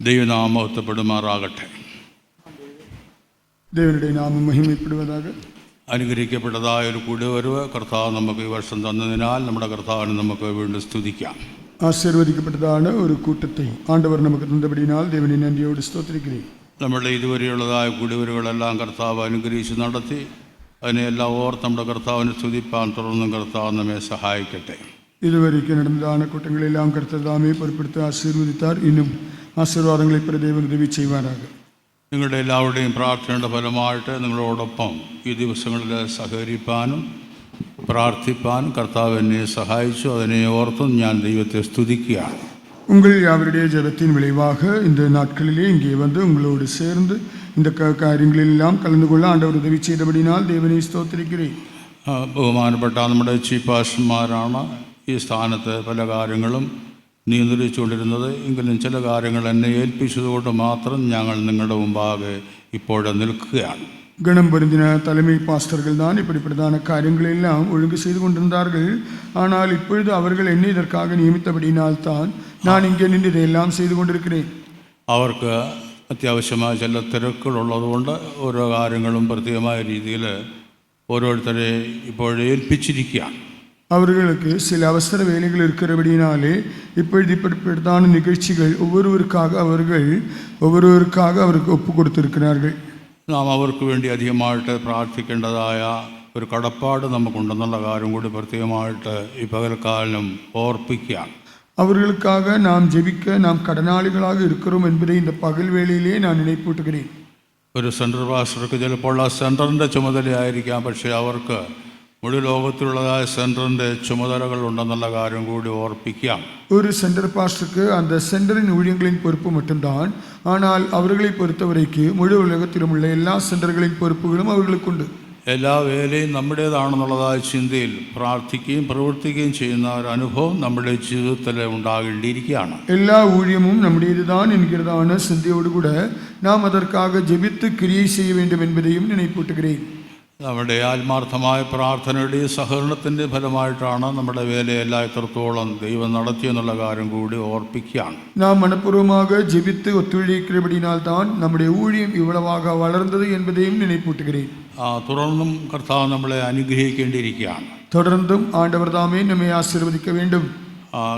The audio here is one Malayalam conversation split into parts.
ദൈവനാമം മഹത്വപ്പെടുമാറാകട്ടെ. ദൈവരുടെ നാമം മഹിമപ്പെടുവதாக. അനുഗ്രഹിക്കപ്പെട്ടതായ ഒരു കൂടിവരവ് കർത്താവ് നമുക്ക് ഈ വർഷം തന്നതിനാൽ നമ്മുടെ കർത്താവിനെ നമുക്ക് വീണ്ടും സ്തുതിക്കാം. ആശീർവദിക്കപ്പെട്ടതാണ് ഒരു കൂട്ടത്തെ ആണ്ടവർ നമുക്ക് തന്നപടിയാൽ ദൈവനെ നന്ദിയോട് സ്തോത്രിக்கிறேன். നമ്മുടെ ഇതുവരെയുള്ളതായ കൂടിവരവുകളെല്ലാം കർത്താവ് അനുഗ്രഹിച്ച് നടത്തി അതിനെല്ലാം ഓർത്ത് നമ്മുടെ കർത്താവിനെ സ്തുതിപ്പാൻ തുടർന്നും കർത്താവ് നമ്മെ സഹായിക്കട്ടെ. ഇതുവരെയ്ക്ക് നടന്നതാണ് കൂട്ടങ്ങളെല്ലാം കർത്താവെ പൊരുപ്പെടുത്തി ആശീർവദിത്താർ. ഇന്നും ആശീർവാദങ്ങളെ ദൈവം ഉദവി ചെയ്യുവാനാകും. നിങ്ങളുടെ എല്ലാവരുടെയും പ്രാർത്ഥനയുടെ ഫലമായിട്ട് നിങ്ങളോടൊപ്പം ഈ ദിവസങ്ങളിൽ സഹകരിപ്പാനും പ്രാർത്ഥിപ്പാനും കർത്താവ് എന്നെ സഹായിച്ചു. അതിനെ ഓർത്തും ഞാൻ ദൈവത്തെ സ്തുതിക്കുകയാണ്. உங்கள் யாவருடைய ஜெபத்தின் விளைவாக இந்த நாட்களிலே இங்கே வந்து உங்களோடு சேர்ந்து இந்த കാര്യങ്ങളെല്ലാം കലந்து കൊള്ള ആണ്ടവർ ഉദവി ചെയ്തപടിയാൽ ദൈവനെ സ്തോത്രിக்கிறேன். ബഹുമാനപ്പെട്ട നമ്മുടെ ചീഫ് പാസ്റ്റർമാരാണ് ഈ സ്ഥാനത്ത് പല കാര്യങ്ങളും നിയന്ത്രിച്ചുകൊണ്ടിരുന്നത്. എങ്കിലും ചില കാര്യങ്ങൾ എന്നെ ഏൽപ്പിച്ചതുകൊണ്ട് മാത്രം ഞങ്ങൾ നിങ്ങളുടെ മുമ്പാകെ ഇപ്പോഴും നിൽക്കുകയാണ്. கணம் பொருந்தின தலைமை பாஸ்டர்கள் தான் இப்படி பிரதான காரியங்களெல்லாம் ஒழுங்கு செய்து கொண்டிருந்தார்கள். ஆனால் இப்பொழுது அவர்கள் என்னை இதற்காக நியமித்தபடியினால்தான் நான் இங்கே நின்று ഇതെല്ലാം ചെയ്തു കൊണ്ടിരിக்கிறேன். അവർക്ക് അത്യാവശ്യമായ ചില തിരക്കുകളുള്ളതുകൊണ്ട് ഓരോ കാര്യങ്ങളും പ്രത്യേകമായ രീതിയിൽ ഓരോരുത്തരെ ഇപ്പോഴും ഏൽപ്പിച്ചിരിക്കുകയാണ്. அவர்களுக்கு சில அவசர வேலைகள் இருக்கிறபடினாலே இப்பொழுது இப்படிப்பட்டதான நிகழ்ச்சிகள் ஒவ்வொருவருக்காக அவருக்கு ஒப்பு கொடுத்திருக்கிறார்கள். നാം അവർക്ക് വേണ്ടി അധികമായിട്ട് പ്രാർത്ഥിക്കേണ്ടതായ ഒരു കടപ്പാട് നമുക്കുണ്ടെന്നുള്ള കാര്യം കൂടി പ്രത്യേകമായിട്ട് ഈ പകൽക്കാലം ഓർപ്പിക്കുകയാണ്. அவர்களுக்காக நாம் ஜெபிக்க நாம் கடனாளிகளாக இருக்கிறோம் என்பதை இந்த பகல் வேளையிலே நான் நினைப்பூட்டுகிறேன். ഒരു സെൻട്രൽ പാസ്റ്റർക്ക് ചിലപ്പോൾ ആ സെൻറ്ററിൻ്റെ ചുമതലയായിരിക്കാം, പക്ഷേ അവർക്ക് മുഴു ലോകത്തിലുള്ളതായ സെൻറ്ററിൻ്റെ ചുമതലകൾ ഉണ്ടെന്നുള്ള കാര്യം കൂടി ഓർപ്പിക്കാം. ஒரு சென்டர் பாஸ்டருக்கு அந்த சென்டரின் ஊழியங்களின் பொறுப்பு மட்டும்தான். ஆனால் அவர்களை பொறுத்தவரைக்கு முழு உலகத்திலும் உள்ள എല്ലാ സെന്ററുകളിன் പൊறுப்புകളും അവർക്കുണ്ട്. എല്ലാ വേലയും നമ്മുടേതാണെന്നുള്ളതായ ചിന്തയിൽ പ്രാർത്ഥിക്കുകയും പ്രവർത്തിക്കുകയും ചെയ്യുന്ന ഒരു അനുഭവം നമ്മുടെ ജീവിതത്തിൽ ഉണ്ടാകേണ്ടിയിരിക്കുകയാണ്. എല്ലാ ഊഴിയமும் നമ്മുടേതുதான் എன்கிறதான சிந்தையோடுകൂட நாம் அதற்காக ஜெபித்து கிரியை செய்ய வேண்டும் என்பதையும் நினைப்பூட்டுகிறேன். നമ്മുടെ ആത്മാർത്ഥമായ പ്രാർത്ഥനയുടെയും സഹകരണത്തിൻ്റെ ഫലമായിട്ടാണ് നമ്മുടെ വേലയെല്ലാം എത്രത്തോളം ദൈവം നടത്തിയെന്നുള്ള കാര്യം കൂടി ഓർപ്പിക്കുകയാണ്. നാം മനഃപൂർവ്വமாக ஜெபித்து ஒத்துழைக்கிறபடினால் தான் நம்முடைய ஊழியம் இவ்வளவாக வளர்ந்தது என்பதையும் நினைப்பூட்டுகிறேன். തുടർന്നും കർത്താവ് നമ്മളെ അനുഗ്രഹിക്കേണ്ടിയിരിക്കുകയാണ്. തുടർന്നും ആണ്ടവർ താമേ നമ്മെ ആശീർവദിക്ക വേണ്ടും.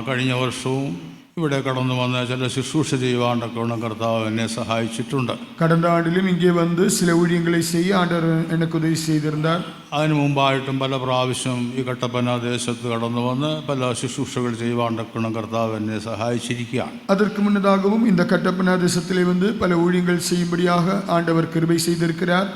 കഴിഞ്ഞ വർഷവും ഇവിടെ കടന്നു വന്ന് ചില ശുശ്രൂഷ ചെയ്യുവാനൊക്കെ കർത്താവ് എന്നെ സഹായിച്ചിട്ടുണ്ട്. கடந்த ஆண்டிலும் இங்கே வந்து சில ஊழியங்களை செய்ய ஆண்டவர் எனக்கு உதவி செய்திருந்தார். അതിനു മുമ്പായിട്ടും പല പ്രാവശ്യം ഈ കട്ടപ്പന ദേശത്ത് കടന്നു വന്ന് പല ശുശ്രൂഷകൾ ചെയ്യുവാനൊക്കെ കർത്താവ് എന്നെ സഹായിച്ചിരിക്കുകയാണ്. அதற்கு முன்னதாகவும் இந்த கட்டப்பனா தேசத்திலே வந்து பல ஊழியங்கள் செய்யும்படியாக ஆண்டவர் கிருபை செய்திருக்கிறார்.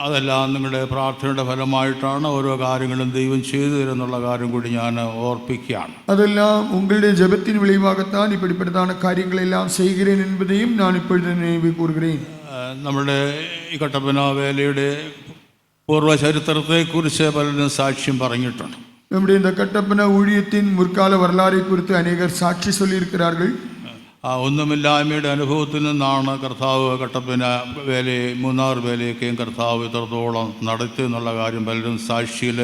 അതെല്ലാം നിങ്ങളുടെ പ്രാർത്ഥനയുടെ ഫലമായിട്ടാണ് ഓരോ കാര്യങ്ങളും ദൈവം ചെയ്തു തരുന്നുള്ള കാര്യം കൂടി ഞാൻ ഓർപ്പിക്കുകയാണ്. അതെല്ലാം ഉങ്ങളുടെ ജപത്തിൻ വിളവാകത്താൻ ഇപ്പടിപ്പെട്ടതാണ് കാര്യങ്ങളെല്ലാം ചെയ്യുകേൻ എന്നതും ഞാൻ ഇപ്പോഴത്തെ നിனைவு കൂറുകേൻ. നമ്മുടെ ഈ കട്ടപ്പന വേലയുടെ പൂർവ്വ ചരിത്രത്തെക്കുറിച്ച് പലരും സാക്ഷ്യം പറഞ്ഞിട്ടുണ്ട്. നമ്മുടെ இந்த കട്ടപ്പന ஊழியத்தின் മുற்കാല வரலாறை குறித்து अनेகர் സാക്ഷി சொல்லியிருக்கிறார்கள். ഒന്നുമില്ലായ്മയുടെ അനുഭവത്തിൽ നിന്നാണ് കർത്താവ് കട്ടപ്പന വേലയെ മൂന്നാർ വേലയൊക്കെയും കർത്താവ് ഇത്രത്തോളം നടത്തി എന്നുള്ള കാര്യം പലരും സാക്ഷിയിൽ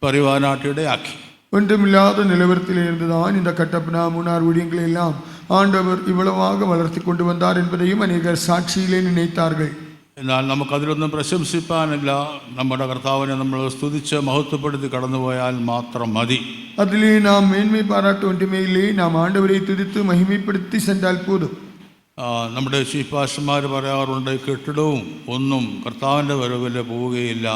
പറയുവാനായിട്ടിടയാക്കി. ஒன்றுமில்லாத நிலவரத்திலிருந்துதான் இந்த கட்டப்பனா மூணார் ஊழியங்களெல்லாம் ஆண்டவர் இவ்வளவாக வளர்த்தி கொண்டு வந்தார் என்பதையும் அநேகர் சாட்சியிலே நினைத்தார்கள். എന്നാൽ നമുക്കതിലൊന്നും പ്രശംസിപ്പാനില്ല. നമ്മുടെ കർത്താവിനെ നമ്മൾ സ്തുതിച്ച് മഹത്വപ്പെടുത്തി കടന്നുപോയാൽ മാത്രം മതി. അതിലെ നാം മേന്മ പാരാട്ട ഒന്നുമേ ഇല്ലേ. നാം ആണ്ടവരെ തുതിത്ത് മഹിമപ്പെടുത്തി സെന്റാൽ പോതും. നമ്മുടെ ചീഫ് പാസ്റ്റർമാർ പറയാറുണ്ട്, കെട്ടിടവും ഒന്നും കർത്താവിൻ്റെ വരവിൽ പോവുകയില്ല,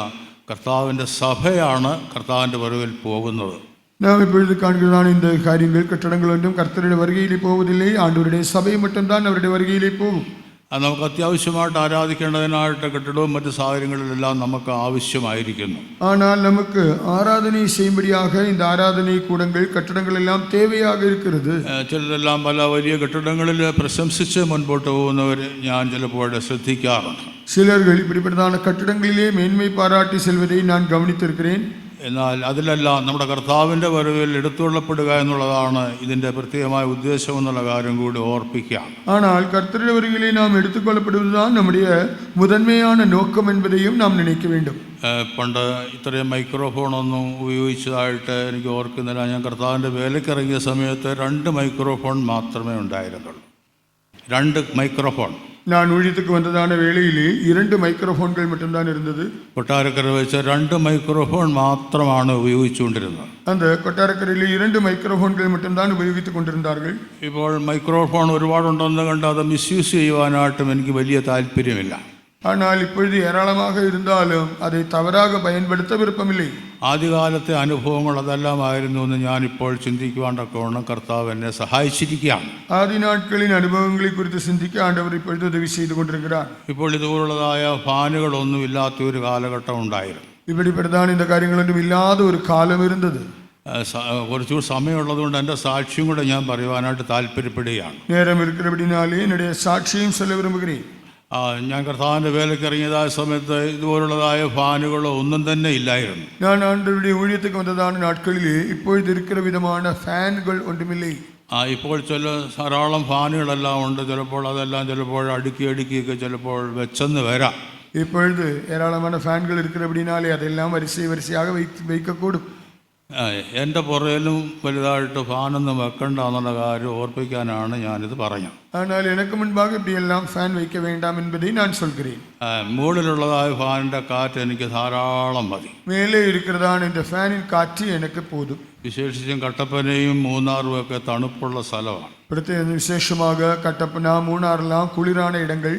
കർത്താവിൻ്റെ സഭയാണ് കർത്താവിൻ്റെ വരവിൽ പോകുന്നത്. നാം ഇപ്പോഴത്തെ കാണുന്നതാണ് இந்த കാര്യങ്ങൾ കെട്ടിടങ്ങളൊന്നും കർത്തരുടെ വരുകയിലേ പോവതില്ലേ. ആണ്ടവരുടെ സഭയും മറ്റും അവരുടെ വരുകയിലേ പോകും. നമുക്ക് അത്യാവശ്യമായിട്ട് ആരാധിക്കേണ്ടതിനായിട്ട് കെട്ടിടവും മറ്റു സാഹചര്യങ്ങളിലെല്ലാം നമുക്ക് ആവശ്യമായിരിക്കുന്നു. ஆனால் நமக்கு ஆராதனை செய்யும்படியாக இந்த ஆராதனை கூடங்கள் கட்டடங்களெல்லாம் தேவையாக இருக்கிறது. ചിലരെല്ലാം പല വലിയ കെട്ടിടങ്ങളിൽ പ്രശംസിച്ച് മുൻപോട്ട് പോകുന്നവർ ഞാൻ ചിലപ്പോൾ ശ്രദ്ധിക്കാറുണ്ട്. சிலர்கள் இப்படிப்பட்டதான கட்டடங்களிலே மேன்மை பாராட்டி செல்வதை நான் கவனித்திருக்கிறேன். എന്നാൽ അതിലെല്ലാം നമ്മുടെ കർത്താവിൻ്റെ വരവിൽ എടുത്തുകൊള്ളപ്പെടുക എന്നുള്ളതാണ് ഇതിൻ്റെ പ്രത്യേകമായ ഉദ്ദേശം എന്നുള്ള കാര്യം കൂടി ഓർപ്പിക്കാം. ஆனால் கர்த்தருடைய வருகையிலே நாம் எடுத்துக்கொள்ளப்படுவதுதான் நம்முடைய முதன்மையான நோக்கம் என்பதையும் நாம் நினைக்க வேண்டும். പണ്ട് ഇത്രയും മൈക്രോഫോണൊന്നും ഉപയോഗിച്ചതായിട്ട് എനിക്ക് ഓർക്കുന്നില്ല. ഞാൻ കർത്താവിൻ്റെ വേലയ്ക്കിറങ്ങിയ സമയത്ത് 2 മൈക്രോഫോൺ മാത്രമേ ഉണ്ടായിരുന്നുള്ളൂ. 2 മൈക്രോഫോൺ. நான் ஊழியத்துக்கு வந்ததான வேளையிலே 2 மைக்ரோஃபோன்கள் மட்டும்தான் இருந்தது. കൊട്ടാരക്കര വെച്ച് 2 മൈക്രോഫോൺ മാത്രമാണ് ഉപയോഗിച്ചുകൊണ്ടിരുന്നത്. அந்த கொட்டாரக்கரையிலே 2 மைக்ரோஃபோன்கள் மட்டும்தான் உபயோகித்துக் கொண்டிருந்தார்கள். ഇപ്പോൾ മൈക്രോഫോൺ ഒരുപാടുണ്ടെന്ന് കണ്ട് അത് മിസ്യൂസ് ചെയ്യുവാനായിട്ടും എനിക്ക് വലിയ താല്പര്യമില്ല. ஆனால் இப்பொழுது ஏராளமாக இருந்தாலும் அதை தவறாக பயன்படுத்த விருப்பமில்லை. ആദ്യകാലത്തെ അനുഭവങ്ങൾ അതെല്ലാമായിരുന്നു എന്ന് ഞാനിപ്പോൾ ചിന്തിക്കുവാണ്ടൊക്കെ കർത്താവ് എന്നെ സഹായിച്ചിരിക്കുകയാണ്. ஆதி நாட்களின் அனுபவங்களை குறித்து சிந்திக்க ஆண்டவர் இப்பொழுது உதவி செய்து கொண்டிருக்கிறார். ഇപ്പോൾ ഇതുപോലുള്ളതായ ഫാനുകളൊന്നും ഇല്ലാത്ത ഒരു കാലഘട്ടം ഉണ്ടായിരുന്നു. இப்படிப்பட்டதான் இந்த காரியங்களൊന്നും ഇല്ലാத ഒരു കാലം ഇരുന്നത്. കുറച്ചുകൂടി സമയമുള്ളതുകൊണ്ട് എൻ്റെ സാക്ഷ്യം കൂടെ ഞാൻ പറയുവാനായിട്ട് താല്പര്യപ്പെടുകയാണ്. நேரம் இருக்கிறபடினாலே என்னுடைய சாட்சியும் சொல்ல விரும்புகிறேன். ഞാൻ കർത്താവിൻ്റെ വേലയ്ക്ക് ഇറങ്ങിയതായ സമയത്ത് ഇതുപോലുള്ളതായ ഫാനുകളോ ഒന്നും തന്നെ ഇല്ലായിരുന്നു. நான் ஆண்டவருடைய ஊழியத்துக்கு வந்ததான நாட்களிலே இப்பொழுது இருக்கிற விதமான ஃபேன்கள் ஒன்றுமில்லை. ഇപ്പോൾ ധാരാളം ഫാനുകളെല്ലാം ഉണ്ട്. ചിലപ്പോൾ അടുക്കിയൊക്കെ ചിലപ്പോൾ വെച്ചെന്ന് വരാം. இப்பொழுது ஏராளமான ஃபேன்கள் இருக்கிறபடினாலே அதெல்லாம் வரிசையாக வைக்கக்கூடும். എൻ്റെ പുറയിലും വലുതായിട്ട് ഫാനൊന്നും വെക്കണ്ട എന്നുള്ള കാര്യം ഓർപ്പിക്കാനാണ് ഞാനിത് പറഞ്ഞത്. ஆனால் எனக்கு முன்பாக இப்படியெல்லாம் ஃபேன் வைக்க வேண்டாம் என்பதை நான் சொல்கிறேன். മുകളിലുള്ളതായ ഫാനിൻ്റെ കാറ്റ് എനിക്ക് ധാരാളം മതി. மேலே இருக்கிறதான இந்த ஃபேனின் காற்று எனக்கு போதும். വിശേഷിച്ചും കട്ടപ്പനയും മൂന്നാറും ഒക്കെ തണുപ്പുള്ള സ്ഥലമാണ്. പ്രത്യേക വിശേഷமாக കട്ടപ്പന മൂന്നാറെല്ലാം കുളിരാன ഇടങ്ങൾ.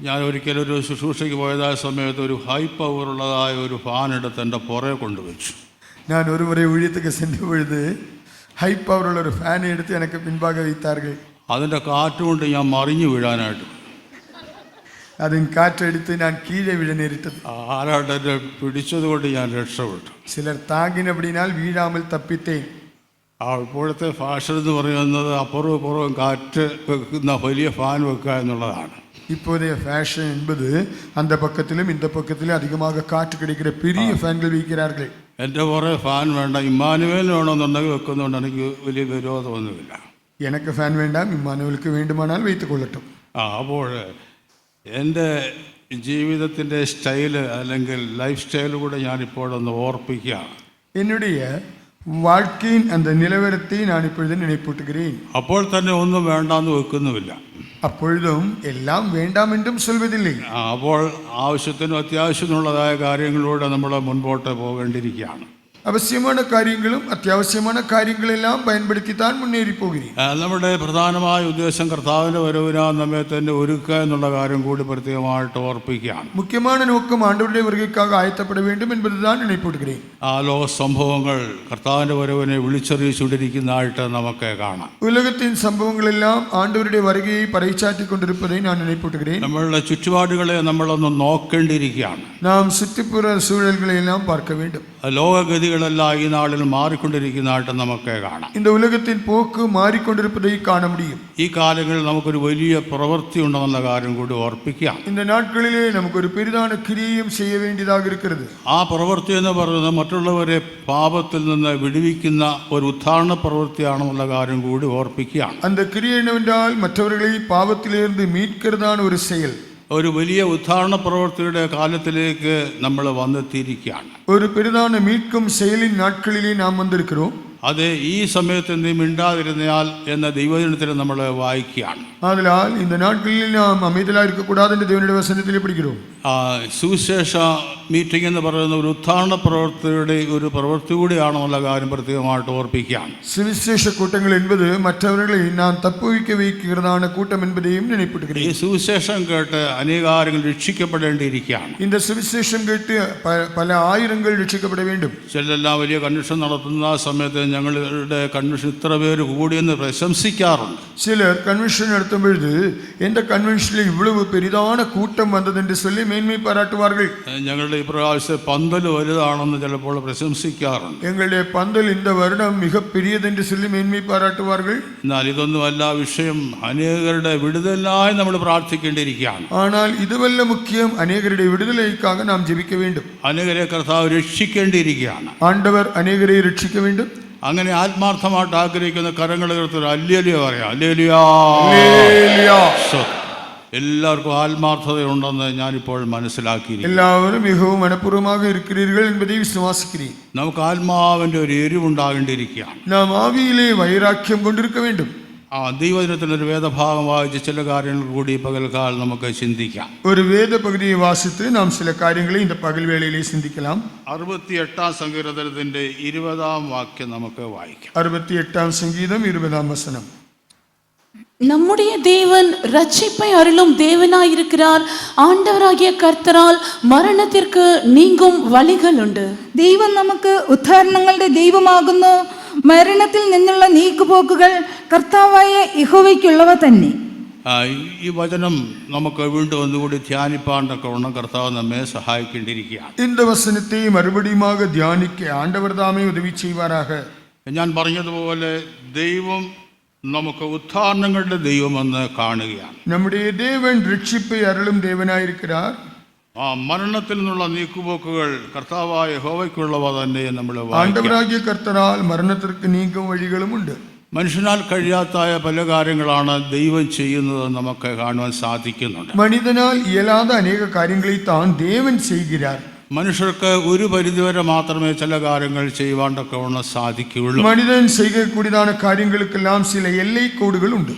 ഞാൻ ഒരിക്കലും ഒരു ശുശ്രൂഷയ്ക്ക് പോയതായ സമയത്ത് ഒരു ഹൈ പവറുള്ളതായ ഒരു ഫാൻ എടുത്ത് എൻ്റെ പുറകെ കൊണ്ടുവച്ചു. நான் ஒரு முறை ஊழியத்துக்கு சென்ற பொழுது ஹை பவர் உள்ள ஒரு ஃபேன் எடுத்து எனக்கு பின்பாக வைத்தார்கள். അതിൻ്റെ കാറ്റ് കൊണ്ട് ഞാൻ മറിഞ്ഞു വീഴാനായിട്ട് அதன் காற்றடித்து நான் கீழே விழ நேரிட்டது. ആരാണ്ട് എന്നെ പിടിച്ചത് കൊണ്ട് ഞാൻ രക്ഷപ്പെട്ടു. சிலர் தாங்கினபடினால் வீழாமல் தப்பித்தேன். ഇപ്പോഴത്തെ ഫാഷൻ എന്ന് പറയുന്നത് അപ്പുറവും ഇപ്പുറവും കാറ്റ് വെക്കുന്ന വലിയ ഫാൻ വെക്കുക എന്നുള്ളതാണ്. இப்போதைய ஃபேஷன் என்பது அந்த பக்கத்திலும் இந்த பக்கத்திலும் அதிகமாக காற்று கிடைக்கிற பெரிய ஃபேன்கள் வைக்கிறார்கள். എൻ്റെ പുറകെ ഫാൻ വേണ്ട, ഇമ്മാനുവേൽ വേണമെന്നുണ്ടെങ്കിൽ വെക്കുന്നതുകൊണ്ട് എനിക്ക് വലിയ വിരോധമൊന്നുമില്ല. எனக்கு ஃபேன் வேண்டாம், இம்மானுவேலுக்கு வேண்டுமானால் வைத்துக் கொள்ளட்டும். അപ്പോൾ എൻ്റെ ജീവിതത്തിൻ്റെ സ്റ്റൈല് അല്ലെങ്കിൽ ലൈഫ് സ്റ്റൈല് കൂടെ ഞാനിപ്പോഴൊന്ന് ഓർപ്പിക്കുകയാണ്. என்னுடைய வாழ்க்கையின் அந்த நிலவரத்தை நான் இப்பொழுது நினைப்பூட்டுகிறேன். അപ്പോൾ തന്നെ ഒന്നും വേണ്ടാന്ന് വെക്കുന്നുമില്ല. அப்பொழுதும் எல்லாம் வேண்டாம் என்றும் சொல்வதில்லை. അപ്പോൾ ആവശ്യത്തിനും അത്യാവശ്യത്തിനുള്ളതായ കാര്യങ്ങളിലൂടെ നമ്മൾ മുൻപോട്ട് പോകേണ്ടിയിരിക്കുകയാണ്. அவசியமான காரியங்களும் அத்தியாவசியமான காரியங்கள் எல்லாம் பயன்படுத்தித்தான் முன்னேறி போகிறேன். നമ്മുടെ പ്രധാനമായ ഉദ്ദേശം കർത്താവിൻ്റെ വരവിനാ നമ്മെ തന്നെ ഒരുക്കുക എന്നുള്ള കാര്യം കൂടി പ്രത്യേകമായിട്ട് ഓർപ്പിക്കുകയാണ്. முக்கியமான நோக்கம் ஆண்டவருடைய வருகைக்காக ஆயத்தப்பட வேண்டும் என்பதுதான் நினைப்பூட்டுகிறேன். ലോക സംഭവങ്ങൾ കർത്താവിൻ്റെ വരവിനെ വിളിച്ചറിയിച്ചുകൊണ്ടിരിക്കുന്നതായിട്ട് നമുക്ക് കാണാം. உலகத்தின் சம்பவங்கள் எல்லாம் ஆண்டவருடைய வருகையை பறைசாற்றி கொண்டிருப்பதை நான் நினைப்பூட்டுகிறேன். നമ്മളുടെ ചുറ്റുപാടുകളെ നമ്മളൊന്ന് നോക്കേണ്ടിയിരിക്കുകയാണ്. நாம் சுற்றுப்புற சூழல்களை எல்லாம் பார்க்க வேண்டும். ലോകഗതികളെല്ലാം ഈ നാളിൽ മാറിക്കൊണ്ടിരിക്കുന്നതായിട്ട് നമുക്ക് കാണാം. இந்த உலகத்தின் போக்கு மாறிக்கொண்டிருப்பதை காண முடியும். ഈ കാലങ്ങളിൽ നമുക്കൊരു വലിയ പ്രവൃത്തി ഉണ്ടെന്നുള്ള കാര്യം കൂടി ഓർപ്പിക്കാം. இந்த நாட்களிலே நமக்கு ஒரு பெரிதான கிரியையும் செய்ய வேண்டியதாக இருக்கிறது. ആ പ്രവൃത്തി എന്ന് പറയുന്നത് മറ്റുള്ളവരെ പാപത്തിൽ നിന്ന് വിടുവിക്കുന്ന ഒരു ഉദ്ധാരണ പ്രവൃത്തിയാണെന്നുള്ള കാര്യം കൂടി ഓർപ്പിക്കുകയാണ്. அந்த கிரியை என்னவென்றால் மற்றவர்களை பாவத்திலிருந்து மீட்கிறதான ஒரு செயல். ഒരു വലിയ ഉദ്ധാരണ പ്രവൃത്തിയുടെ കാലത്തിലേക്ക് നമ്മൾ വന്നെത്തിയിരിക്കുകയാണ്. ഒരു பெரிதான மீட்கும் செயலின் நாட்களிலே நாம் வந்திருக்கிறோம். അത് ഈ സമയത്ത് നീ മിണ്ടാതിരുന്നയാൽ എന്ന ദൈവജനത്തിൽ നമ്മൾ വായിക്കുകയാണ്. ஆதலால் இந்த நாட்களில் நாம் அமைதலாக இருக்கக்கூடாது என்று தேவனுடைய வசனத்தில் படிக்கிறோம். സുവിശേഷ മീറ്റിംഗ് എന്ന് പറയുന്ന ഒരു ഉദ്ധാരണ പ്രവൃത്തിയുടെ ഒരു പ്രവൃത്തി കൂടിയാണെന്നുള്ള കാര്യം പ്രത്യേകമായിട്ട് ഓർപ്പിക്കുകയാണ്. சுவிசேஷ கூட்டங்கள் என்பது மற்றவர்களை நாம் தப்புவிக்க வைக்கிறதான கூட்டம் என்பதையும் நினைப்பூட்டுகிறேன். ഈ സുവിശേഷം കേട്ട് അനേകാരങ്ങൾ രക്ഷിക്കപ്പെടേണ്ടിയിരിക്കുകയാണ്. இந்த சுவிசேஷம் கேட்டு பல ஆயிரங்கள் രക്ഷിക്കപ്പെட வேண்டும். ചിലെല്ലാം വലിയ കൺവെൻഷൻ നടത്തുന്ന ആ സമയത്ത് ഞങ്ങളുടെ കൺവെൻഷൻ ഇത്ര പേര് കൂടിയെന്ന് പ്രശംസിക്കാറുണ്ട്. சிலர் கன்வென்ஷன் நடத்தும் பொழுது எந்த கன்வென்ஷனில் இவ்வளவு பெரிதான கூட்டம் வந்தது என்று சொல்லி மேன்மை பாராட்டுவார்கள். ഞങ്ങളുടെ ഈ പ്രാവശ്യത്തെ പന്തൽ വലുതാണെന്ന് ചിലപ്പോൾ പ്രശംസിക്കാറുണ്ട്. எங்களுடைய பந்தல் இந்த வருடம் மிக பெரியது என்று சொல்லி மேன்மை பாராட்டுவார்கள். എന്നാൽ ഇതൊന്നുമല്ല വിഷയം. അനേകരുടെ വിടുതലായി നമ്മൾ പ്രാർത്ഥിക്കേണ്ടിയിരിക്കുകയാണ്. ஆனால் இதுவல்ல முக்கியம், அநேகருடைய விடுதலைக்காக நாம் ஜெபிக்க வேண்டும். അനേകരെ കർത്താവ് രക്ഷിക്കേണ്ടിയിരിക്കുകയാണ്. ஆண்டவர் அநேகரை രക്ഷിக்க வேண்டும். അങ്ങനെ ആത്മാർത്ഥമായിട്ട് ആഗ്രഹിക്കുന്ന കരങ്ങളെടുത്തൊരു അല്ലേലിയ പറയാം. അല്ലേലിയ. എല്ലാവർക്കും ആത്മാർത്ഥതയുണ്ടെന്ന് ഞാനിപ്പോൾ മനസ്സിലാക്കിയിരിക്കുന്നു. എല്ലാവരും മിகவும் മനഃപൂർവ്വமாக இருக்கிறீர்கள் என்பதை விசுவாசிக்கிறேன். നമുക്ക് ആത്മാവിൻ്റെ ഒരു എരിവുണ്ടാകേണ്ടിയിരിക്കുകയാണ്. நாம் ஆவியிலே வைராக்கியம் கொண்டிருக்க வேண்டும். ദൈവദിനത്തിലൊരു വേദഭാഗം വായിച്ച് ചില കാര്യങ്ങൾ കൂടി പകൽക്കാലം നമുക്ക് ചിന്തിക്കാം. ஒரு வேத பகுதியை வாசித்து நாம் சில காரியங்களை இந்த பகல் வேளையிலே சிந்திக்கலாம். 68 സങ്കീർത്തനത്തിന്റെ 20 വാക്യം നമുക്ക് വായിക്കാം. 68 சங்கீதம் 20 வசனம். நம்முடைய தேவன் ரட்சிப்பை அருளும் தேவனாயிருக்கிறார். ஆண்டவராகிய கர்த்தரால் மரணத்திற்கு நீங்கும் வழிகள் ഉണ്ട്. ദൈവം നമുക്ക് ഉദ്ധാരണങ്ങളുടെ ദൈവമാകുന്നു. മരണത്തിൽ നിന്നുള്ള നീക്കുപോക്കുകൾ കർത്താവായ യഹോവയ്ക്കുള്ളവ തന്നെ. ഈ വചനം നമുക്ക് വീണ്ടും ഒന്നുകൂടി ധ്യാനിപ്പാണ്ടൊക്കെ കർത്താവ് നമ്മെ സഹായിക്കേണ്ടിയിരിക്കുകയാണ്. இந்த வசனத்தை மறுபடியுமாக தியானிக்க ஆண்டவர் தாமே உதவி செய்வாராக. ഞാൻ പറഞ്ഞതുപോലെ ദൈവം നമുക്ക് ഉദ്ധാരണങ്ങളുടെ ദൈവമെന്ന് കാണുകയാണ്. நம்முடைய தேவன் ரட்சிப்பை அருளும் தேவனாயிருக்கிறார். മരണത്തിൽ നിന്നുള്ള നീക്കുപോക്കുകൾ കർത്താവായ യഹോവയ്ക്കുള്ളവ തന്നെ നമ്മൾ ആണ്ടവരാകിയ കർത്തരാൽ മരണത്തിற்கு നീക്കും വഴികളുമുണ്ട്. മനുഷ്യനാൽ കഴിയാത്തായ പല കാര്യങ്ങളാണ് ദൈവം ചെയ്യുന്നത് നമുക്ക് കാണുവാൻ സാധിക്കുന്നുണ്ട്. മനിതനാൽ ഇയലാத അനേക കാര്യങ്ങളെ താൻ ദേവൻ ചെയ്യുகிறார். മനുഷ്യർക്ക് ഒരു പരിധിവരെ മാത്രമേ ചില കാര്യങ്ങൾ ചെയ്യുവാണ്ടൊക്കെ സാധിക്കുകയുള്ളൂ. മനിതൻ ചെയ്യக்கூடிയതാன കാര്യങ്ങൾക്കെല്ലാം ചില എല്ലൈക്കോടുകൾ ഉണ്ട്.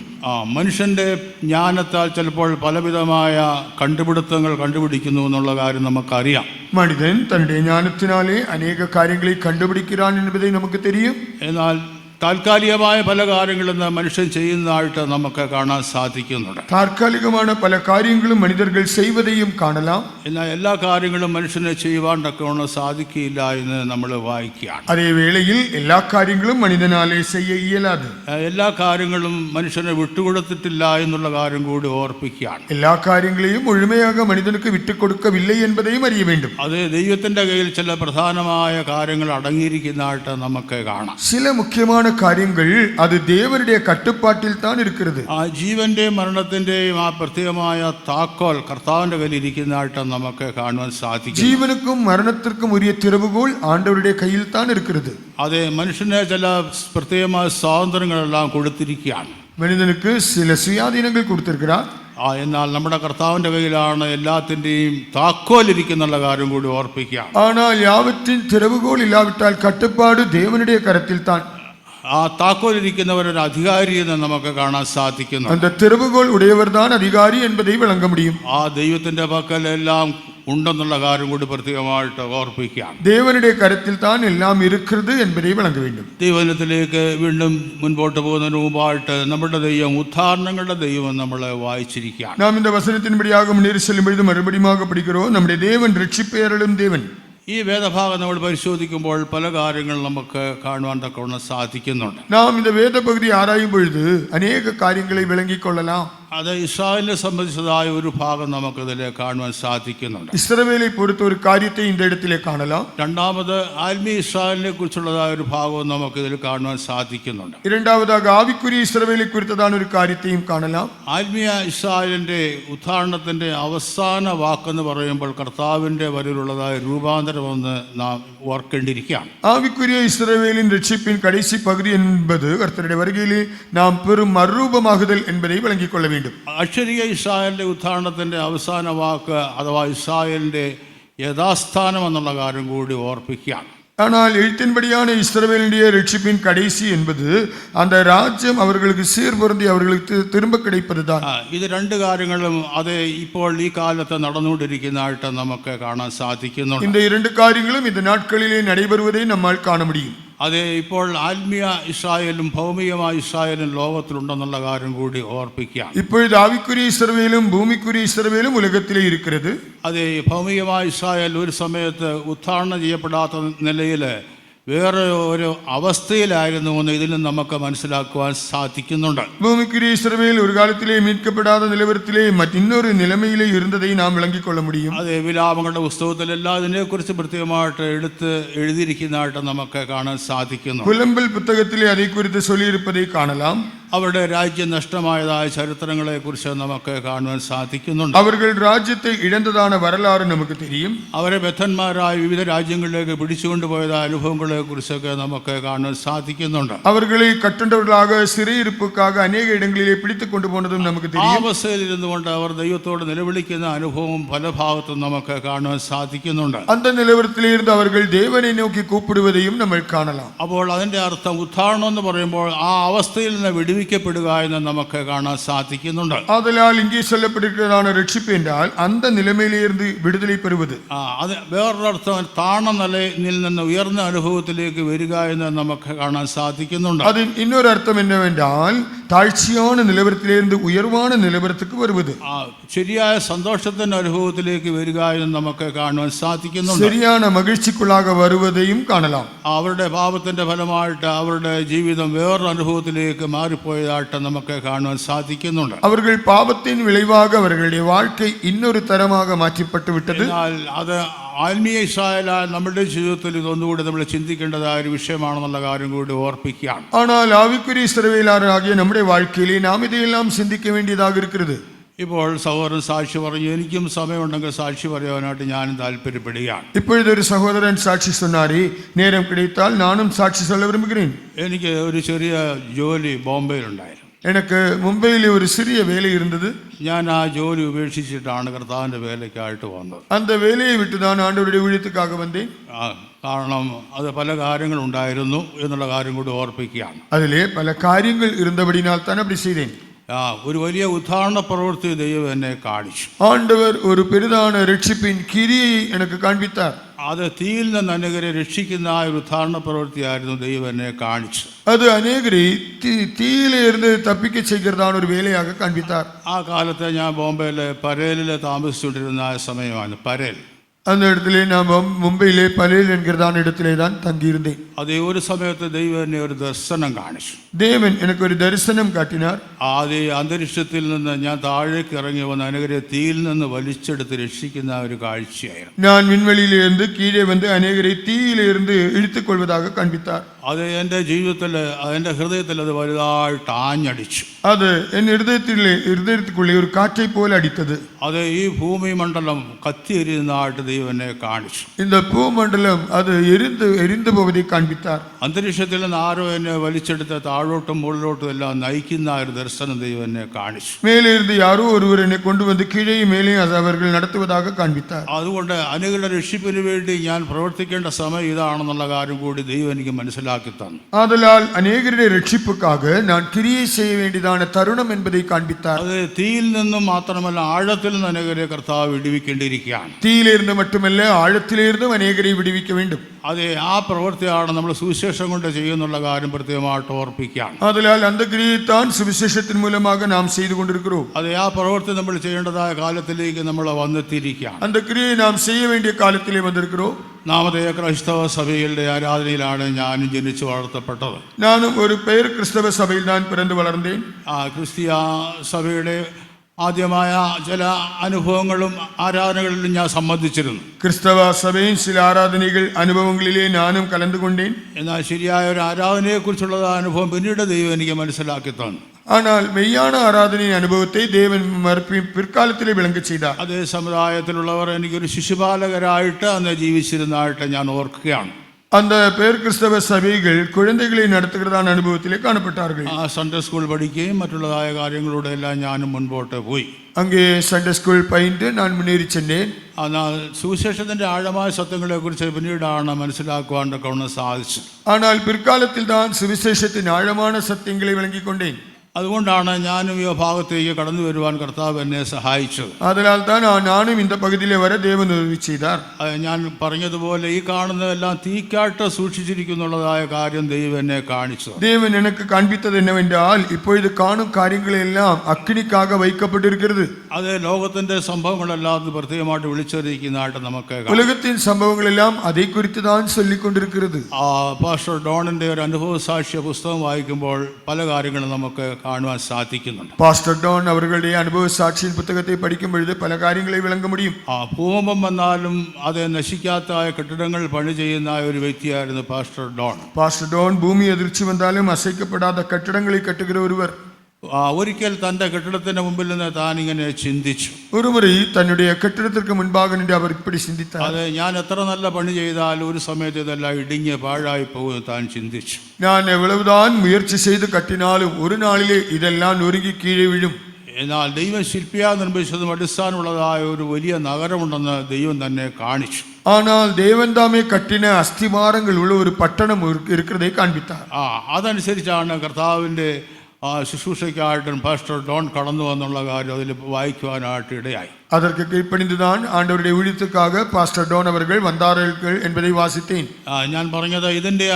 മനുഷ്യന്റെ ജ്ഞാനത്താൽ ചിലപ്പോൾ പലവിധമായ കണ്ടുപിടുത്തങ്ങൾ കണ്ടുപിടിക്കുന്നു എന്നുള്ള കാര്യം നമുക്കറിയാം. മനിതൻ തന്റെ ജ്ഞാനത്തിനാലേ അനേക കാര്യങ്ങളെ കണ്ടുപിടിക്കാൻ എന്നതേ നമുക്ക് തെരിയും. എന്നാൽ താൽക്കാലികമായ പല കാര്യങ്ങളും മനുഷ്യൻ ചെയ്യുന്നതായിട്ട് നമുക്ക് കാണാൻ സാധിക്കുന്നുണ്ട്. താൽക്കാലികமான പല കാര്യങ്ങളും മനുഷ്യർ ചെയ്വதைയും കാണലാം. എന്നാൽ എല്ലാ കാര്യങ്ങളും മനുഷ്യനെ ചെയ്യുവാണ്ടൊക്കെ സാധിക്കില്ല എന്ന് നമ്മൾ വായിക്കുകയാണ്. അതേ വേളയിൽ എല്ലാ കാര്യങ്ങളും മനുഷ്യനാലേ ചെയ്യ ഇയലാതെ. എല്ലാ കാര്യങ്ങളും മനുഷ്യനെ വിട്ടുകൊടുത്തിട്ടില്ല എന്നുള്ള കാര്യം കൂടി ഓർപ്പിക്കുകയാണ്. എല്ലാ കാര്യങ്ങളെയും മുഴുമയാക മനുഷ്യനുക്ക് വിട്ടുകൊടുക്കവില്ലേ എന്നതേയും അറിയ വേണ്ടും. അത് ദൈവത്തിന്റെ കയ്യിൽ ചില പ്രധാനമായ കാര്യങ്ങൾ അടങ്ങിയിരിക്കുന്നതായിട്ട് നമുക്ക് കാണാം. ചില മുഖ്യமான കാര്യങ്ങൾ അത് ദേവനുடைய കട്ടുപ്പാട്ടിൽ താൻ ഇരിക്കുന്നത്. ജീവന്റെയും മരണത്തിന്റെയും പ്രത്യേകമായ താക്കോൽ കർത്താവിന്റെ കയ്യിൽ ഇരിക്കുന്നതായിട്ട് നമുക്ക് കാണുവാൻ സാധിക്കും. ജീവനുക്കും മരണത്തിற்கும் ഉரிய തിറവുകോൾ ആണ്ടവരുടെ കയ്യിൽ താൻ ഇരിക്കുന്നത്. അതെ, മനുഷ്യന് ചില പ്രത്യേകമായ സ്വാതന്ത്ര്യങ്ങളെല്ലാം കൊടുത്തിരിക്കുകയാണ്. മനുഷ്യനുക്ക് ചില സ്വാധീനങ്ങൾ കൊടുത്തിരിக்கிறார். എന്നാൽ നമ്മുടെ കർത്താവിന്റെ കയ്യിലാണ് എല്ലാത്തിന്റെയും താക്കോൽ ഇരിക്കുന്നുള്ള കാര്യം കൂടി ഓർപ്പിക്കുകയാണ്. ஆனால் யாவற்றின் திறவுகோல் இல்லாவிட்டால் கட்டுப்பாடு தேவனுடைய கரத்தில் தான். ആ താക്കോൽ ഇരിക്കുന്നവരൊരു അധികാരി എന്ന് നമുക്ക് കാണാൻ സാധിക്കുന്നു. அந்த திறவுகோல் உடையவர் தான் அதிகாரி என்பதை விளங்க முடியும். ആ ദൈവത്തിന്റെ പക്കൽ എല്ലാം ഉണ്ടെന്നുള്ള കാര്യം കൂടി പ്രത്യേകമായിട്ട് ഓർപ്പിക്കുകയാണ്. ദേവനുடைய കരത്തിൽ താൻ എല്ലാം ഇരിക്കുന്നത് என்பதை വിളങ്ങ വേണ്ടും. ദൈവത്തിലേക്ക് വീണ്ടും മുൻപോട്ട് പോകുന്നതിന് മുമ്പായിട്ട് നമ്മുടെ ദൈവം ഉദ്ധാരണങ്ങളുടെ ദൈവം നമ്മൾ വായിച്ചിരിക്കുകയാണ്. നാം இந்த வசனத்தின்படியாக முன்னேறி செல்லும் பொழுது மறுபடியுமாக படிக்கிறோம். நம்முடைய தேவன் ரட்சிப்பை அருளும் தேவன். ഈ വേദഭാഗം നമ്മൾ പരിശോധിക്കുമ്പോൾ പല കാര്യങ്ങൾ നമുക്ക് കാണുവാൻ തക്കവണ്ണം സാധിക്കുന്നുണ്ട്. നാം இந்த വേദ പകുതി ആരായും പൊഴുത് അനേക കാര്യങ്ങളെ വിളങ്ങിക്കൊള്ളലാം. അത് ഇസ്രായേലിനെ സംബന്ധിച്ചതായ ഒരു ഭാഗം നമുക്കിതിൽ കാണുവാൻ സാധിക്കുന്നുണ്ട്. ഇസ്രായേലിനെ പൊറുത്ത ഒരു കാര്യത്തെ இந்த இடத்திலே കാണലാം. രണ്ടാമത് ആത്മീയ ഇസ്രായേലിനെ കുറിച്ചുള്ളതായ ഒരു ഭാഗവും നമുക്കിതിൽ കാണുവാൻ സാധിക്കുന്നുണ്ട്. இரண்டாவதாக ആവിക്കുரிய ഇസ്രായേലിനെ കുറിച്ചതാണ് ഒരു കാര്യത്തെയും കാണലാം. ആത്മീയ ഇസ്രായേലിന്റെ ഉദ്ധാരണത്തിന്റെ അവസാന വാക്കെന്ന് പറയുമ്പോൾ കർത്താവിന്റെ വരവിലുള്ളതായ രൂപാന്തരമെന്ന് നാം ഓർക്കേണ്ടിയിരിക്കുകയാണ്. ആവിക്കുரிய ഇസ്രായേലിൻ രക്ഷിപ്പിൻ കடைசி പകുതി என்பது കർത്തരുടെ വരുകയിലെ നാം പെറും മറുരൂപമാകുതൽ என்பதை വിളങ്ങിക്കൊള്ള வேண்டும். അക്ഷരീയ ഇസ്രായേലിന്റെ ഉദ്ധാരണത്തിന്റെ അവസാന വാക്ക് അഥവാ ഇസ്രായേലിന്റെ യഥാസ്ഥാനം എന്നുള്ള കാര്യം കൂടി ഓർപ്പിക്കുകയാണ്. ஆனால் எழுத்தின்படியான இஸ்ரவேலுடைய ரட்சிப்பின் கடைசி என்பது அந்த ராஜ்யம் அவர்களுக்கு சீர்பொருந்தி அவர்களுக்கு திரும்ப கிடைப்பதுதான். ഇത് രണ്ട് കാര്യങ്ങളും അത് ഇപ്പോൾ ഈ കാലത്ത് നടന്നുകൊണ്ടിരിക്കുന്നതായിട്ട് നമുക്ക് കാണാൻ സാധിക്കുന്നുണ്ട്. இந்த இரண்டு காரியங்களும் இந்த நாட்களிலே நடைபெறுவதை நம்மால் காண முடியும். അതെ, ഇപ്പോൾ ആത്മീയ ഇസ്രായേലും ഭൗമികമായ ഇസ്രായേലും ലോകത്തിലുണ്ടെന്നുള്ള കാര്യം കൂടി ഓർപ്പിക്കുകയാണ്. இப்பொழுது ஆவிக்குரிய இஸ்ரவேலும் பூமிக்குரிய இஸ்ரவேலும் உலகத்திலே இருக்கிறது. അതെ, ഭൗമികമായ ഇസ്രായേൽ ഒരു സമയത്ത് ഉദ്ധാരണം ചെയ്യപ്പെടാത്ത നിലയിൽ വേറെ ഒരു അവസ്ഥയിലായിരുന്നു എന്ന് ഇതിൽ നമുക്ക് മനസ്സിലാക്കുവാൻ സാധിക്കുന്നുണ്ട്. பூமிக்குரிய இஸ்ரவேல் ஒரு காலத்திலே மீட்கப்படாத நிலவரத்திலே മറ്റൊരു നിലമയിലെ ഇരുന്നதை നാം വിളങ്ങിക്കൊള്ള முடியும். അതെ, വിലാപങ്ങളുടെ പുസ്തകത്തിൽ എല്ലാം ഇതിനെക്കുറിച്ച് പ്രത്യേകമായിട്ട് എടുത്ത് എഴുതിയിരിക്കുന്നതായിട്ട് നമുക്ക് കാണാൻ സാധിക്കുന്നു. പുലമ്പൽ പുസ്തകത്തിലെ അതേക്കുറിച്ച് ചൊല്ലിയിരിപ്പதை കാണലാം. അവരുടെ രാജ്യം നഷ്ടമായതായ ചരിത്രങ്ങളെ കുറിച്ച് നമുക്ക് കാണുവാൻ സാധിക്കുന്നുണ്ട്. അവர்கள் രാജ്യത്തെ ഇഴந்ததான வரலாறு നമുക്ക് தெரியும். അവരെ ബദ്ധന്മാരായ വിവിധ രാജ്യങ്ങളിലേക്ക് പിടിച്ചുകൊണ്ടുപോയതായ അനുഭവങ്ങളെ കുറിച്ചൊക്കെ നമുക്ക് കാണാൻ സാധിക്കുന്നുണ്ട്. അവர்களை கட்டண்டவர்களாக சிறையிருப்புக்காக അനേക ഇടങ്ങളിലെ പിടിച്ചു കൊണ്ടുപോകുന്നതും നമുക്ക് ആ தெரியும். അവസ്ഥയിൽ ഇരുന്നുകൊണ്ട് അവർ ദൈവത്തോട് നിലവിളിക്കുന്ന അനുഭവം പല ഭാഗത്തും നമുക്ക് കാണുവാൻ സാധിക്കുന്നുണ്ട്. அந்த நிலவரத்திலே இருந்து அவர்கள் தேவனை நோக்கி கூப்பிடுவதையும் നമ്മൾ കാണலாம். അപ്പോൾ അതിന്റെ അർത്ഥം ഉദ്ധാരണം എന്ന് പറയുമ്പോൾ ആ അവസ്ഥയിൽ നിന്ന് വിടുവിക്കപ്പെടുക വിടുവിക്കപ്പെടുക എന്ന് നമുക്ക് കാണാൻ സാധിക്കുന്നുണ്ട്. ஆதலால் இங்கே சொல்லப்பட்டிருக்கிறதான ரட்சிப்பு என்றால் அந்த நிலைமையிலிருந்து விடுதலை பெறுவது. അത് വേറൊരർത്ഥം താണ നിലയിൽ നിന്ന് ഉയർന്ന അനുഭവത്തിലേക്ക് വരിക എന്ന് നമുക്ക് കാണാൻ സാധിക്കുന്നുണ്ട്. அதன் இன்னொரு அர்த்தம் என்னவென்றால் தாழ்ச்சியான நிலவரத்திலிருந்து உயர்வான நிலவரத்துக்கு வருவது. ശരിയായ സന്തോഷത്തിന്റെ അനുഭവത്തിലേക്ക് വരിക എന്ന് നമുക്ക് കാണുവാൻ സാധിക്കുന്നുണ്ട്. சரியான மகிழ்ச்சிக்குள்ளாக வருவதையும் காணலாம். അവരുടെ പാപത്തിന്റെ ഫലമായിട്ട് അവരുടെ ജീവിതം വേറൊരു അനുഭവത്തിലേക്ക് മാറിപ്പോയതായിട്ട് നമുക്ക് കാണുവാൻ സാധിക്കുന്നുണ്ട്. அவர்கள் பாவத்தின் விளைவாக அவர்களுடைய வாழ்க்கை இன்னொரு தரமாக மாற்றப்பட்டு விட்டது. എന്നാൽ അത് ആത്മീയ ഇസ്രായേലാൽ നമ്മുടെ ജീവിതത്തിൽ ഇതൊന്നുകൂടി നമ്മൾ ചിന്തിക്കേണ്ടതായ ഒരു വിഷയമാണെന്നുള്ള കാര്യം കൂടി ഓർപ്പിക്കുകയാണ്. ஆனால் ஆவிக்குரிய இஸ்ரவேலராகிய நம்முடைய வாழ்க்கையிலே நாம் இதையெல்லாம் சிந்திக்க வேண்டியதாக இருக்கிறது. ഇപ്പോൾ സഹോദരൻ സാക്ഷി പറഞ്ഞു, എനിക്കും സമയമുണ്ടെങ്കിൽ സാക്ഷി പറയാനായിട്ട് ഞാനും താല്പര്യപ്പെടുകയാണ്. இப்பொழுது ஒரு சகோதரன் சாட்சி சொன்னாரே, நேரம் கிடைத்தால் நானும் சாட்சி சொல்ல விரும்புகிறேன். എനിക്ക് ഒരു ചെറിയ ജോലി ബോംബെയിലുണ്ടായിരുന്നു. எனக்கு மும்பையில் ஒரு சிறிய வேலை இருந்தது. ഞാൻ ആ ജോലി ഉപേക്ഷിച്ചിട്ടാണ് കർത്താവിൻ്റെ വേലയ്ക്കായിട്ട് വന്നത്. அந்த வேலையை விட்டு தான் ஆண்டவருடைய ஊழியத்துக்காக வந்தேன். കാരണം അത് പല കാര്യങ്ങളുണ്ടായിരുന്നു എന്നുള്ള കാര്യം കൂടി ഓർപ്പിക്കുകയാണ്. அதிலே பல காரியங்கள் இருந்தபடினால் தான் அப்படி செய்தேன். ഒരു വലിയ ഉദ്ധാരണ പ്രവൃത്തി ദൈവം എന്നെ കാണിച്ചു. ஆண்டவர் ஒரு பெரிதான ரட்சிப்பின் கிரியை எனக்கு காண்பித்தார். അത് തീയിൽ നിന്ന് അനേകരെ രക്ഷിക്കുന്ന ആ ഒരു ഉദ്ധാരണ പ്രവൃത്തിയായിരുന്നു ദൈവം എന്നെ കാണിച്ചു. அது அநேகரை தீயிலே இருந்து தப்பிக்க செய்கிறதான ஒரு வேலையாக காண்பித்தார். ആ കാലത്ത് ഞാൻ ബോംബെയിലെ പരേലിൽ താമസിച്ചുകൊണ്ടിരുന്ന സമയമാണ്. പരേൽ அந்த இடத்திலே நான் மும்பையிலே பலேல் என்கிறதான இடத்திலே தான் தங்கியிருந்தேன். അതേ ഒരു സമയത്ത് ദൈവം എന്നെ ഒരു ദർശനം കാണിച്ചു. தேவன் எனக்கு ஒரு தரிசனம் காட்டினார். ആദ്യ അന്തരീക്ഷത്തിൽ നിന്ന് ഞാൻ താഴേക്ക് ഇറങ്ങി വന്ന് അനേകരെ തീയിൽ നിന്ന് വലിച്ചെടുത്ത് രക്ഷിക്കുന്ന ഒരു കാഴ്ചയായിരുന്നു. நான் விண்வெளியிலே இருந்து கீழே வந்து அநேகரை தீயிலே இருந்து இழுத்துக் கொள்வதாக காண்பித்தார். അത് എൻ്റെ ജീവിതത്തിൽ എൻ്റെ ഹൃദയത്തിൽ അത് വലുതായിട്ട് ആഞ്ഞടിച്ചു. அது என் இருதயத்துக்குள்ளே ஒரு காற்றை போல அடித்தது. അത് ഈ ഭൂമി മണ്ഡലം കത്തി എരിയുന്നതായിട്ട് ദൈവം എന്നെ കാണിച്ചു. இந்த பூமண்டலம் அது எரிந்து போவதை காண்பித்தார். അന്തരീക്ഷത്തിൽ നിന്ന് ആരോ എന്നെ വലിച്ചെടുത്ത് താഴോട്ടും മുകളിലോട്ടും എല്ലാം നയിക്കുന്ന ഒരു ദർശനം ദൈവം എന്നെ കാണിച്ചു. மேலே இருந்து யாரோ ஒருவர் என்னை கொண்டு வந்து கீழே மேலே அவர்கள் நடத்துவதாக காண்பித்தார். അതുകൊണ്ട് അനേകരുടെ രക്ഷിപ്പിന് വേണ്ടി ഞാൻ പ്രവർത്തിക്കേണ്ട സമയം ഇതാണെന്നുള്ള കാര്യം കൂടി ദൈവം എനിക്ക് മനസ്സിലാക്കി തന്നു. ஆதலால் அநேகருடைய ரட்சிப்புக்காக நான் கிரியை செய்ய வேண்டியதான தருணம் என்பதை காண்பித்தார். അത് തീയിൽ നിന്നും മാത്രമല്ല ആഴത്തിൽ നിന്ന് അനേകരെ കർത്താവ് വിടുവിക്കേണ്ടിയിരിക്കുകയാണ്. தீயிலே இருந்து மட்டுமல்ல ஆழத்திலே இருந்தும் அநேகரை விடுவிக்க வேண்டும். അതെ, ആ പ്രവൃത്തിയാണ് നമ്മൾ സുവിശേഷം കൊണ്ട് ചെയ്യുന്നുള്ള കാര്യം പ്രത്യേകമായിട്ട് ഓർപ്പിക്കുകയാണ്. ஆதலால் அந்த கிரியைத்தான் சுவிசேஷத்தின் மூலமாக நாம் செய்து கொண்டிருக்கிறோம். അതെ, ആ പ്രവൃത്തി നമ്മൾ ചെയ്യേണ്ടതായ കാലത്തിലേക്ക് നമ്മൾ വന്നെത്തിയിരിക്കുകയാണ്. அந்த கிரியை நாம் செய்ய வேண்டிய காலத்திலே வந்திருக்கிறோம். നാമതേ ക്രൈസ്തവ സഭയുടെ ആരാധനയിലാണ് ഞാനും ജനിച്ചു വളർത്തപ്പെട്ടത്. நானும் ஒரு பெயர் கிறிஸ்தவ சபையில் தான் பிறந்து வளர்ந்தேன். ക്രിസ്തീയ സഭയുടെ ആദ്യമായ ചില അനുഭവങ്ങളും ആരാധനകളിലും ഞാൻ സംബന്ധിച്ചിരുന്നു. கிறிஸ்தவ சபையின் சில ஆராதனைகள் அனுபவங்களிலே நானும் கலந்து கொண்டேன். എന്നാൽ ശരിയായ ഒരു ആരാധനയെക്കുറിച്ചുള്ള അനുഭവം പിന്നീട് ദൈവം എനിക്ക് മനസ്സിലാക്കി തന്നു. ஆனால் மெய்யான ஆராதனையின் அனுபவத்தை தேவன் பிற்காலத்திலே விளங்க செய்தார். അതേ സമുദായത്തിലുള്ളവർ എനിക്കൊരു ശിശുപാലകരായിട്ട് അന്ന് ജീവിച്ചിരുന്നതായിട്ട് ഞാൻ ഓർക്കുകയാണ്. அந்த பேர் கிறிஸ்தவ சபைகள் குழந்தைகளை நடத்துகிறதான അനുഭവത്തിலே കാണപ്പെട്ടാர்கள். സൺഡേ സ്കൂൾ പഠിക്കുകയും മറ്റുള്ളതായ കാര്യങ്ങളുടെ എല്ലാം ഞാനും മുൻപോട്ട് പോയി. அங்கே சண்டே ஸ்கூல் பயின்று நான் முன்னேறி சென்றேன். എന്നാൽ സുവിശേഷത്തിന്റെ ആഴമായ സത്യങ്ങളെക്കുറിച്ച് പിന്നീടാണ് മനസ്സിലാക്കുവാനൊക്കെ ഒന്ന് സാധിച്ചു. ஆனால் பிற்காலத்தில் தான் சுவிசேஷத்தின் ஆழமான சத்தியங்களை விளங்கிக் கொண்டேன். അതുകൊണ്ടാണ് ഞാനും ഈ ഭാഗത്തേക്ക് കടന്നു വരുവാൻ കർത്താവ് എന്നെ സഹായിച്ചത്. അതിനാൽ தான் நானும் இந்த பகுதியிலே வர தேவன் உதவி செய்தார். ഞാൻ പറഞ്ഞതുപോലെ ഈ കാണുന്നതെല്ലാം തീക്കാട്ട് സൂക്ഷിച്ചിരിക്കുന്നുള്ളതായ കാര്യം ദൈവം എന്നെ കാണിച്ചു. தேவன் எனக்கு காண்பித்தது என்னவென்றால் இப்பொழுது காணும் காரியங்கள் எல்லாம் அக்கினிக்காக வைக்கப்பட்டிருக்கிறது. അത് ലോകത്തിന്റെ സംഭവങ്ങളെല്ലാം പ്രത്യേകമായിട്ട് വിളിച്ചറിയിക്കുന്നതായിട്ട് നമുക്ക് உலகத்தின் சம்பவங்கள் எல்லாம் அதை குறித்து தான் சொல்லிக் கொண்டிருக்கிறது. പാസ്റ്റർ ഡോണിന്റെ ഒരു അനുഭവ സാക്ഷ്യ പുസ്തകം വായിക്കുമ്പോൾ പല കാര്യങ്ങളും നമുക്ക് കാണുവാൻ സാധിക്കുന്നുണ്ട്. പാസ്റ്റർ ഡോൺ അവരുടെ അനുഭവ സാക്ഷിயின் പുസ്തകത്തെ പഠിക്കും பொழுது പല കാര്യങ്ങളെ വിളങ്ങ முடியும். ഭൂകമ്പം വന്നാലും അത് നശിക്കാത്ത കെട്ടിടങ്ങൾ പണി ചെയ്യുന്ന ഒരു വ്യക്തിയായിരുന്നു പാസ്റ്റർ ഡോൺ. പാസ്റ്റർ ഡോൺ ഭൂമി എതിർച്ചു വന്നാലും അസൈക്കപ്പെടാത്ത കെട്ടിടങ്ങളെ കെട്ടുകിற ഒരുവർ. ഒരിക്കൽ തന്റെ കെട്ടിടത്തിന്റെ മുമ്പിൽ നിന്ന് താൻ ഇങ്ങനെ ചിന്തിച്ചു. ഒരു മുறை തன்னுடைய കെട്ടിടത്തിற்கு മുൻപാக நின்று அவர் இப்படி சிந்தித்தார். അതെ, ഞാൻ എത്ര നല്ല പണി ചെയ്താൽ ഒരു സമയത്ത് ഇതെല്ലാം ഇടിഞ്ഞ് പാഴായി പോകും താൻ ചിന്തിച്ചു. ഞാൻ എவ்வளவுதான் മുയற்சி ചെയ്ത് കട്ടിനാലും ഒരു നാളിലെ ഇതെല്ലാം നൊറുങ്ങി കീഴെ വീഴും. എന്നാൽ ദൈവം ശില്പിയാ നിർമ്മിച്ചതും അടിസ്ഥാനമുള്ളതായ ഒരു വലിയ നഗരമുണ്ടെന്ന് ദൈവം തന്നെ കാണിച്ചു. ஆனால் தேவன் தாமே கட்டின அஸ்திவாரங்கள் உள்ள ஒரு பட்டணம் இருக்கிறதை காண்பித்தார். അതനുസരിച്ചാണ് കർത്താവിന്റെ ശുശ്രൂഷയ്ക്കായിട്ടും പാസ്റ്റർ ഡോൺ കടന്നു വന്നുള്ള കാര്യം അതിൽ വായിക്കുവാനായിട്ട് ഇടയായി. அதற்கு கீழ்ப்படிந்துதான் ஆண்டவருடைய ஊழியத்துக்காக பாஸ்டர் டோன் அவர்கள் வந்தார்கள் என்பதை வாசித்தேன். ഞാൻ പറഞ്ഞത് ഇതിൻ്റെ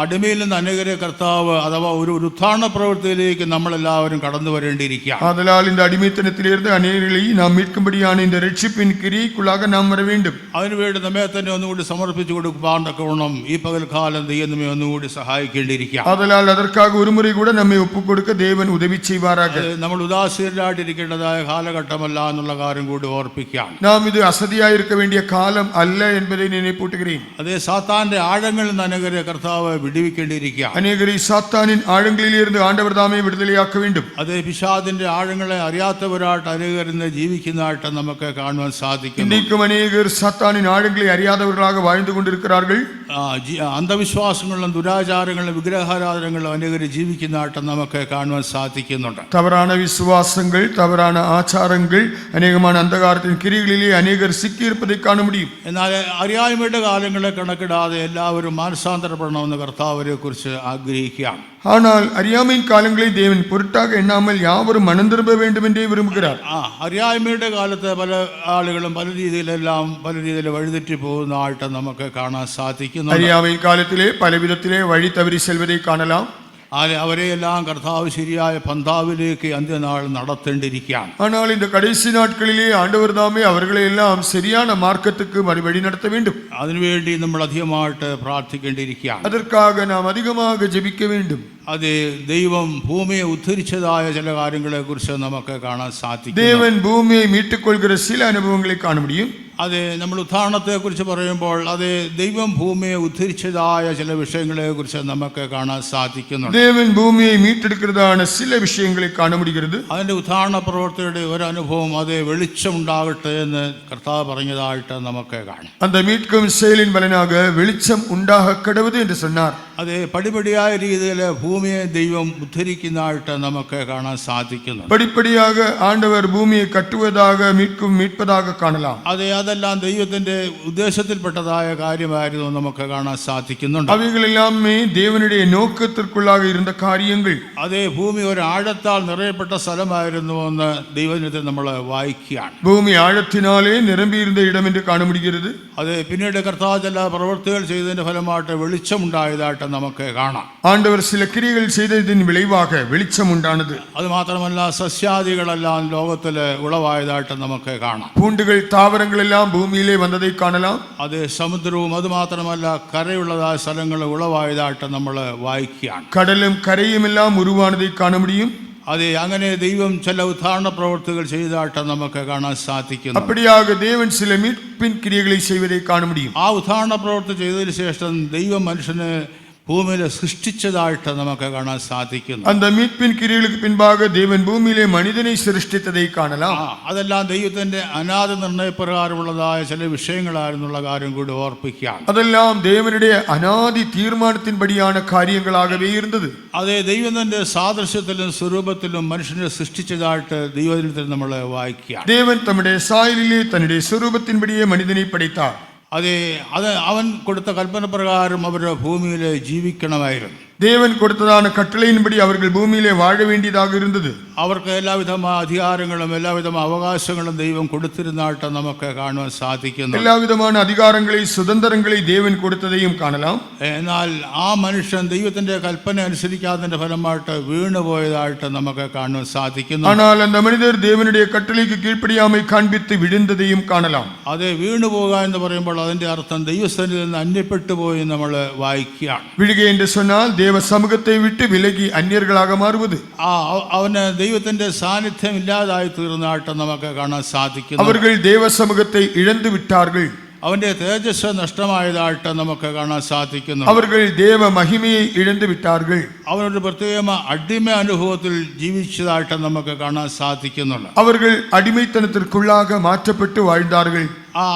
അടിമയിൽ നിന്ന് അനേകരെ കർത്താവ് അഥവാ ഒരു ഉത്ഥാന പ്രവൃത്തിയിലേക്ക് നമ്മളെല്ലാവരും കടന്നു വരേണ്ടിയിരിക്കുകയാണ്. ஆதலால் இந்த அடிமைத்தனத்திலிருந்து அநேகரை நாம் மீட்கும்படியான இந்த ரட்சிப்பின் கிரியைக்குள்ளாக நாம் வர வேண்டும். അതിനുവേണ്ടി നമ്മെ തന്നെ ഒന്നുകൂടി സമർപ്പിച്ചു കൊടുക്കുവാണ്ടൊക്കെ ഈ പകൽക്കാലം ദൈവം നമ്മെ ഒന്നുകൂടി സഹായിക്കേണ്ടിയിരിക്കുക. ஆதலால் அதற்காக ஒருமுறை கூட நம்மை ஒப்புக் கொடுக்க தேவன் உதவி செய்வாராக. നമ്മൾ ഉദാസീനരായിട്ടിരിക്കേണ്ടതായ കാലഘട്ടമല്ല എന്നുള്ള കാര്യം കൂടി ഓർപ്പിക്കുകയാണ്. நாம் இது அசதியாயிருக்க வேண்டிய காலம் அல்ல என்பதை நினைப்பூட்டுகிறேன். അതേ സാത്താന്റെ ആഴങ്ങളിൽ നിന്ന് അനേകരെ കർത്താവ് വിടുവിക്കേണ്ടിയിരിക്കുക. அநேகரை சாத்தானின் ஆழங்களிலிருந்து ஆண்டவர் தாமே விடுதலையாக்க வேண்டும். അതേ പിശാചിന്റെ ആഴങ്ങളെ അറിയാത്തവരായിട്ട് അനേകരിന്ന് ജീവിക്കുന്നതായിട്ട് നമുക്ക് കാണുവാൻ സാധിക്കും. இன்றைக்கும் அநேகர் சாத்தானின் ஆழங்களை அறியாதவர்களாக வாழ்ந்து கொண்டிருக்கிறார்கள். അന്ധവിശ്വാസങ്ങളിലും ദുരാചാരങ്ങളിലും വിഗ്രഹാരാധനകളിലും അനേകർ ജീവിക്കുന്നതായിട്ട് നമുക്ക് കാണുവാൻ സാധിക്കുന്നുണ്ട്. தவறான விசுவாசங்கள், தவறான ஆச்சாரங்கள், அநேகமான அந்தகாரத்தின் கிரிகளிலே அநேகர் சிக்கியிருப்பதை காண முடியும். എന്നാൽ അറിയായ്മയുടെ കാലങ്ങളെ കണക്കിടാതെ എല്ലാവരും മാനസാന്തരപ്പെടണമെന്ന് കർത്താവിനെ കുറിച്ച് ആഗ്രഹിക്കുകയാണ്. ஆனால் அறியாமையின் காலங்களை தேவன் பொருட்டாக எண்ணாமல் யாவரும் மனம் திரும்ப வேண்டும் என்றே விரும்புகிறார். അറിയായ്മയുടെ കാലത്ത് പല ആളുകളും പല രീതിയിൽ വഴിതെറ്റി പോകുന്നതായിട്ട് നമുക്ക് കാണാൻ സാധിക്കുന്നു. அறியாமையின் காலத்திலே பல விதத்திலே வழி தவறி செல்வதை காணலாம். അവരെയെല്ലാം കർത്താവ് ശരിയായ പന്ഥാവിലേക്ക് അന്ത്യനാൾ നടത്തേണ്ടിയിരിക്കുകയാണ്. ஆனால் இந்த கடைசி நாட்களிலே ஆண்டவர் தாமே அவர்களை எல்லாம் சரியான மார்க்கத்துக்கு வழி நடத்த வேண்டும். അതിനുവേണ്ടി നമ്മൾ അധികമായിട്ട് പ്രാർത്ഥിക്കേണ്ടിയിരിക്കുകയാണ്. அதற்காக நாம் அதிகமாக ஜெபிக்க வேண்டும். അത് ദൈവം ഭൂമിയെ ഉദ്ധരിച്ചതായ ചില കാര്യങ്ങളെ കുറിച്ച് നമുക്ക് കാണാൻ സാധിക്കും. தேவன் பூமியை மீட்டுக்கொள்கிற சில அனுபவங்களை காண முடியும். അതെ, നമ്മൾ ഉദ്ധാരണത്തെ കുറിച്ച് പറയുമ്പോൾ അത് ദൈവം ഭൂമിയെ ഉദ്ധരിച്ചതായ ചില വിഷയങ്ങളെ കുറിച്ച് നമുക്ക് കാണാൻ സാധിക്കുന്നുണ്ട്. தேவன் பூமியை மீட்டெடுக்கிறதான சில விஷயங்களை காண முடிகிறது. അതിന്റെ ഉദ്ധാരണ പ്രവൃത്തിയുടെ ഒരു അനുഭവം അത് വെളിച്ചമുണ്ടാകട്ടെ എന്ന് കർത്താവ് പറഞ്ഞതായിട്ട് നമുക്ക് കാണാം. அந்த மீட்கும் செயலின் பலனாக வெளிச்சம் உண்டாக கடவுது என்று சொன்னார். അത് പടിപടിയായ രീതിയിൽ ഭൂമിയെ ദൈവം ഉദ്ധരിക്കുന്നതായിട്ട് നമുക്ക് കാണാൻ സാധിക്കുന്നു. படிப்படியாக ஆண்டவர் பூமியை கட்டுவதாக மீட்பதாக காணலாம். അതെല്ലാം ദൈവത്തിന്റെ ഉദ്ദേശത്തിൽപ്പെട്ടതായ കാര്യമായിരുന്നു നമുക്ക് കാണാൻ സാധിക്കുന്നുണ്ട്. அவைகள் எல்லாமே தேவனுடைய நோக்கத்திற்குள்ளாக இருந்த காரியங்கள். അതേ, ഭൂമി ഒരു ആഴത്താൽ നിറയപ്പെട്ട സ്ഥലമായിരുന്നു എന്ന് ദൈവത്തിൽ നമ്മൾ വായിക്കുകയാണ്. பூமி ஆழத்தினாலே நிரம்பியிருந்த இடம் என்று காண முடிகிறது. അതെ, പിന്നീട് കർത്താവ് ചില പ്രവൃത്തികൾ ചെയ്തതിന്റെ ഫലമായിട്ട് വെളിച്ചമുണ്ടായതായിട്ട് നമുക്ക് കാണാം. ஆண்டவர் சில கிரியைகள் செய்ததின் விளைவாக வெளிச்சம் உண்டானது. അത് മാത്രമല്ല സസ്യാദികളെല്ലാം ലോകത്തില് ഉളവായതായിട്ട് നമുക്ക് കാണാം. பூண்டுகள், தாவரங்கள் எல்லாம் பூமியிலே வந்ததை காணலாம். അത് സമുദ്രവും അത് മാത്രമല്ല കരയുള്ളതായ സ്ഥലങ്ങൾ ഉളവായതായിട്ട് നമ്മൾ വായിക്കുകയാണ്. கடலும் கரையும் எல்லாம் உருவானதை காண முடியும். അതെ, അങ്ങനെ ദൈവം ചില ഉദ്ധാരണ പ്രവൃത്തികൾ ചെയ്തതായിട്ട് നമുക്ക് കാണാൻ സാധിക്കുന്നു. அப்படியாக தேவன் சில மீட்பின் கிரியைகளை செய்வதை காண முடியும். ആ ഉദ്ധാരണ പ്രവൃത്തി ചെയ്തതിനു ശേഷം ദൈവം മനുഷ്യനെ ഭൂമിയിലെ സൃഷ്ടിച്ചതായിട്ട് നമുക്ക് കാണാൻ സാധിക്കുന്നു. அந்த மீட்பின் கிரியைகளுக்கு பின்பாக தேவன் பூமியிலே மனிதனை சிருஷ்டித்ததை காணலாம். അതെല്ലാം ദൈവത്തിന്റെ അനാദി നിർണയപ്രകാരമുള്ളതായ ചില വിഷയങ്ങളായിരുന്നുള്ള കാര്യം കൂടി ഓർപ്പിക്കുകയാണ്. அதெல்லாம் தேவனுடைய அநாதி தீர்மானத்தின்படியான காரியங்களாகவே இருந்தது. അതെ, ദൈവത്തിന്റെ സാദൃശ്യത്തിലും സ്വരൂപത്തിലും മനുഷ്യനെ സൃഷ്ടിച്ചതായിട്ട് ദൈവത്തിൽ നമ്മൾ വായിക്കുകയാണ്. தேவன் தம்முடைய சாயலிலே தன்னுடைய സ്വരൂപത്തിன்படியே மனிதனை படைத்தார். അതെ, അവൻ കൊടുത്ത കൽപ്പന പ്രകാരം അവർ ഭൂമിയിൽ ജീവിക്കണമായിരുന്നു. தேவன் கொடுத்ததான கட்டளையின்படி அவர்கள் பூமியிலே வாழ வேண்டியதாக இருந்தது. അവർക്ക് എല്ലാവിധമായ അധികാരങ്ങളും എല്ലാവിധമായ അവകാശങ്ങളും ദൈവം കൊടുത്തിരുന്നതായിട്ട് നമുക്ക് കാണുവാൻ സാധിക്കുന്നു. எல்லாவிதமான அதிகாரங்களை, சுதந்திரங்களை தேவன் கொடுத்ததையும் காணலாம். എന്നാൽ ആ മനുഷ്യൻ ദൈവത്തിന്റെ കൽപ്പന അനുസരിക്കാത്തതിന്റെ ഫലമായിട്ട് വീണുപോയതായിട്ട് നമുക്ക് കാണുവാൻ സാധിക്കുന്നു. ஆனால் அந்த மனிதர் தேவனுடைய கட்டளைக்கு கீழ்ப்படியாமை காண்பித்து விழுந்ததையும் காணலாம். അതെ, വീണുപോകുക എന്ന് പറയുമ്പോൾ അതിന്റെ അർത്ഥം ദൈവസ്ഥനിൽ നിന്ന് അന്യപ്പെട്ടു പോയി നമ്മൾ വായിക്കുകയാണ്. விழுகை என்று சொன்னால் தேவ சமூகத்தை விட்டு விலகி அந்நியர்களாக மாறுவது. അവന് ദൈവത്തിന്റെ സാന്നിധ്യം ഇല്ലാതായി തീർന്നതായിട്ട് നമുക്ക് കാണാൻ സാധിക്കുന്നു. அவர்கள் தேவ சமூகத்தை இழந்து விட்டார்கள். അവന്റെ തേജസ് നഷ്ടമായതായിട്ട് നമുക്ക് കാണാൻ സാധിക്കുന്നു. அவர்கள் தேவ மகிமையை இழந்து விட்டார்கள். അവനൊരു പ്രത്യേക അടിമ അനുഭവത്തിൽ ജീവിച്ചതായിട്ട് നമുക്ക് കാണാൻ സാധിക്കുന്നുണ്ട്. அவர்கள் அடிமைத்தனத்திற்குள்ளாக மாற்றப்பட்டு வாழ்ந்தார்கள்.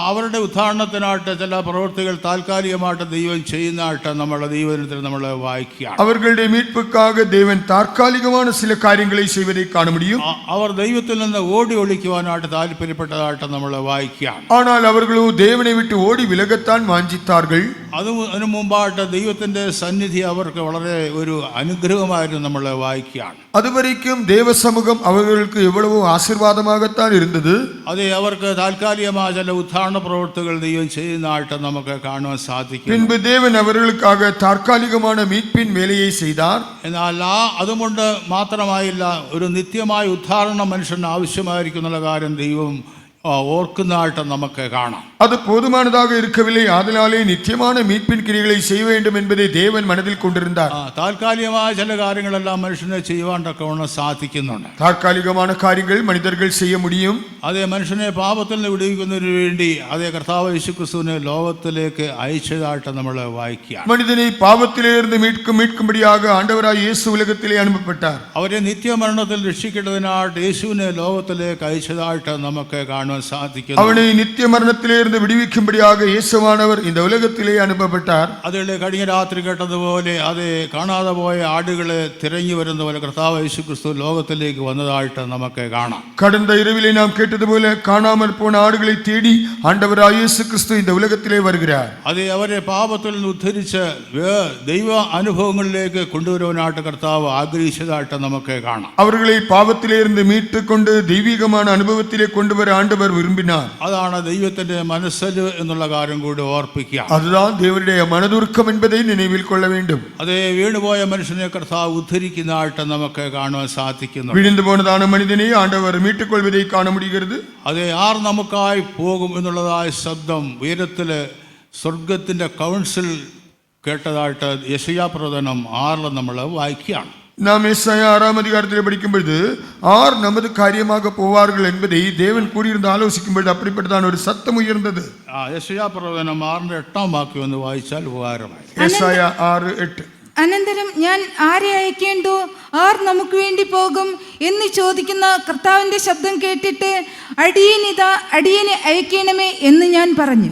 അവരുടെ ഉദ്ധാരണത്തിനായിട്ട് ചില പ്രവൃത്തികൾ താൽക്കാലികമായിട്ട് ദൈവം ചെയ്യുന്നതായിട്ട് നമ്മുടെ ദൈവത്തിൽ നമ്മൾ വായിക്കുകയാണ്. அவர்களுடைய மீட்புக்காக தேவன் தற்காலிகமான சில காரியங்களை செய்வதை காண முடியும். അവർ ദൈവത്തിൽ നിന്ന് ഓടി ഒളിക്കുവാനായിട്ട് താല്പര്യപ്പെട്ടതായിട്ട് നമ്മൾ വായിക്കുകയാണ്. ஆனால் அவர்களோ தேவனை விட்டு ஓடி விலகத்தான் வாஞ்சித்தார்கள். അതിനു മുമ്പായിട്ട് ദൈവത്തിൻ്റെ സന്നിധി അവർക്ക് വളരെ ഒരു അനുഗ്രഹമായിരുന്നു നമ്മൾ വായിക്കുകയാണ്. அதுவரைக்கும் தேவ சமூகம் அவர்களுக்கு எவ்வளவோ ஆசீர்வாதமாகத்தான் இருந்தது. അതെ, അവർക്ക് താൽക്കാലികമായ ചില ഉദ്ധാരണ പ്രവൃത്തികൾ ദൈവം ചെയ്യുന്നതായിട്ട് നമുക്ക് കാണുവാൻ സാധിക്കും. பின்பு தேவன் அவர்களுக்காக தற்காலிகமான மீட்பின் வேலையை செய்தார். എന്നാൽ അതുകൊണ്ട് മാത്രമായില്ല, ഒരു നിത്യമായ ഉദ്ധാരണം മനുഷ്യന് ആവശ്യമായിരിക്കും എന്നുള്ള കാര്യം ദൈവം ഓർക്കുന്നതായിട്ട് നമുക്ക് കാണാം. அது போதுமானதாக இருக்கவில்லை, ஆதலாலே நித்தியமான மீட்பின் கிரியைகளை செய்ய வேண்டும் என்பதை தேவன் மனதில் கொண்டிருந்தார். താൽക്കാലികമായ ചില കാര്യങ്ങളെല്ലാം മനുഷ്യനെ ചെയ്യുവാൻ തക്കവണ്ണം സാധിക്കുന്നുണ്ട്. தற்காலிகமான காரியங்கள் மனிதர்கள் செய்ய முடியும். അതേ, മനുഷ്യനെ പാപത്തിൽ നിന്ന് വിടുവിക്കുന്നതിന് വേണ്ടി അതേ കർത്താവ് യേശുക്രിസ്തുവിനെ ലോകത്തിലേക്ക് അയച്ചതായിട്ട് നമ്മൾ വായിക്കുക. மனிதனை பாவத்திலிருந்து மீட்கும்படியாக ஆண்டவராய் இயேசு உலகத்திலே அனுப்பப்பட்டார். അവരെ നിത്യമരണത്തിൽ രക്ഷിക്കേണ്ടതിനായിട്ട് യേശുവിനെ ലോകത്തിലേക്ക് അയച്ചതായിട്ട് നമുക്ക് കാണുവാൻ സാധിക്കുന്നു. அவனை நித்திய மரணத்திலிருந்து விடுவிக்கும்படியாக இயேசுவானவர் இந்த உலகத்திலே அனுப்பப்பட்டார். അതിലെ കഴിഞ്ഞ രാത്രി കേട്ടതുപോലെ അതേ കാണാതെ പോയ ആടുകളെ തിരഞ്ഞു വരുന്ന പോലെ കർത്താവ് യേശുക്രിസ്തു ലോകത്തിലേക്ക് വന്നതായിട്ട് നമുക്ക് കാണാം. கடந்த இரவிலே நாம் கேட்டது போல காணாமல் போன ஆடுகளை தேடி ஆண்டவராய் இயேசு கிறிஸ்து இந்த உலகத்திலே வருகிறார். അതേ, അവരെ പാപത്തിൽ നിന്ന് ഉദ്ധരിച്ച് ദൈവ അനുഭവങ്ങളിലേക്ക് കൊണ്ടുവരുവാനായിട്ട് കർത്താവ് ആഗ്രഹിച്ചതായിട്ട് നമുക്ക് കാണാം. அவர்களை பாவத்திலிருந்து மீட்டு கொண்டு தெய்வீகமான அனுபவத்திலே கொண்டு வர ஆண்டவர் விரும்பினார். അതാണ് ദൈവത്തിന്റെ മനസ്സല് എന്നുള്ള കാര്യം കൂടി ഓർപ്പിക്കുക. அதுதான் தேவனுடைய மனதுருக்கம் என்பதை நினைவில் கொள்ள வேண்டும். അതേ, വീണുപോയ മനുഷ്യനെ കർത്താവ് ഉദ്ധരിക്കുന്നതായിട്ട് നമുക്ക് കാണുവാൻ സാധിക്കുന്നു. விழுந்து போனதான மனிதனை ஆண்டவர் மீட்டுக் கொள்வதை காண முடிகிறது. അതേ, ആർ നമുക്കായി പോകും എന്നുള്ളതായ ശബ്ദം ഉയരത്തില് സ്വർഗത്തിന്റെ കൗൺസിൽ കേട്ടതായിട്ട് യെശയ്യാ പ്രവചനം 6 നമ്മൾ വായിക്കുകയാണ്. நாம் ஏசாயா 6ஆம் அதிகாரத்தில் படிக்கும் பொழுது ஆர் நமது காரியமாக போவார்கள் என்பதை தேவன் கூறியிருந்து ஆலோசிக்கும் பொழுது அப்படிப்பட்டதான ஒரு சத்தம் உயர்ந்தது. യെശയ്യാ പ്രവചനം 6ന്റെ 8ാം വാക്യം ഒന്ന് വായിച്ചാൽ ഉപകാരമായി. ஏசாயா 6:8. അനന്തരം ഞാൻ ആരെ അയക്കേണ്ടു, ആർ നമുക്ക് വേണ്ടി പോകും എന്ന് ചോദിക്കുന്ന കർത്താവിന്റെ ശബ്ദം കേട്ടിട്ട് അടിയനിതാ അടിയനെ അയക്കണമേ എന്ന് ഞാൻ പറഞ്ഞു.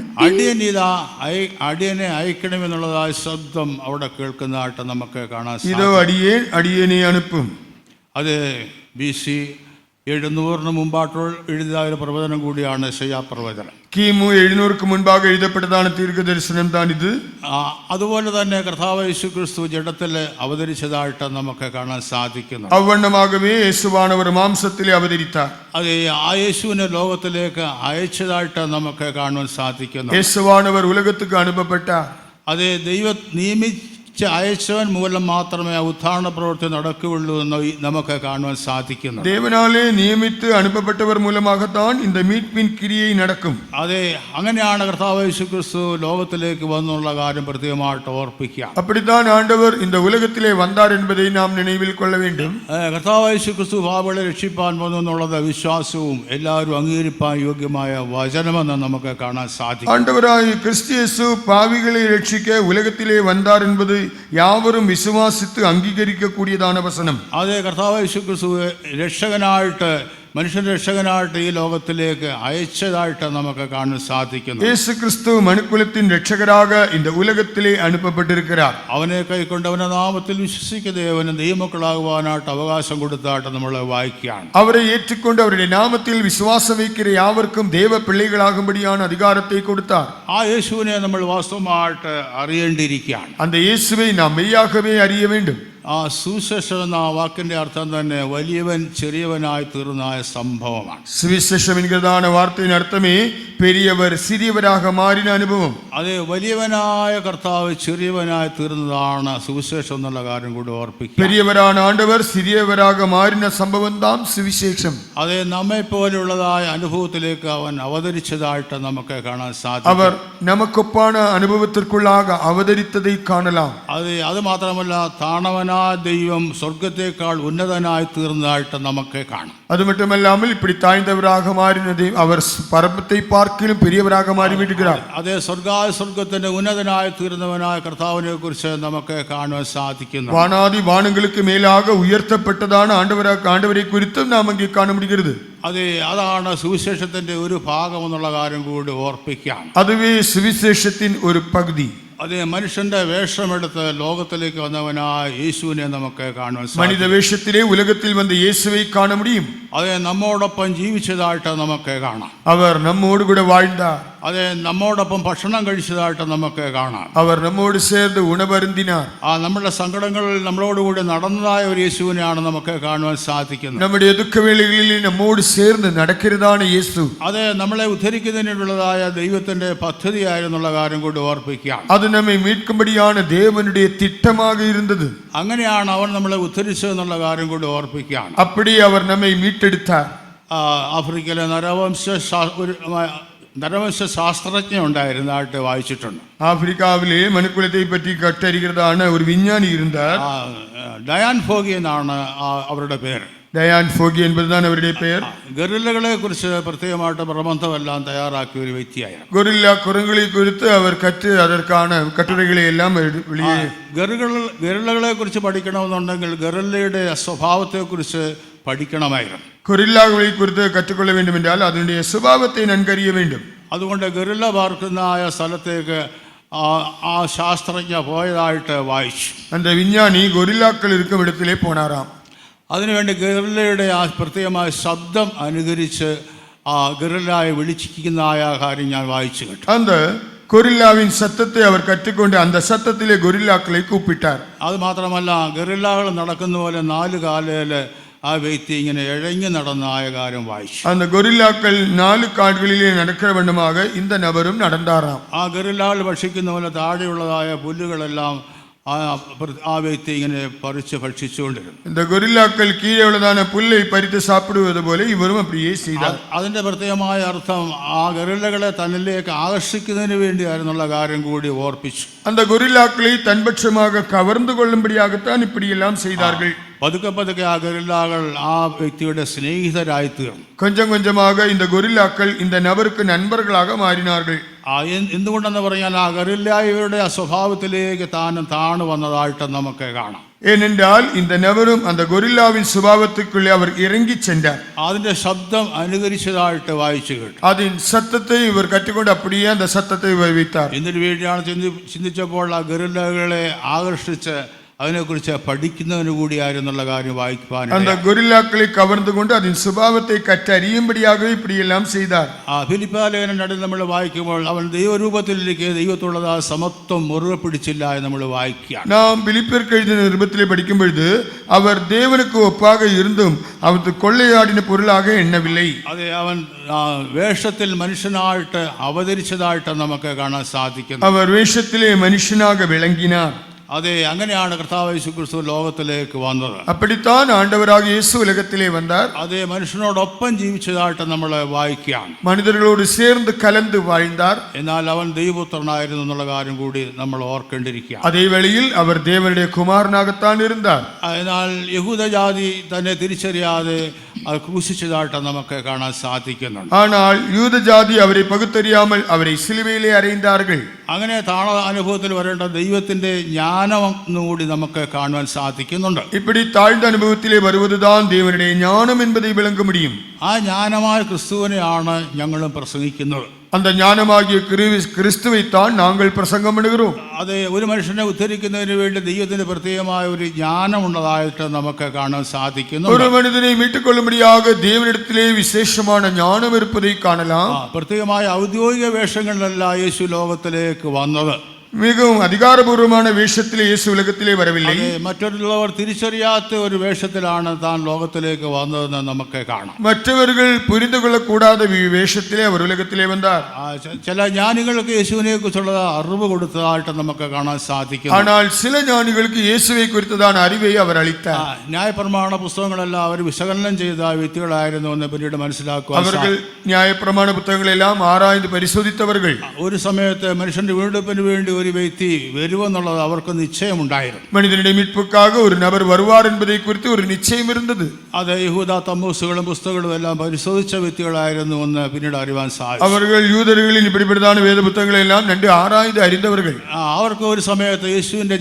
അടിയനെ അയക്കണമെന്നുള്ളതായ ശബ്ദം അവിടെ കേൾക്കുന്നതായിട്ട് നമുക്ക് കാണാൻ ഇതോ അടിയനെ അനുപ്പും. അത് BC 700 മുമ്പാട്ടോ എഴുതിയ ഒരു പ്രവചനം കൂടിയാണ് യെശയ്യാ പ്രവചനം. கிமு 700க்கு முன்பாக எழுதப்பட்டதான தீர்க்க தரிசனம் தான் இது. അതുപോലെ തന്നെ കർത്താവ് യേശുക്രിസ്തു ജഡത്തിൽ അവതരിച്ചതായിട്ട് നമുക്ക് കാണാൻ സാധിക്കുന്നു. அவ்வண்ணமாகவே இயேசுவானவர் மாம்சத்திலே அவதரித்தார். അതെ, ആ യേശുവിനെ ലോകത്തിലേക്ക് അയച്ചതായിട്ട് നമുക്ക് കാണാൻ സാധിക്കുന്നു. இயேசுவானவர் உலகத்துக்கு அனுப்பப்பட்டார். അതെ, ദൈവം നിയമിച്ച അയച്ചവൻ മൂലം മാത്രമേ ഉദ്ധാരണ പ്രവൃത്തി നടക്കുകയുള്ളൂ എന്ന് നമുക്ക് കാണുവാൻ സാധിക്കുന്നു. தேவனாலே நியமித்து அனுப்பப்பட்டவர் மூலமாகத்தான் இந்த மீட்பின் கிரியை நடக்கும். അതെ, അങ്ങനെയാണ് കർത്താവ് യേശുക്രിസ്തു ലോകത്തിലേക്ക് വന്നുള്ള കാര്യം പ്രത്യേകമായിട്ട് ഓർപ്പിക്കുക. அப்படித்தான் ஆண்டவர் இந்த உலகத்திலே வந்தார் என்பதை நாம் நினைவில் கொள்ள வேண்டும். കർത്താവ് യേശുക്രിസ്തു പാപികളെ രക്ഷിപ്പാൻ വന്നു എന്നുള്ളത് വിശ്വാസവും എല്ലാവരും അംഗീകരിപ്പാൻ യോഗ്യമായ വചനമെന്ന് നമുക്ക് കാണാൻ സാധിക്കും. ஆண்டவராய் கிறிஸ்து இயேசு பாவிகளை ரட்சிக்க உலகத்திலே வந்தார் என்பது யாவரும் விசுவாசித்து அங்கீகரிக்க கூடியதான வசனம். അതേ, കർത്താവ് യേശുക്രിസ്തു രക്ഷകനായിട്ട് മനുഷ്യൻ രക്ഷകനായിട്ട് ഈ ലോകത്തിലേക്ക് അയച്ചതായിട്ട് നമുക്ക് കാണാൻ സാധിക്കുന്നു. இயேசு கிறிஸ்து மனுக்குலத்தின் രക്ഷകராக இந்த உலகத்திலே அனுப்பப்பட்டிருக்கிறார். അവനെ കൈക്കൊണ്ട് അവന്റെ നാമത്തിൽ വിശ്വസിക്കുന്ന അവന് ദൈവമക്കളാകുവാനായിട്ട് അവകാശം കൊടുത്തായിട്ട് നമ്മൾ വായിക്കുകയാണ്. அவரை ஏற்றுக்கொண்டு அவருடைய நாமத்தில் விசுவாசம் வைக்கிற யாவருக்கும் தேவ பிள்ளைகளாகும்படியான அதிகாரத்தை கொடுத்தார். ആ യേശുവിനെ നമ്മൾ വാസ്തവമായിട്ട് അറിയേണ്ടിയിരിക്കുകയാണ്. அந்த இயேசுவை நாம் மெய்யாகவே அறிய வேண்டும். ആ സുവിശേഷം എന്ന വാക്കിന്റെ അർത്ഥം തന്നെ വലിയവൻ ചെറിയവനായി തീർന്ന സംഭവമാണ്. சுவிசேஷம் என்கிறதான வார்த்தையின் அர்த்தமே பெரியவர் சிறியவராக மாறின அனுபவம். അതെ, വലിയവനായ കർത്താവ് ചെറിയവനായി തീർന്നതാണ് സുവിശേഷം എന്നുള്ള കാര്യം കൂടി ഓർപ്പിക്കുക. பெரியவரான ஆண்டவர் சிறியவராக மாறின சம்பவம் தான் சுவிசேஷம். അതെ, നമ്മെ പോലെയുള്ളതായ അനുഭവത്തിലേക്ക് അവൻ അവതരിച്ചതായിട്ട് നമുക്ക് കാണാൻ സാധിക്കും. அவர் நமக்கொப்பான அனுபவத்திற்குள்ளாக அவதரித்ததை காணலாம். അതെ, അത് മാത്രമല്ല താണവനായ ദൈവം സ്വർഗത്തേക്കാൾ ഉന്നതനായി തീർന്നതായിട്ട് നമുക്ക് കാണാം. அது மட்டுமல்லாமல் இப்படி தாய்ந்தவராக மாறினதை அவர் பரமத்தை பார்க்கிலும் பெரியவராக மாறிவிடுகிறார். അതെ, സ്വർഗത്തിന്റെ ഉന്നതനായി തീർന്നവനായ കർത്താവിനെ കുറിച്ച് നമുക്ക് കാണുവാൻ സാധിക്കുന്നു. வானாதி வானங்களுக்கு மேலாக உயர்த்தப்பட்டதான ஆண்டவரை குறித்தும் நாம் அங்கே காண முடிகிறது. അതെ, അതാണ് സുവിശേഷത്തിന്റെ ഒരു ഭാഗം എന്നുള്ള കാര്യം കൂടി ഓർപ്പിക്കുകയാണ്. அதுவே சுவிசேஷத்தின் ஒரு பகுதி. അതെ, മനുഷ്യന്റെ വേഷമെടുത്ത് ലോകത്തിലേക്ക് വന്നവനായ യേശുവിനെ നമുക്ക് കാണുവാൻ மனித സാധിക്കും. வேஷத்திலே உலகத்தில் வந்த இயேசுவை காண முடியும். അതെ, നമ്മോടൊപ്പം ജീവിച്ചതായിട്ട് നമുക്ക് കാണാം. அவர் நம்மோடு கூட வாழ்ந்தார். അതെ, നമ്മോടൊപ്പം ഭക്ഷണം കഴിച്ചതായിട്ട് നമുക്ക് കാണാം. அவர் நம்மோடு சேர்ந்து உணவருந்தினார். നമ്മുടെ സങ്കടങ്ങളിൽ നമ്മളോടുകൂടി നടന്നതായ ഒരു യേശുവിനെയാണ് നമുക്ക് കാണുവാൻ സാധിക്കുന്നത്. நம்முடைய துக்க வேளைகளில் நம்மோடு சேர்ந்து நடக்கிறதான இயேசு. അതെ, നമ്മളെ ഉദ്ധരിക്കുന്നതിനുള്ളതായ ദൈവത്തിന്റെ പദ്ധതിയായിരുന്നുള്ള കാര്യം കൂടി ഓർപ്പിക്കുകയാണ്. அது நம்மை மீட்கும்படியான தேவனுடைய திட்டமாக இருந்தது. അങ്ങനെയാണ് അവൻ നമ്മളെ ഉദ്ധരിച്ചതെന്നുള്ള കാര്യം കൂടി ഓർപ്പിക്കുകയാണ്. அப்படி அவர் நம்மை மீட்டெடுத்தார். ആഫ്രിക്കയിലെ നരവംശ ശാസ്ത്രജ്ഞ ഉണ്ടായിരുന്നതായിട്ട് വായിച്ചിട്ടുണ്ട്. ஆப்பிரிக்காவிலே மனுக்குலத்தை பற்றி கற்றறிகிறதான ஒரு விஞ்ஞானி இருந்தார். ഡയാൻ ഫോഗി എന്നാണ് അവരുടെ പേര്. டயான் ஃபோகி என்பதுதான் அவருடைய பெயர். ഗറില്ലകളെ കുറിച്ച് പ്രത്യേകമായിട്ട് പ്രബന്ധമെല്ലാം തയ്യാറാക്കിയ ഒരു വ്യക്തിയായിരുന്നു. கொரில்லா குரங்குகளை குறித்து அவர் கற்று அதற்கான கட்டுரைகளை எல்லாம் வெளியே. ഗറില്ലകളെ കുറിച്ച് പഠിക്കണമെന്നുണ്ടെങ്കിൽ ഗറില്ലയുടെ സ്വഭാവത്തെക്കുറിച്ച് പഠിക്കണമായിരുന്നു. கொரில்லாவை குறித்து கற்றுக்கொள்ள வேண்டும் என்றால் அதனுடைய சுபாவத்தை நன்கறிய வேண்டும். അതുകൊണ്ട് ഗറില്ല പാർക്കുന്ന സ്ഥലത്തേക്ക് ആ ശാസ്ത്രജ്ഞ പോയതായിട്ട് വായിച്ചു. அந்த விஞ்ஞானி கொரில்லாக்கள் இருக்கும் இடத்திலே போனாராம். അതിനുവേണ്ടി ഗറില്ലയുടെ ആ പ്രത്യേകമായ ശബ്ദം അനുകരിച്ച് ആ ഗറില്ലയെ വിളിച്ചിരിക്കുന്ന കാര്യം ഞാൻ വായിച്ചു കേട്ടു. அந்த கொரில்லாவின் சத்தத்தை அவர் கற்றுக்கொண்டு அந்த சத்தத்திலே கொரில்லாக்களை கூப்பிட்டார். അത് മാത്രമല്ല, ഗറില്ലകൾ നടക്കുന്ന പോലെ 4 കാലിൽ ആ വ്യക്തി ഇങ്ങനെ ഇഴഞ്ഞു നടന്ന കാര്യം വായിച്ചു. அந்த கொரில்லாக்கள் 4 கால்களிலே நடக்கிற வண்ணமாக இந்த நபரும் நடந்தாராம். ആ ഗറില്ലകൾ ഭക്ഷിക്കുന്ന പോലെ താഴെയുള്ളതായ പുല്ലുകളെല്ലാം ആ വ്യക്തി ഇങ്ങനെ പറിച്ച് ഭക്ഷിച്ചുകൊണ്ടിരുന്നു. இந்த கொரில்லாக்கள் கீழே உள்ளதான புல்லை பறித்து சாப்பிடுவது போல இவரும் அப்படியே செய்தார். അതിന്റെ പ്രത്യേകമായ അർത്ഥം ആ ഗറില്ലകളെ തന്നിലേക്ക് ആകർഷിക്കുന്നതിന് വേണ്ടിയായിരുന്നുള്ള കാര്യം കൂടി ഓർപ്പിച്ചു. அந்த கொரில்லாக்களை தன்பட்சமாக கவர்ந்து கொள்ளும்படியாகத்தான் இப்படியெல்லாம் செய்தார்கள். പതുക്കെ പതുക്കെ ആ ഗറില്ലകൾ ആ വ്യക്തിയുടെ സ്നേഹിതരായി തീർന്നു. கொஞ்சம் கொஞ்சமாக இந்த கொரில்லாக்கள் இந்த நபருக்கு நண்பர்களாக மாறினார்கள். എന്തുകൊണ്ടെന്ന് പറഞ്ഞാൽ ആ ഗറില്ലയുടെ സ്വഭാവത്തിലേക്ക് താണു വന്നതായിട്ട് നമുക്ക് കാണാം. ஏனென்றால் இந்த நபரும் அந்த கொரில்லாவின் சுபாவத்துக்குள்ளே அவர் இறங்கி சென்றார். അതിന്റെ ശബ്ദം അനുകരിച്ചതായിട്ട് വായിച്ചു കേട്ടു. அதன் சத்தத்தை இவர் கற்றுக்கொண்டு அப்படியே அந்த சத்தத்தை வைத்தார். ഇതിനു വേണ്ടിയാണ് ചിന്തിച്ചപ്പോൾ ആ ഗറില്ലകളെ ആകർഷിച്ച് അതിനെക്കുറിച്ച് പഠിക്കുന്നതിന് കൂടിയായിരുന്നുള്ള കാര്യം വായിക്കുവാൻ அந்த கொரில்லாக்களை கவர்ந்து கொண்டு அதன் சுபாவத்தை கற்றறியும்படியாக இப்படியெல்லாம் செய்தார். ഫിലിപ്പിലേഖനം നമ്മൾ വായിക്കുമ്പോൾ അവൻ ദൈവരൂപത്തിലിരിക്കെ ദൈവത്തോടുള്ള സമത്വം മുറുകെ പിടിച്ചില്ല എന്ന് നമ്മൾ വായിക്കുകയാണ്. நாம் பிலிப்பியருக்கு எழுதின நிருபத்திலே படிக்கும் பொழுது அவர் தேவனுக்கு ஒப்பாக இருந்தும் அவர் கொள்ளையாடின பொருளாக எண்ணவில்லை. അതെ, അവൻ വേഷത്തിൽ മനുഷ്യനായിട്ട് അവതരിച്ചതായിട്ട് നമുക്ക് കാണാൻ സാധിക്കുന്നു. அவர் வேஷத்திலே மனுஷனாக விளங்கினார். അതെ, അങ്ങനെയാണ് കർത്താവ് യേശു ക്രിസ്തു ലോകത്തിലേക്ക് വന്നത്. அப்படித்தான் ஆண்டவராக இயேசு உலகத்திலே வந்தார். അതെ, മനുഷ്യനോടൊപ്പം ജീവിച്ചതായിട്ട് നമ്മൾ വായിക്കുകയാണ്. மனிதர்களோடு சேர்ந்து கலந்து வாழ்ந்தார். എന്നാൽ അവൻ ദൈവപുത്രനായിരുന്നു എന്നുള്ള കാര്യം കൂടി നമ്മൾ ഓർക്കേണ്ടിയിരിക്കുകയാണ്. அதே வேளையில் அவர் தேவனுடைய குமாரனாகத்தான் இருந்தார். എന്നാൽ യഹൂദജാതി തന്നെ തിരിച്ചറിയാതെ അത് ക്രൂശിച്ചതായിട്ട് നമുക്ക് കാണാൻ സാധിക്കുന്നുണ്ട്. ஆனால் யூத ஜாதி அவரை பகுத்தறியாமல் அவரை சிலுவையிலே அறைந்தார்கள். അങ്ങനെ താണ അനുഭവത്തിൽ വരേണ്ട ദൈവത്തിന്റെ ജ്ഞാനം കൂടി നമുക്ക് കാണുവാൻ സാധിക്കുന്നുണ്ട്. இப்படி தாழ்ந்த அனுபவத்திலே வருவதுதான் தேவனுடைய ஞானம் என்பதை விளங்க முடியும். ആ ജ്ഞാനമായ ക്രിസ്തുവിനെയാണ് ഞങ്ങളും പ്രസംഗിക്കുന്നത്. அந்த ஞானமாகிய கிறிஸ்துவைத்தான் நாங்கள் பிரசங்கம் பண்ணுகிறோம். അതെ, ഒരു മനുഷ്യനെ ഉദ്ധരിക്കുന്നതിന് വേണ്ടി ദൈവത്തിന് പ്രത്യേകമായ ഒരു ജ്ഞാനമുള്ളതായിട്ട് നമുക്ക് കാണാൻ സാധിക്കുന്നു. ஒரு மனிதனை மீட்டுக் கொள்ளும்படியாக தேவனிடத்திலே விசேஷமான ஞானம் இருப்பதை காணலாம். പ്രത്യേകമായ ഔദ്യോഗിക വേഷങ്ങളിലല്ല യേശു ലോകത്തിലേക്ക് വന്നത്. மிகவும் அதிகாரபூர்வமான வேஷத்திலே இயேசு உலகத்திலே வரவில்லை. മറ്റുള്ളവർ തിരിച്ചറിയാത്ത ഒരു വേഷത്തിലാണ് താൻ ലോകത്തിലേക്ക് വന്നതെന്ന് നമുക്ക് കാണാം. மற்றவர்கள் புரிந்து கொள்ளக்கூடாத வேஷத்திலே அவர் உலகத்திலே வந்தார். ചില ജ്ഞാനികൾക്ക് യേശുവിനെ കുറിച്ചുള്ള അറിവ് കൊടുത്തതായിട്ട് നമുക്ക് കാണാൻ സാധിക്കും. ஆனால் சில ஞானிகளுக்கு இயேசுவை குறித்ததான அறிவை அவர் அளித்தார். ന്യായപ്രമാണ പുസ്തകങ്ങളെല്ലാം അവർ വിശകലനം ചെയ്ത വ്യക്തികളായിരുന്നു എന്ന് പിന്നീട് മനസ്സിലാക്കുക. அவர்கள் நியாயப்பிரமாண புத்தகங்களை எல்லாம் ஆராய்ந்து பரிசோதித்தவர்கள். ഒരു സമയത്ത് മനുഷ്യന്റെ വീണ്ടെടുപ്പിന് വേണ്ടി ഒരു വ്യക്തി വരുമെന്നുള്ളത് അവർക്ക് നിശ്ചയമുണ്ടായിരുന്നു. மனிதனுடைய மீட்புக்காக ஒரு நபர் வருவார் என்பதை குறித்து ஒரு நிச்சயம் இருந்தது. അത് യഹൂദ തമ്മൂസുകളും പുസ്തകങ്ങളും എല്ലാം പരിശോധിച്ച വ്യക്തികളായിരുന്നു എന്ന് പിന്നീട് അറിയാൻ സാധിച്ചു. அவர்கள் யூதர்களின் இப்படிப்பட்டதான வேத புத்தகங்களை எல்லாம் நன்கு ஆராய்ந்து அறிந்தவர்கள். അവർക്ക് ഒരു സമയത്ത് യേശുവിന്റെ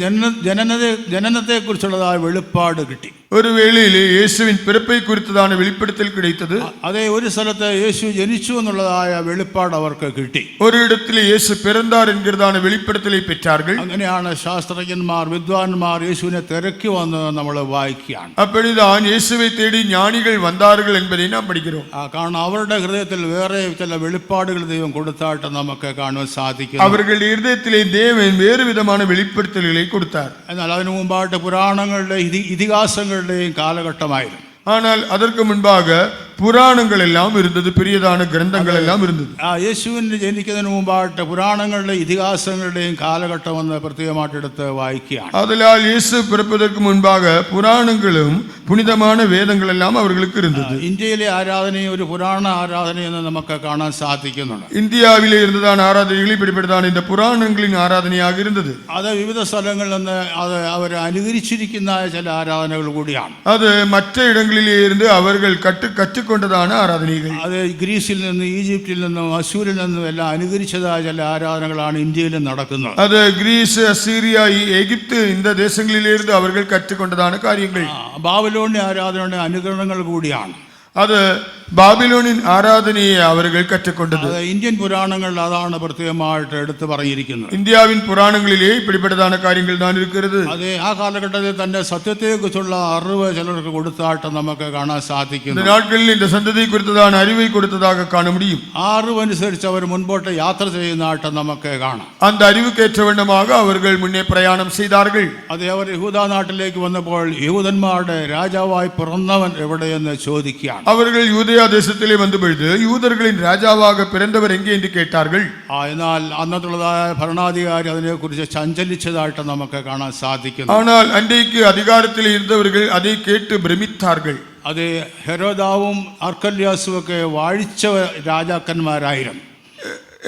ജനനത്തെ കുറിച്ചുള്ളതായ വെളിപ്പാട് കിട്ടി. ഒരു വേളയിലെ യേശുവിൻ പിറപ്പை குறித்ததான വെളിപ്പെടുത്തൽ கிடைத்தது. അതേ ഒരു സ്ഥലത്ത് യേശു ജനിച്ചു എന്നുള്ളതായ വെളിപ്പാട് അവർക്ക് കിട്ടി. ഒരു ഇടത്തിലെ യേശു പിറந்தார் എன்கிறதான വെളിപ്പെടുത്തலை பெற்றார்கள். അങ്ങനെയാണ് ശാസ്ത്രജ്ഞന്മാർ വിദ്വാൻമാർ യേശുവിനെ തിരക്കി വന്ന് നമ്മൾ വായിക്കുകയാണ്. அப்படிதான் இயேசுவை தேடி ஞானிகள் வந்தார்கள் என்பதை நாம் படிக்கிறோம். കാരണം അവരുടെ ഹൃദയത്തിൽ വേറെ ചില വെളിപ്പാടുകൾ ദൈവം കൊടുത്തായിട്ട് നമുക്ക് കാണുവാൻ സാധിക്കും. அவர்கள் இருதயத்திலே தேவன் வேறு விதமான வெளிப்படுத்தல்களை கொடுத்தார். എന്നാൽ അതിനു മുമ്പായിട്ട് പുരാണങ്ങളുടെ ഇതിഹാസങ്ങളുടെയും കാലഘട്ടമായിരുന്നു. ஆனால் அதற்கு முன்பாக புராணங்கள் எல்லாம் இருந்தது, பெரியதான கிரந்தங்கள் எல்லாம் இருந்தது. യേശുവിന് ജനിക്കുന്നതിന് മുമ്പായിട്ട് പുരാണങ്ങളുടെ ഇതിഹാസങ്ങളുടെയും കാലഘട്ടം എന്ന് പ്രത്യേകമായിട്ട് എടുത്ത് വായിക്കുകയാണ്. அதனால் இயேசு பிறப்பதற்கு முன்பாக புராணங்களும் புனிதமான வேதங்கள் எல்லாம் அவர்களுக்கு இருந்தது. ഇന്ത്യയിലെ ആരാധനയും ഒരു പുരാണ ആരാധനയെന്ന് നമുക്ക് കാണാൻ സാധിക്കുന്നുണ്ട്. இந்தியாவிலே இருந்ததான ஆராதனைகள் இப்படிப்பட்டதான இந்த புராணங்களின் ஆராதனையாக இருந்தது. അത് വിവിധ സ്ഥലങ്ങളിൽ നിന്ന് അത് അവർ അനുകരിച്ചിരിക്കുന്ന ചില ആരാധനകൾ കൂടിയാണ്. அது மற்ற இடங்களிலே இருந்து அவர்கள் കറ്റുകൊണ്ടതാണ് ആരാധനകൾ. അത് ഗ്രീസിൽ നിന്ന് ഈജിപ്തിൽ നിന്നും അശൂരിൽ നിന്നും എല്ലാം അനുകരിച്ചതായ ചില ആരാധനകളാണ് ഇന്ത്യയിൽ നടക്കുന്നത്. അത് ഗ്രീസ്, അസീറിയ, ഈജിപ്ത് இந்த ദേശങ്ങളിലിருந்து അവர்கள் കറ്റുകൊണ്ടതാണ് കാര്യങ്ങൾ. ബാബിലോണിയ ആരാധനയുടെ അനുകരണങ്ങൾ കൂടിയാണ്. അത് ബാബിലോണിൻ ആരാധനയെ അവர்கள் കற்றுക്കൊണ്ടത്. ഇന്ത്യൻ പുരാണങ്ങളിൽ അതാണ് പ്രത്യേകമായിട്ട് എടുത്തു പറഞ്ഞിരിക്കുന്നത്. ഇന്ത്യാവിൻ പുരാണങ്ങളിലെ ഇപ്പിടിപ്പെട്ടതാണ് കാര്യങ്ങൾ താൻ ഇരിക്കുന്നത്. അതെ, ആ കാലഘട്ടത്തിൽ തന്റെ സത്യത്തെക്കുറിച്ചുള്ള അറിവ് ചിലർക്ക് കൊടുത്തായിട്ട് നമുക്ക് കാണാൻ സാധിക്കും. இந்த நாட்களில் இந்த சந்ததியை குறித்ததான அறிவை கொடுத்ததாக காண முடியும். ആ അറിവനുസരിച്ച് അവർ മുൻപോട്ട് യാത്ര ചെയ്യുന്നതായിട്ട് നമുക്ക് കാണാം. அந்த அறிவுக்கேற்றவண்ணமாக அவர்கள் முன்னே பிரயாணம் செய்தார்கள். അതെ, അവർ യഹൂദാ നാട്ടിലേക്ക് വന്നപ്പോൾ യഹൂദന്മാരുടെ രാജാവായി പിറന്നവൻ എവിടെയെന്ന് ചോദിക്കുകയാണ്. அவர்கள் யூதேயா தேசத்திலே வந்த பொழுது யூதர்களின் ராஜாவாக பிறந்தவர் எங்கே என்று கேட்டார்கள். എന്നാൽ അന്നത്തുള്ളതായ ഭരണാധികാരി അതിനെക്കുറിച്ച് ചഞ്ചലിച്ചതായിട്ട് നമുക്ക് കാണാൻ സാധിക്കുന്നു. ஆனால் அன்றைக்கு அதிகாரத்தில் இருந்தவர்கள் அதை கேட்டு பிரமித்தார்கள். അത് ഹെരോദാവും അർക്കല്യാസും ഒക്കെ വാഴിച്ച രാജാക്കന്മാരായിരുന്നു.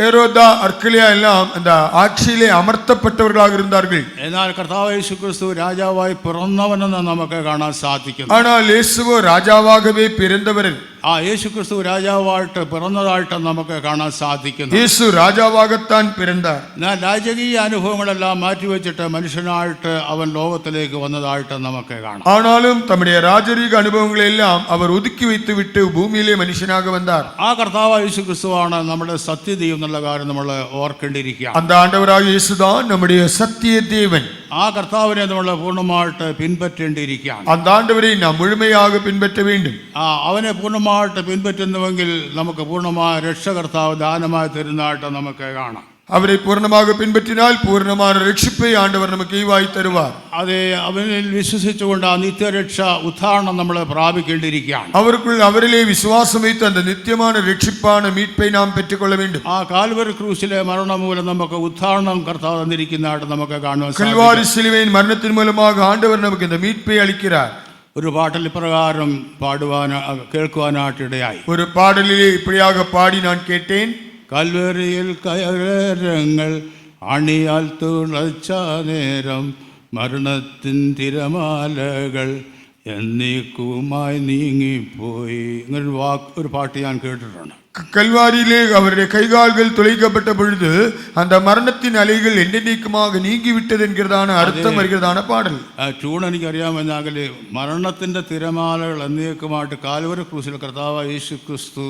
ஏரோதா, அர்க்கலியா எல்லாம் அந்த ஆட்சியிலே அமர்த்தப்பட்டவர்களாக இருந்தார்கள். എന്നാൽ കർത്താവ് യേശുക്രിസ്തു രാജാവായി പിറന്നവനെന്ന് നമുക്ക് കാണാൻ സാധിക്കുന്നു. ஆனால் இயேசுவோ ராஜாவாகவே பிறந்தவர். യേശുക്രിസ്തു രാജാവായിട്ട് പിറന്നതായിട്ട് നമുക്ക് കാണാൻ സാധിക്കുന്നു. യേശു രാജാവാകത്താൻ പിറந்தார். എന്നാൽ രാജകീയ അനുഭവങ്ങളെല്ലാം മാറ്റിവെച്ചിട്ട് മനുഷ്യനായിട്ട് അവൻ ലോകത്തിലേക്ക് വന്നതായിട്ട് നമുക്ക് കാണാം. ஆனாலும் தம்முடைய ராஜரீக அனுபவங்களை எல்லாம் அவர் ஒதுக்கி வைத்து விட்டு பூமியிலே மனுஷனாக வந்தார். ആ കർത്താവ് യേശുക്രിസ്തുവാണ് നമ്മുടെ സത്യദൈവം എന്നുള്ള കാര്യം നമ്മൾ ഓർക്കേണ്ടിയിരിക്കുകയാണ്. அந்த ஆண்டவராக இயேசுதான் நம்முடைய சத்திய தேவன். ആ കർത്താവിനെ നമ്മൾ പൂർണ്ണമായിട്ട് പിൻപറ്റേണ്ടിയിരിക്കുകയാണ്. அந்த ஆண்டவரை நாம் முழுமையாக பின்பற்ற வேண்டும். അവനെ പൂർണ്ണമായിട്ട് പിൻപറ്റുന്നുവെങ്കിൽ നമുക്ക് പൂർണ്ണമായ രക്ഷകർത്താവ് ദാനമായി തരുന്നതായിട്ട് നമുക്ക് കാണാം. அவரை பூர்ணமாக பின்பற்றினால் பூர்ணமான ரட்சிப்பை ஆண்டவர் நமக்கு ஈவாய் தருவார். അതെ, അവനിൽ വിശ്വസിച്ചുകൊണ്ട് ആ നിത്യരക്ഷ ഉദ്ധാരണം നമ്മൾ പ്രാപിക്കേണ്ടിയിരിക്കുകയാണ്. அவருக்குள் அவரிலே விசுவாசம் வைத்து அந்த நித்தியமான ரட்சிப்பான மீட்பை நாம் பெற்றுக்கொள்ள வேண்டும். ആ കാൽവരി ക്രൂശിലെ മരണം മൂലം നമുക്ക് ഉദ്ധാരണം കർത്താവ് തന്നിരിക്കുന്നതായിട്ട് നമുക്ക് കാണുവാൻ സാധിക്കും. கல்வாரி சிலுவையின் மரணத்தின் மூலமாக ஆண்டவர் நமக்கு இந்த மீட்பை அளிக்கிறார். ഒരു പാട്ടിൽ ഇപ്രകാരം കേൾക്കുവാനായിട്ടിടയായി. ஒரு பாடலிலே இப்படியாக பாடி நான் கேட்டேன். കൽവരിയിൽ കയറങ്ങൾ അണിയാൽ തുളച്ച നേരം മരണത്തിൻ തിരമാലകൾ എന്നേക്കുമായി നീങ്ങിപ്പോയി. ഒരു പാട്ട് ഞാൻ കേട്ടിട്ടുണ്ട്. கல்வாரியிலே அவருடைய கைகால்கள் துளைக்கப்பட்ட பொழுது அந்த மரணத்தின் அலைகள் என்னென்னைக்குமாக நீங்கிவிட்டது என்கிறதான அர்த்தம் வருகிறதான பாடல். ട്യൂൺ എനിക്കറിയാമെന്നെങ്കിൽ മരണത്തിന്റെ തിരമാലകൾ എന്നേക്കുമായിട്ട് കാൽവരി ക്രൂശിൽ കർത്താവ് യേശു ക്രിസ്തു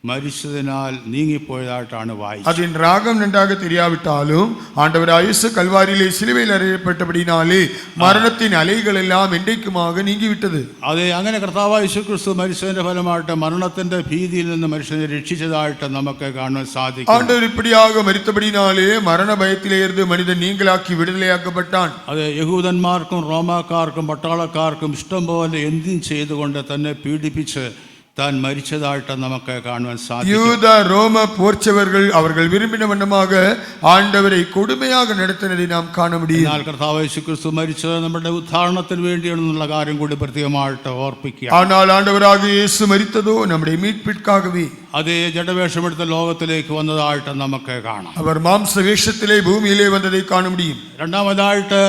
മരിച്ചതിനാൽ നീങ്ങിപ്പോയതായിട്ടാണ് വായിച്ചത്. അതിൻ രാഗം നன்றாக தெரியாவிட்டாலும் ஆண்டவராகிய இயேசு கல்வாரியிலே சிலுவையில் அறையப்பட்டபடினாலே மரணத்தின் அலைகள் எல்லாம் என்றைக்குமாக நீங்கிவிட்டது. അതെ, അങ്ങനെ കർത്താവ് യേശു ക്രിസ്തു മരിച്ചതിന്റെ ഫലമായിട്ട് മരണത്തിന്റെ ഭീതിയിൽ നിന്ന് മനുഷ്യനെ രക്ഷിച്ചതായിട്ട് നമുക്ക് കാണാൻ സാധിക്കും. ஆண்டவர் இப்படியாக மரித்தபடினாலே மரண பயத்திலே இருந்து மனிதன் நீங்களாக்கி விடுதலையாக்கப்பட்டான். അതെ, യഹൂദന്മാർക്കും റോമാക്കാർക്കും പട്ടാളക്കാർക്കും ഇഷ്ടം പോലെ എന്തും ചെയ്തുകൊണ്ട് തന്നെ പീഡിപ്പിച്ച് താൻ മരിച്ചതായിട്ട് നമുക്ക് കാണുവാൻ സാധിക്കും. யூத ரோம போர்ச்சவர்கள் அவர்கள் விரும்பின வண்ணமாக ஆண்டவரை கொடுமையாக நடத்தினதை நாம் காண முடியும். എന്നാൽ കർത്താവ് യേശു ക്രിസ്തു മരിച്ചത് നമ്മുടെ ഉദ്ധാരണത്തിന് വേണ്ടിയാണെന്നുള്ള കാര്യം കൂടി പ്രത്യേകമായിട്ട് ഓർപ്പിക്കുക. ஆனால் ஆண்டவராக இயேசு மரித்ததோ நம்முடைய மீட்பிற்காகவே. അതേ, ജഡവേഷമെടുത്ത ലോകത്തിലേക്ക് വന്നതായിട്ട് നമുക്ക് കാണാം. அவர் மாம்ச வேஷத்திலே பூமியிலே வந்ததை காண முடியும். രണ്ടാമതായിട്ട്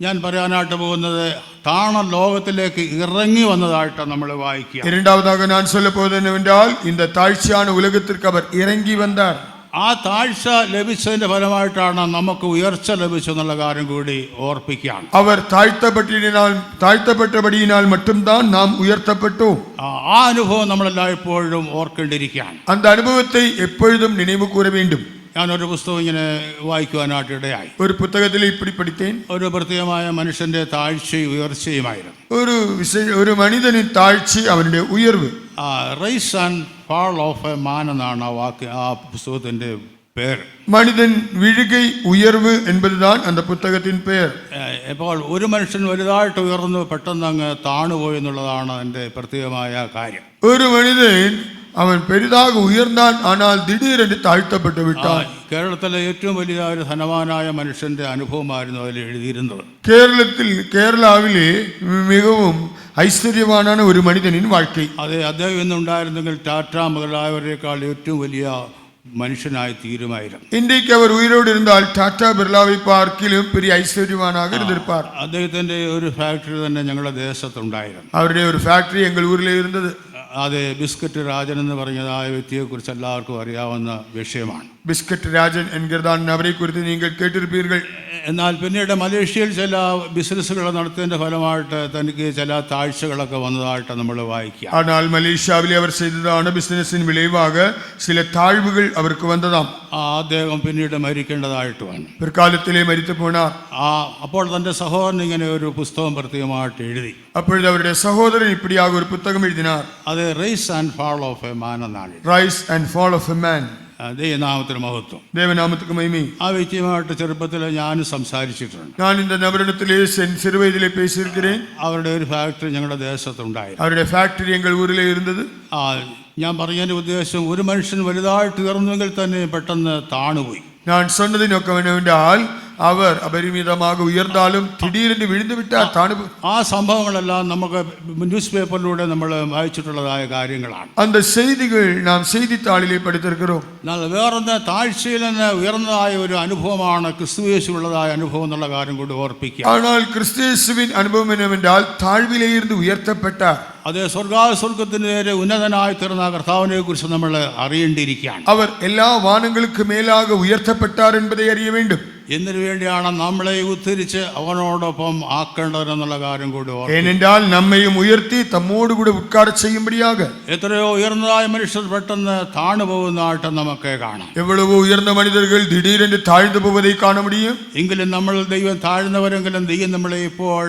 ഞാൻ പറയാനായിട്ട് പോകുന്നത് താണ ലോകത്തിലേക്ക് ഇറങ്ങി വന്നതായിട്ട് നമ്മൾ വായിക്കുക. இரண்டாவதாக நான் சொல்ல போவது என்னவென்றால் இந்த தாழ்ச்சியான உலகத்திற்கு அவர் இறங்கி வந்தார். ആ താഴ്ച ലഭിച്ചതിന്റെ ഫലമായിട്ടാണ് നമുക്ക് ഉയർച്ച ലഭിച്ചെന്നുള്ള കാര്യം കൂടി ഓർപ്പിക്കുകയാണ്. അവർ താഴ്ത്തപ്പെട്ടபடியினால் மட்டும்தான் நாம் உயர்த்தப்பட்டோம். ആ അനുഭവം നമ്മളെല്ലായ്പ്പോഴും ഓർക്കേണ്ടിയിരിക്കുകയാണ്. அந்த அனுபவத்தை எப்பொழுதும் நினைவு கூற வேண்டும். ഞാനൊരു പുസ്തകം ഇങ്ങനെ വായിക്കുവാനായിട്ട് ഇടയായി. ഒരു പുസ്തകത്തിൽ இப்படி പഠിத்தேன். ഒരു പ്രത്യേകമായ മനുഷ്യന്റെ താഴ്ചയും ഉയർച്ചയുമായിരുന്നു. ഒരു മനുഷ്യനിன் താഴ്ച അവന്റെ ഉയർവ്. Rise and fall of a man എന്നാണ് ആ പുസ്തകത്തിന്റെ പേര്. മനിതൻ വീഴുകை ഉയർവ് என்பதுதான் அந்த പുസ്തകത്തിൻ പേര്. ഇപ്പോൾ ഒരു മനുഷ്യൻ വലുതായിട്ട് ഉയർന്നു പെട്ടെന്ന് അങ്ങ് താണുപോയി എന്നുള്ളതാണ് എൻ്റെ പ്രത്യേകമായ കാര്യം. ഒരു മനുഷ്യൻ അവൻ പെരിதாக ഉയർന്നാൻ ஆனால் திடீரென்று താഴ്ത്തപ്പെട്ടു വിട്ടാൻ. കേരളത്തിലെ ഏറ്റവും വലിയ ഒരു ധനവാനായ മനുഷ്യന്റെ അനുഭവമായിരുന്നു അതിൽ എഴുതിയിരുന്നത്. കേരളാവിലെ മികവും ഐശ്വര്യവാനാണ് ഒരു മനുഷ്യനിൻ வாழ்க்கை. അതെ, അദ്ദേഹം ഇന്നുണ്ടായിരുന്നെങ്കിൽ ടാറ്റ മുതലായവരെക്കാൾ ഏറ്റവും വലിയ മനുഷ്യനായി തീരുമായിരുന്നു. ഇன்றைக்கு அவர் உயிரோடு இருந்தால் ടാറ്റാ ബിർലാவை பார்க்கிலும் பெரிய ஐஸ்வர்யவானாக இருந்திருப்பார். അദ്ദേഹത്തിന്റെ ഒരു ഫാക്ടറി തന്നെ ഞങ്ങളുടെ ദേശത്തുണ്ടായിരുന്നു. അവരുടെ ഒരു ഫാക്ടറി എங்கள் ഊരിലെ ഇരുന്നത്. അതെ, ബിസ്ക്കറ്റ് രാജൻ എന്ന് പറഞ്ഞതായ വ്യക്തിയെക്കുറിച്ച് എല്ലാവർക്കും അറിയാവുന്ന വിഷയമാണ്. ബിസ്ക്കറ്റ് രാജൻ എൻகிறதான் അവരെ കുറിച്ച് നിങ്ങൾ കേട്ടിരിപ്പീர்கள். എന്നാൽ പിന്നീട് മലേഷ്യയിൽ ചില ബിസിനസ്സുകൾ നടത്തിയതിന്റെ ഫലമായിട്ട് തനിക്ക് ചില താഴ്ചകളൊക്കെ വന്നതായിട്ട് നമ്മൾ വായിക്കുക. ஆனால் മലേഷ്യാവിലെ അവർ ചെയ്തതാണ് ബിസിനസ്സിൻ വിளைவாக ചില താഴ്വുകൾ അവർക്ക് വന്നതാം. അദ്ദേഹം പിന്നീട് മരിക്കേണ്ടതായിട്ട് വന്നു. പിற்காலத்திலே മരിച്ചു പോനാർ. അപ്പോൾ തന്റെ സഹോദരൻ ഇങ്ങനെ ഒരു പുസ്തകം പ്രത്യേകമായിട്ട് എഴുതി. അപ്പോൾ അവരുടെ സഹോദരൻ ഇപ്പടിയാക ഒരു പുസ്തകം എഴുതിനാർ. അത് rise and fall of a man എന്നാണ്. Rise and fall of a man. ദൈവനാമത്തിന് മഹത്വം. ദേവനാമத்துக்கு മഹിமை. ആ വ്യക്തിയുമായിട്ട് ചെറുപ്പത്തിൽ ഞാൻ സംസാരിച്ചിട്ടുണ്ട്. ഞാൻ இந்த നഗരത്തിലെ ചെറുവയതിലെ പേശിയിരിக்கிறேன். അവരുടെ ഒരു ഫാക്ടറി ഞങ്ങളുടെ ദേശത്തുണ്ടായിരുന്നു. അവരുടെ ഫാക്ടറി എங்கள் ഊരിലെ ഇരുന്നത്. ഞാൻ പറഞ്ഞതിന്റെ ഉദ്ദേശം, ഒരു മനുഷ്യൻ വലുതായിട്ട് ഉയർന്നുവെങ്കിൽ തന്നെ പെട്ടെന്ന് താണുപോയി. ഞാൻ சொன்னது நோக்கம் என்னவென்றால் അവർ അപരിമിതமாக ഉയർന്നാലും തിടീരെന്ന് വീഴ്ന്നു വിട്ടാൽ താണു. ആ സംഭവങ്ങളെല്ലാം നമുക്ക് ന്യൂസ് പേപ്പറിലൂടെ നമ്മൾ വായിച്ചിട്ടുള്ളതായ കാര്യങ്ങളാണ്. அந்த செய்திகள் நாம் செய்தித்தாளிலே പഠിച്ചിരിக்கிறோம். എന്നാൽ വേറൊന്ന്, താഴ്ചയിൽ നിന്ന് ഉയർന്നതായ ഒരു അനുഭവമാണ് ക്രിസ്തുയേശുവിനുള്ളതായ അനുഭവം എന്നുള്ള കാര്യം കൊണ്ട് ഓർപ്പിക്കുക. ஆனால் கிறிஸ்துவின் അനുഭവം என்னவென்றால் താഴ്വിலே இருந்து ഉയർത്തപ്പെട്ട, അതേ, സ്വർഗത്തിന് നേരെ ഉന്നതനായി തീർന്ന കർത്താവിനെ കുറിച്ച് നമ്മൾ അറിയേണ്ടിയിരിക്കുകയാണ്. അവർ എല്ലാ വാനങ്ങൾക്ക് മേലാக ഉയർത്തപ്പെട്ടാർ என்பதை அறிய வேண்டும். എന്തിനു വേണ്ടിയാണ് നമ്മളെ ഉദ്ധരിച്ച് അവനോടൊപ്പം ആക്കേണ്ടതെന്നുള്ള കാര്യം കൂടി ஏனென்றால் நம்மையும் உயர்த்தி தம்மோடு கூட உட்கார செய்யும்படியாக. എത്രയോ ഉയർന്നതായ മനുഷ്യർ പെട്ടെന്ന് താണു പോകുന്നതായിട്ട് നമുക്ക് കാണാം. எவ்வளவு உயர்ந்த மனிதர்கள் திடீரென்று தாழ்ந்து போவதை காண முடியும். എങ്കിലും നമ്മൾ ദൈവം താഴ്ന്നവരെങ്കിലും ദൈവം നമ്മളെ ഇപ്പോൾ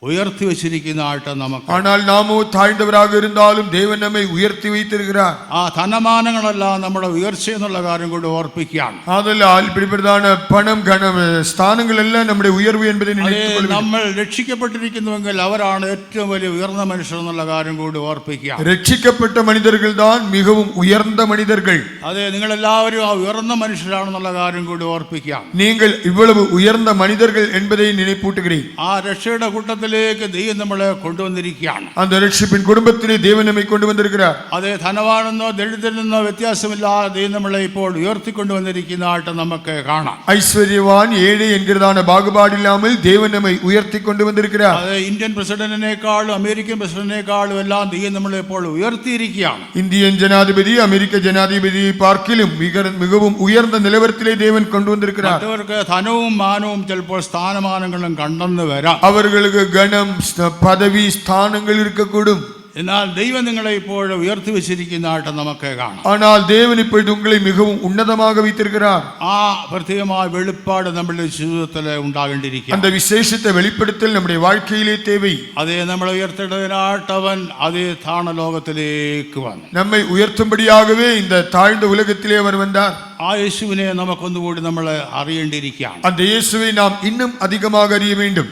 ഉയർത്തി വെച്ചിരിക്കുന്നതായിട്ട് നമുക്ക്. ஆனால் நாமோ தாழ்ந்தவராக இருந்தாலும் தேவன் நம்மை உயர்த்தி வைத்திருக்கிறார். ആ ധനമാനങ്ങളെല്ലാം നമ്മുടെ ഉയർച്ച എന്നുള്ള കാര്യം കൊണ്ട് ഓർപ്പിക്കുകയാണ്. ஆதலால் இப்படிப்பட்டதான பணம் கனம் ஸ்தானங்கள் எல்லாம் நம்முடைய உயர்வு என்பதை நினைத்துக் നമ്മൾ രക്ഷിക്കപ്പെട്ടിരിക്കുന്നുവെങ്കിൽ അവരാണ് ഏറ്റവും വലിയ ഉയർന്ന മനുഷ്യർ എന്നുള്ള കാര്യം കൂടി ഓർപ്പിക്കുക. രക്ഷിക്കപ്പെട്ട മനുഷ്യர்கள் தான் மிகவும் உயர்ந்த மனிதர்கள். അതെ, നിങ്ങൾ എല്ലാവരും ആ ഉയർന്ന മനുഷ്യരാണെന്നുള്ള കാര്യം കൂടി ഓർപ്പിക്കുക. நீங்கள் இவ்வளவு உயர்ந்த மனிதர்கள் என்பதை நினைப்பூட்டுகிறேன். ആ രക്ഷയുടെ കൂട്ടത്തിൽ ദൈവം നമ്മളെ കൊണ്ടുവന്നിരിക്കുകയാണ്. அந்த രക്ഷിപ്പിൻ കുടുംബത്തിലെ ദൈവൻ നമ്മെ കൊണ്ടുവന്നിരിக்கிறார். അതെ, ധനവാനെന്നോ ദരിദ്രനെന്നോ വ്യത്യാസമില്ലാതെ ദൈവം നമ്മളെ ഇപ്പോൾ ഉയർത്തിക്കൊണ്ടുവന്നിരിക്കുന്നതായിട്ട് നമുക്ക് കാണാം. ഐശ്വര്യവാൻ ഏഴ് എൻகிறதான பாகுபாடில்லாமல் தேவன் நம்மை உயர்த்தி கொண்டு வந்திருக்கிறார். അതെ, ഇന്ത്യൻ പ്രസിഡന്റിനേക്കാളും അമേരിക്കൻ പ്രസിഡന്റിനേക്കാളും എല്ലാം ദൈവം നമ്മളെ ഇപ്പോൾ ഉയർത്തിയിരിക്കുകയാണ്. இந்தியன் ஜனாதிபதி அமெரிக்க ஜனாதிபதியை பார்க்கிலும் மிகவும் உயர்ந்த நிலவரத்திலே தேவன் கொண்டு வந்திருக்கிறார். മറ്റവർക്ക് ധനവും മാനവും ചിലപ്പോൾ സ്ഥാനമാനങ്ങളും കണ്ടെന്ന് വരാം. அவர்களுக்கு கனம் பதவி ஸ்தானங்கள் இருக்கக்கூடும். എന്നാൽ ദൈവം നിങ്ങളെ ഇപ്പോൾ ഉയർത്തി വെച്ചിരിക്കുന്നതായിട്ട് നമുക്ക് കാണാം. ஆனால் தேவன் இப்பொழுது உங்களை மிகவும் உன்னதமாக வைத்திருக்கிறார். ആ പ്രത്യേകമായ വെളിപ്പാട് നമ്മുടെ ജീവിതത്തിൽ ഉണ്ടാകേണ്ടിയിരിക്കും. அந்த விசேஷத்தை வெளிப்படுத்தல் நம்முடைய வாழ்க்கையிலே தேவை. അതേ, നമ്മളെ ഉയർത്തേണ്ടതിനായിട്ട് അവൻ അതേ താണലോകത്തിലേക്ക് വന്നു. நம்மை ഉയർത്തുம்படியாகவே இந்த தாழ்ந்த உலகத்திலே அவர் வந்தார். ആ യേശുവിനെ നമുക്കൊന്നുകൂടി നമ്മൾ അറിയേണ്ടിയിരിക്കുകയാണ്. அந்த இயேசுவை நாம் இன்னும் அதிகமாக அறிய வேண்டும்.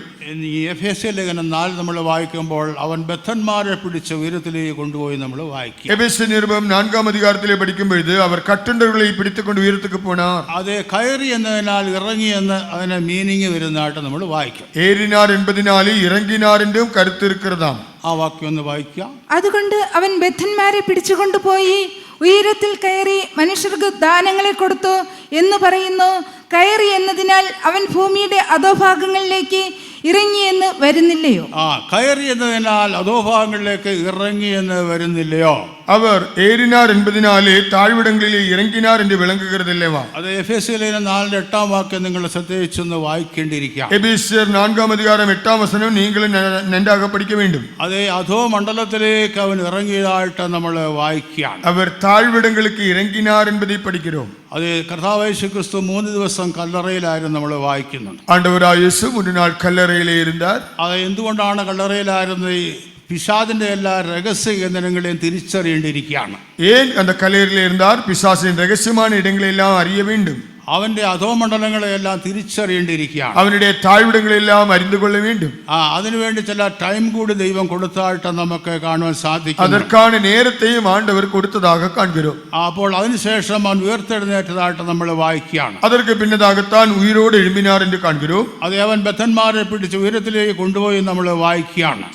ഈ എഫേസ്യ ലേഖനം 4 നമ്മൾ വായിക്കുമ്പോൾ അവൻ ബദ്ധന്മാരെ പിടിച്ച് ഉയരത്തിലേക്ക് കൊണ്ടുപോയി നമ്മൾ വായിക്കും. എഫേസ്യ നിരുപം 4-ാം അധികാരത്തിലെ പഠിക്കുമ്പോൾ അവർ കട്ടണ്ടകളെ പിടിച്ചുകൊണ്ട് ഉയരത്തേക്ക് പോനാർ. അതെ, കയറി എന്നതിനാൽ ഇറങ്ങി എന്ന് അതിന് മീനിങ് വരുന്നതായിട്ട് നമ്മൾ വായിക്കും. ഏറിനാർ என்பதினாலே ഇറങ്ങിനാർ എന്നും കരുത്തിരിക്കുന്നതാം. ആ വാക്യം ഒന്ന് വായിക്കാം. അതുകൊണ്ട് അവൻ ബദ്ധന്മാരെ പിടിച്ചുകൊണ്ടുപോയി ഉയരത്തിൽ കയറി മനുഷ്യർക്ക് ദാനങ്ങളെ കൊടുത്തു എന്ന് പറയുന്നു. കയറി എന്നതിനാൽ അവൻ ഭൂമിയുടെ അധോഭാഗങ്ങളിലേക്ക് ഇറങ്ങിയെന്ന് വരുന്നില്ലയോ? കയറി എന്നതിനാൽ അധോഭാഗങ്ങളിലേക്ക് ഇറങ്ങി എന്ന് വരുന്നില്ലയോ? அவர் ஏறினார் என்பதினாலே தாழ்விடங்களிலே இறங்கினார் என்று விளங்குகிறது அல்லவா? അത് എഫേസ്യർ 4:8 വാക്യം നിങ്ങൾ ശ്രദ്ധിച്ചൊന്ന് വായിക്കേണ്ടിയിരിക്കാം. எபேசியர் 4 அதிகாரம் 8 வசனம் நீங்களும் நன்றாக படிக்க வேண்டும். അത് അധോ മണ്ഡലത്തിലേക്ക് അവൻ ഇറങ്ങിയതായിട്ട് നമ്മൾ വായിക്കുകയാണ്. அவர் தாழ்விடங்களுக்கு இறங்கினார் என்பதை படிக்கிறோம். അത് കർത്താവ് യേശു ക്രിസ്തു 3 ദിവസം കല്ലറയിലായിരുന്നു നമ്മൾ വായിക്കുന്നുണ്ട്. ஆண்டவராய் இயேசு 3 நாள் கல்லறையிலே இருந்தார். അത് എന്തുകൊണ്ടാണ് കല്ലറയിലായിരുന്നത്? പിശാചിന്റെ എല്ലാ രഹസ്യ കേന്ദ്രങ്ങളെയും തിരിച്ചറിയേണ്ടിയിരിക്കുകയാണ്. ஏன் அந்த கல்லறையிலே இருந்தார்? பிசாசின் ரகசியமான இடங்களை எல்லாம் அறிய வேண்டும். അവന്റെ അധോമണ്ഡലങ്ങളെയെല്ലാം തിരിച്ചറിയേണ്ടിയിരിക്കുകയാണ്. அவனுடைய தாழ்விடங்களெல்லாம் அறிந்து கொள்ள வேண்டும். അതിനുവേണ്ടി ചില ടൈം കൂടി ദൈവം കൊടുത്തായിട്ട് നമുക്ക് കാണുവാൻ സാധിക്കും. அதற்கான நேரத்தையும் ஆண்டவர் கொடுத்ததாக காண்கிறோம். അപ്പോൾ അതിനുശേഷം അവൻ ഉയർത്തെഴുന്നേറ്റതായിട്ട് നമ്മൾ വായിക്കുകയാണ്. அதற்கு பின்னதாகத்தான் உயிரோடு எழும்பினார் என்று காண்கிறோம். അത് അവൻ ബദ്ധന്മാരെ പിടിച്ച് ഉയരത്തിലേക്ക് കൊണ്ടുപോയി നമ്മൾ വായിക്കുകയാണ്.